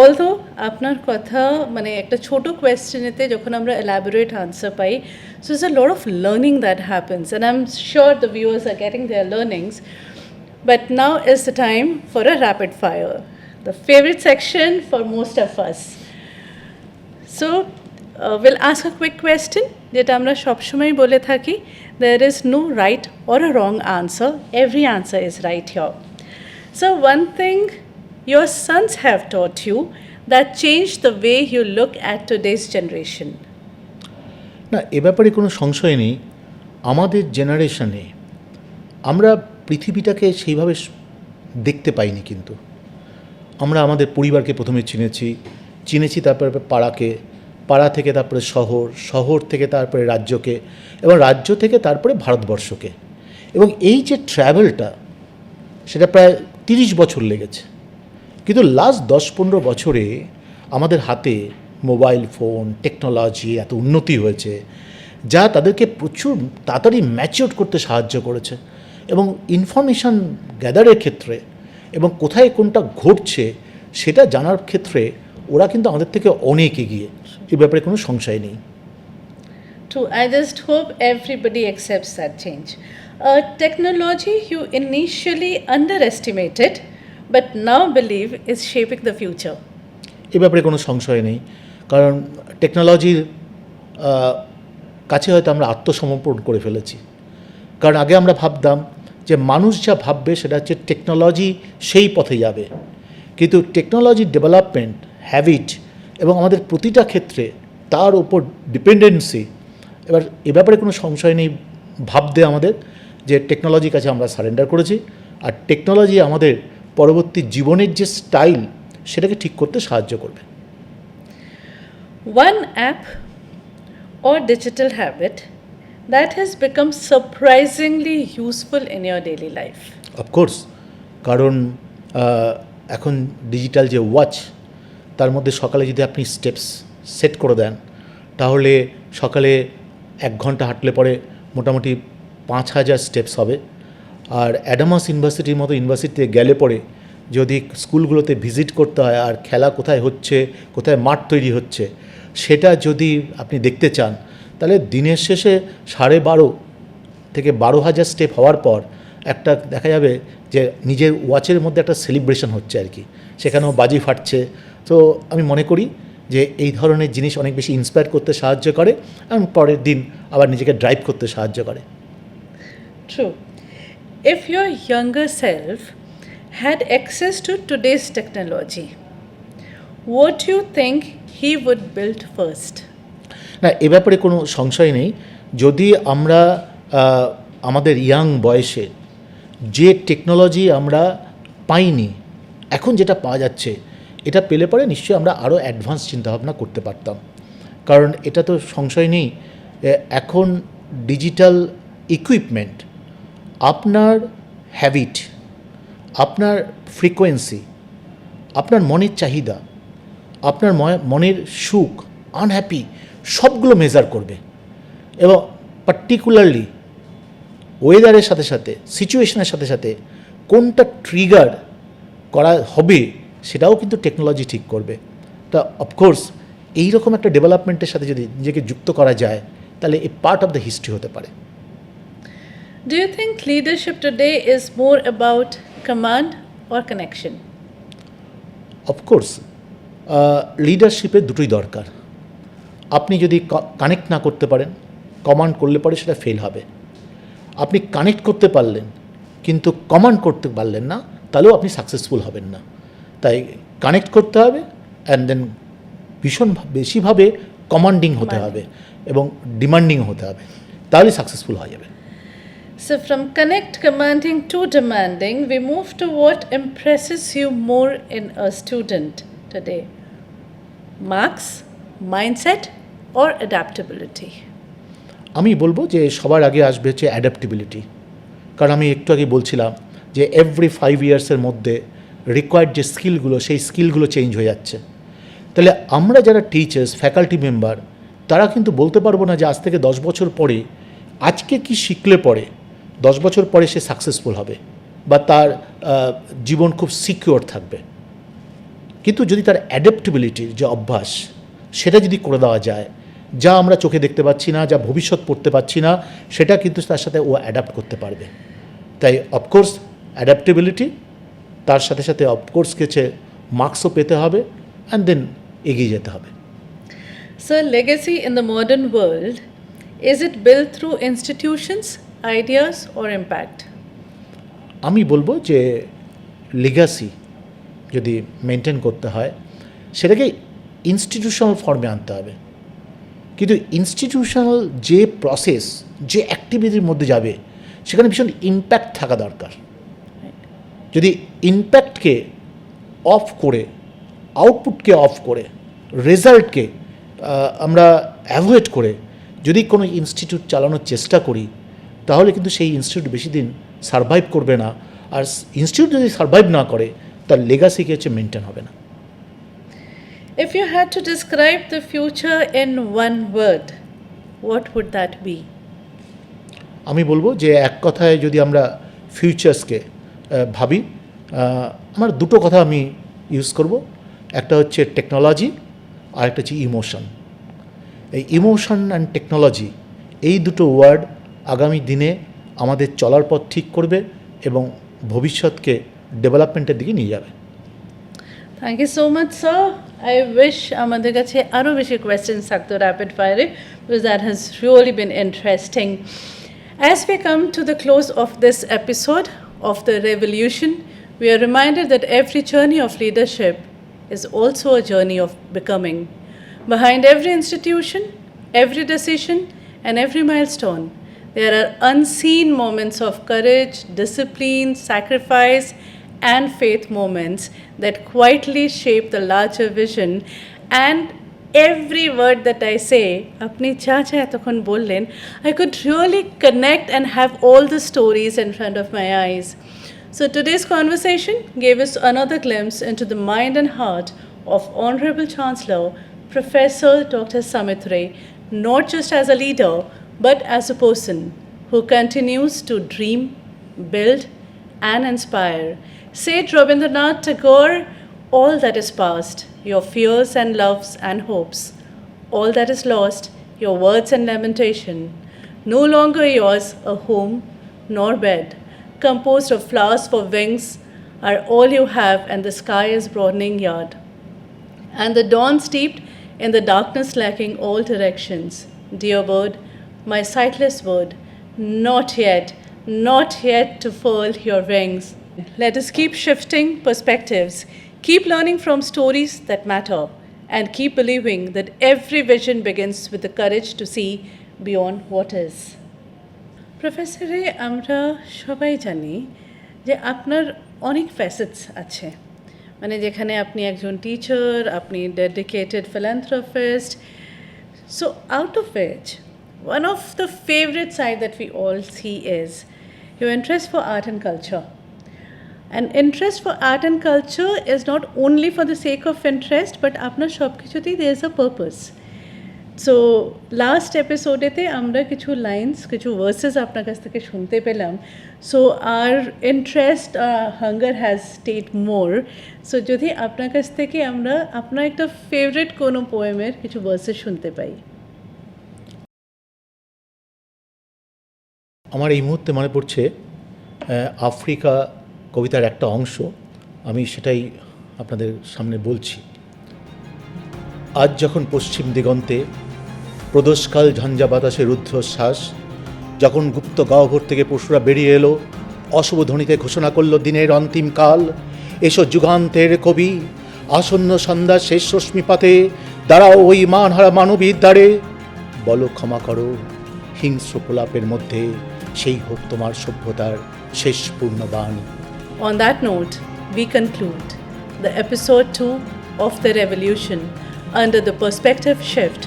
Speaker 1: Although আপনার কথা মানে একটা ছোট কোয়েশ্চেনেতে যখন আমরা elaborate answer pi, so there's a lot of learning that happens and I'm sure the viewers are getting their learnings. But now is the time for a rapid fire, the favorite section for most of us. So we'll ask a quick question যেটা আমরা সবসময় বলে থাকি, there is no right or a wrong answer, every answer is right here. So one thing your sons have taught you that changed the way you look at today's generation?
Speaker 2: না, এ ব্যাপারে কোনো সংশয় নেই। আমাদের জেনারেশনে আমরা পৃথিবীটাকে সেইভাবে দেখতে পাইনি। কিন্তু আমরা আমাদের পরিবারকে প্রথমে চিনেছি, তারপরে পাড়াকে, পাড়া থেকে তারপরে শহর থেকে তারপরে রাজ্যকে, এবং রাজ্য থেকে তারপরে ভারতবর্ষকে। এবং এই যে ট্র্যাভেলটা, সেটা প্রায় 30 বছর লেগেছে। কিন্তু লাস্ট 10-15 বছরে আমাদের হাতে মোবাইল ফোন, টেকনোলজি এত উন্নতি হয়েছে যা তাদেরকে প্রচুর তাড়াতাড়ি ম্যাচিওর করতে সাহায্য করেছে, এবং ইনফরমেশান গ্যাদারের ক্ষেত্রে এবং কোথায় কোনটা ঘটছে সেটা জানার ক্ষেত্রে ওরা কিন্তু আমাদের থেকে অনেক এগিয়ে, এই ব্যাপারে কোনো সংশয় নেই।
Speaker 1: True, I just hope everybody accepts that change. Technology you initially underestimated but now believe is shaping the future.
Speaker 2: এ ব্যাপারে কোনো সংশয় নেই, কারণ টেকনোলজির কাছে হয়তো আমরা আত্মসমর্পণ করে ফেলেছি। কারণ আগে আমরা ভাবতাম যে মানুষ যা ভাববে সেটা হচ্ছে টেকনোলজি সেই পথে যাবে, কিন্তু টেকনোলজির ডেভেলপমেন্ট, হ্যাবিট এবং আমাদের প্রতিটা ক্ষেত্রে তার উপর ডিপেন্ডেন্সি, এবার এ ব্যাপারে কোনো সংশয় নেই ভাবতে আমাদের যে টেকনোলজির কাছে আমরা সারেন্ডার করেছি, আর টেকনোলজি আমাদের পরবর্তী জীবনের যে স্টাইল সেটাকে ঠিক করতে সাহায্য করবে।
Speaker 1: One app or digital habit that has become surprisingly useful in your daily life.
Speaker 2: Of course, কারণ এখন ডিজিটাল যে ওয়াচ, তার মধ্যে সকালে যদি আপনি স্টেপস সেট করে দেন তাহলে সকালে 1 ঘন্টা হাঁটলে পরে মোটামুটি 5,000 স্টেপস হবে। আর অ্যাডামাস ইউনিভার্সিটির মতো ইউনিভার্সিটিতে গেলে পরে যদি স্কুলগুলোতে ভিজিট করতে হয় আর খেলা কোথায় হচ্ছে, কোথায় মাঠ তৈরি হচ্ছে, সেটা যদি আপনি দেখতে চান তাহলে দিনের শেষে 12.5 থেকে 12,000 স্টেপ হওয়ার পর একটা দেখা যাবে যে নিজের ওয়াচের মধ্যে একটা সেলিব্রেশন হচ্ছে আর কি, সেখানেও বাজি ফাটছে। তো আমি মনে করি যে এই ধরনের জিনিস অনেক বেশি ইন্সপায়ার করতে সাহায্য করে এবং পরের দিন আবার নিজেকে ড্রাইভ করতে সাহায্য করে।
Speaker 1: True. If your younger self had access to today's technology, what do you think he would build first?
Speaker 2: না, এ ব্যাপারে কোনো সংশয় নেই। যদি আমরা আমাদের ইয়াং বয়সে যে টেকনোলজি আমরা পাইনি, এখন যেটা পাওয়া যাচ্ছে, এটা পেলে পরে নিশ্চয়ই আমরা আরও অ্যাডভান্স চিন্তাভাবনা করতে পারতাম। কারণ এটা তো সংশয় নেই, এখন ডিজিটাল ইকুইপমেন্ট আপনার হ্যাবিট, আপনার ফ্রিকোয়েন্সি, আপনার মনের চাহিদা, আপনার মনের সুখ, আনহ্যাপি, সবগুলো মেজার করবে। এবং পার্টিকুলারলি ওয়েদারের সাথে সাথে, সিচুয়েশনের সাথে সাথে কোনটা ট্রিগার করা হবে সেটাও কিন্তু টেকনোলজি ঠিক করবে। তা অফকোর্স এইরকম একটা ডেভেলপমেন্টের সাথে যদি নিজেকে যুক্ত করা যায় তাহলে এ পার্ট অফ দ্য হিস্ট্রি হতে পারে।
Speaker 1: Do you think leadership today is more about command or connection?
Speaker 2: Of course লিডারশিপে দুটোই দরকার। আপনি যদি কানেক্ট না করতে পারেন, কমান্ড করলে পরে সেটা ফেল হবে। আপনি কানেক্ট করতে পারলেন কিন্তু কমান্ড করতে পারলেন না, তাহলেও আপনি সাকসেসফুল হবেন না। তাই কানেক্ট করতে হবে অ্যান্ড দেন ভীষণ বেশিভাবে কমান্ডিং হতে হবে এবং ডিমান্ডিং হতে হবে, তাহলে সাকসেসফুল হয়ে যাবে।
Speaker 1: So, from connect, commanding to demanding, we move to what impresses you more in a student today: marks, mindset, or adaptability?
Speaker 2: আমি বলবো যে সবার আগে আসবে হচ্ছে অ্যাডাপ্টেবিলিটি। কারণ আমি একটু আগে বলছিলাম যে এভরি 5 ইয়ার্সের মধ্যে রিকোয়ার্ড যে স্কিলগুলো, সেই স্কিলগুলো চেঞ্জ হয়ে যাচ্ছে। তাহলে আমরা যারা টিচার্স, ফ্যাকাল্টি মেম্বার, তারা কিন্তু বলতে পারবো না যে আজ থেকে 10 বছর পরে আজকে কি শিখলে পরে 10 বছর পরে সে সাকসেসফুল হবে বা তার জীবন খুব সিকিউর থাকবে। কিন্তু যদি তার অ্যাডাপ্টেবিলিটির যে অভ্যাস, সেটা যদি করে দেওয়া যায়, যা আমরা চোখে দেখতে পাচ্ছি না, যা ভবিষ্যৎ পড়তে পারছি না, সেটা কিন্তু তার সাথে ও অ্যাডাপ্ট করতে পারবে। তাই অফকোর্স অ্যাডাপ্টেবিলিটি, তার সাথে সাথে অফকোর্স কিছু মার্কসও পেতে হবে অ্যান্ড দেন এগিয়ে যেতে হবে।
Speaker 1: So, legacy in the modern world, is it built through institutions, ideas, or impact?
Speaker 2: আমি বলবো যে লিগাসি যদি মেনটেন করতে হয় সেটাকে ইনস্টিটিউশনাল ফর্মে আনতে হবে। কিন্তু ইনস্টিটিউশনাল যে প্রসেস, যে অ্যাক্টিভিটির মধ্যে যাবে, সেখানে ভীষণ ইম্প্যাক্ট থাকা দরকার। যদি ইম্প্যাক্টকে অফ করে, আউটপুটকে অফ করে, রেজাল্টকে আমরা অ্যাভয়েড করে যদি কোনো ইনস্টিটিউট চালানোর চেষ্টা করি, তাহলে কিন্তু সেই ইনস্টিটিউট বেশি দিন সারভাইভ করবে না। আর ইনস্টিটিউট যদি সারভাইভ না করে, তার লেগাসিকে হচ্ছে মেনটেন হবে না।
Speaker 1: If you had to describe the future in one word, what would that be?
Speaker 2: আমি বলবো যে এক কথায় যদি আমরা ফিউচার্সকে ভাবি, আমার দুটো কথা আমি ইউজ করব। একটা হচ্ছে টেকনোলজি আর একটা হচ্ছে ইমোশন। এই ইমোশন অ্যান্ড টেকনোলজি, এই দুটো ওয়ার্ড আগামী দিনে আমাদের চলার পথ ঠিক করবে এবং ভবিষ্যৎকে ডেভেলপমেন্টের দিকে নিয়ে যাবে।
Speaker 1: Thank you so much, sir. I wish আমাদের কাছে আরও বেশি questions থাকতো rapid fire because that has really been interesting. As we come to the close of this episode of The Revolution, we are reminded that every journey of leadership is also a journey of becoming. Behind every institution, every decision, and every milestone, there are unseen moments of courage, discipline, sacrifice, and faith moments that quietly shape the larger vision. And every word that I say, apni cha cha etokhon bollen, I could really connect and have all the stories in front of my eyes. So today's conversation gave us another glimpse into the mind and heart of Honorable Chancellor Professor Dr. Samit Ray, not just as a leader, but as a person who continues to dream, build, and inspire. Said Rabindranath Tagore, all that is past, your fears and loves and hopes, all that is lost, your words and lamentation, no longer yours a home nor bed, composed of flowers for wings, are all you have, and the sky is broadening yard, and the dawn steeped in the darkness lacking all directions. Dear bird, my sightless word, not yet to furl your wings. Let us keep shifting perspectives, keep learning from stories that matter, and keep believing that every vision begins with the courage to see beyond what is. প্রফেসরে আমরা সবাই জানি যে আপনার অনেক facets আছে, মানে যেখানে আপনি একজন টিচার, আপনি dedicated philanthropist. So out of which, one of the favorite side that we all see is your interest for art and culture. And interest for art and culture is not only for the sake of interest, but আপনার সব কিছুতেই there is a purpose. So last episode-এতে আমরা কিছু lines, কিছু versus আপনার কাছ থেকে শুনতে পেলাম. So our interest, hunger has stayed more. So যদি আপনার কাছ থেকে আমরা আপনার একটা ফেভারিট কোনো পোয়েমের কিছু ভার্সেস শুনতে পাই.
Speaker 2: আমার এই মুহূর্তে মনে পড়ছে আফ্রিকা কবিতার একটা অংশ, আমি সেটাই আপনাদের সামনে বলছি। আজ যখন পশ্চিম দিগন্তে প্রদোষকাল ঝঞ্ঝা বাতাসে রুদ্ধশ্বাস, যখন গুপ্ত গহ্বর থেকে পশুরা বেরিয়ে এলো, অশুভ ধ্বনিতে ঘোষণা করলো দিনের অন্তিম কাল, এসো যুগান্তের কবি, আসন্ন সন্ধ্যা শেষ রশ্মিপাতে দাঁড়াও ওই মানহারা মানবীর দ্বারে, বলো ক্ষমা করো হিংস্র প্রলাপের মধ্যে, সেই হোক তোমার সভ্যতার শেষ পূর্ণবাণ।
Speaker 1: On that note, we conclude the episode 2 of The Revolution under the perspective shift.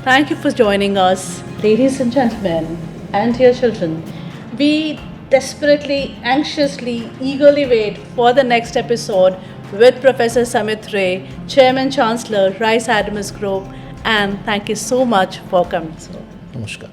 Speaker 1: Thank you for joining us, ladies and gentlemen, and dear children. We desperately, anxiously, eagerly wait for the next episode with Professor Samit Ray, Chairman Chancellor, Rice Adams Group, and thank you so much for coming.
Speaker 2: নমস্কার।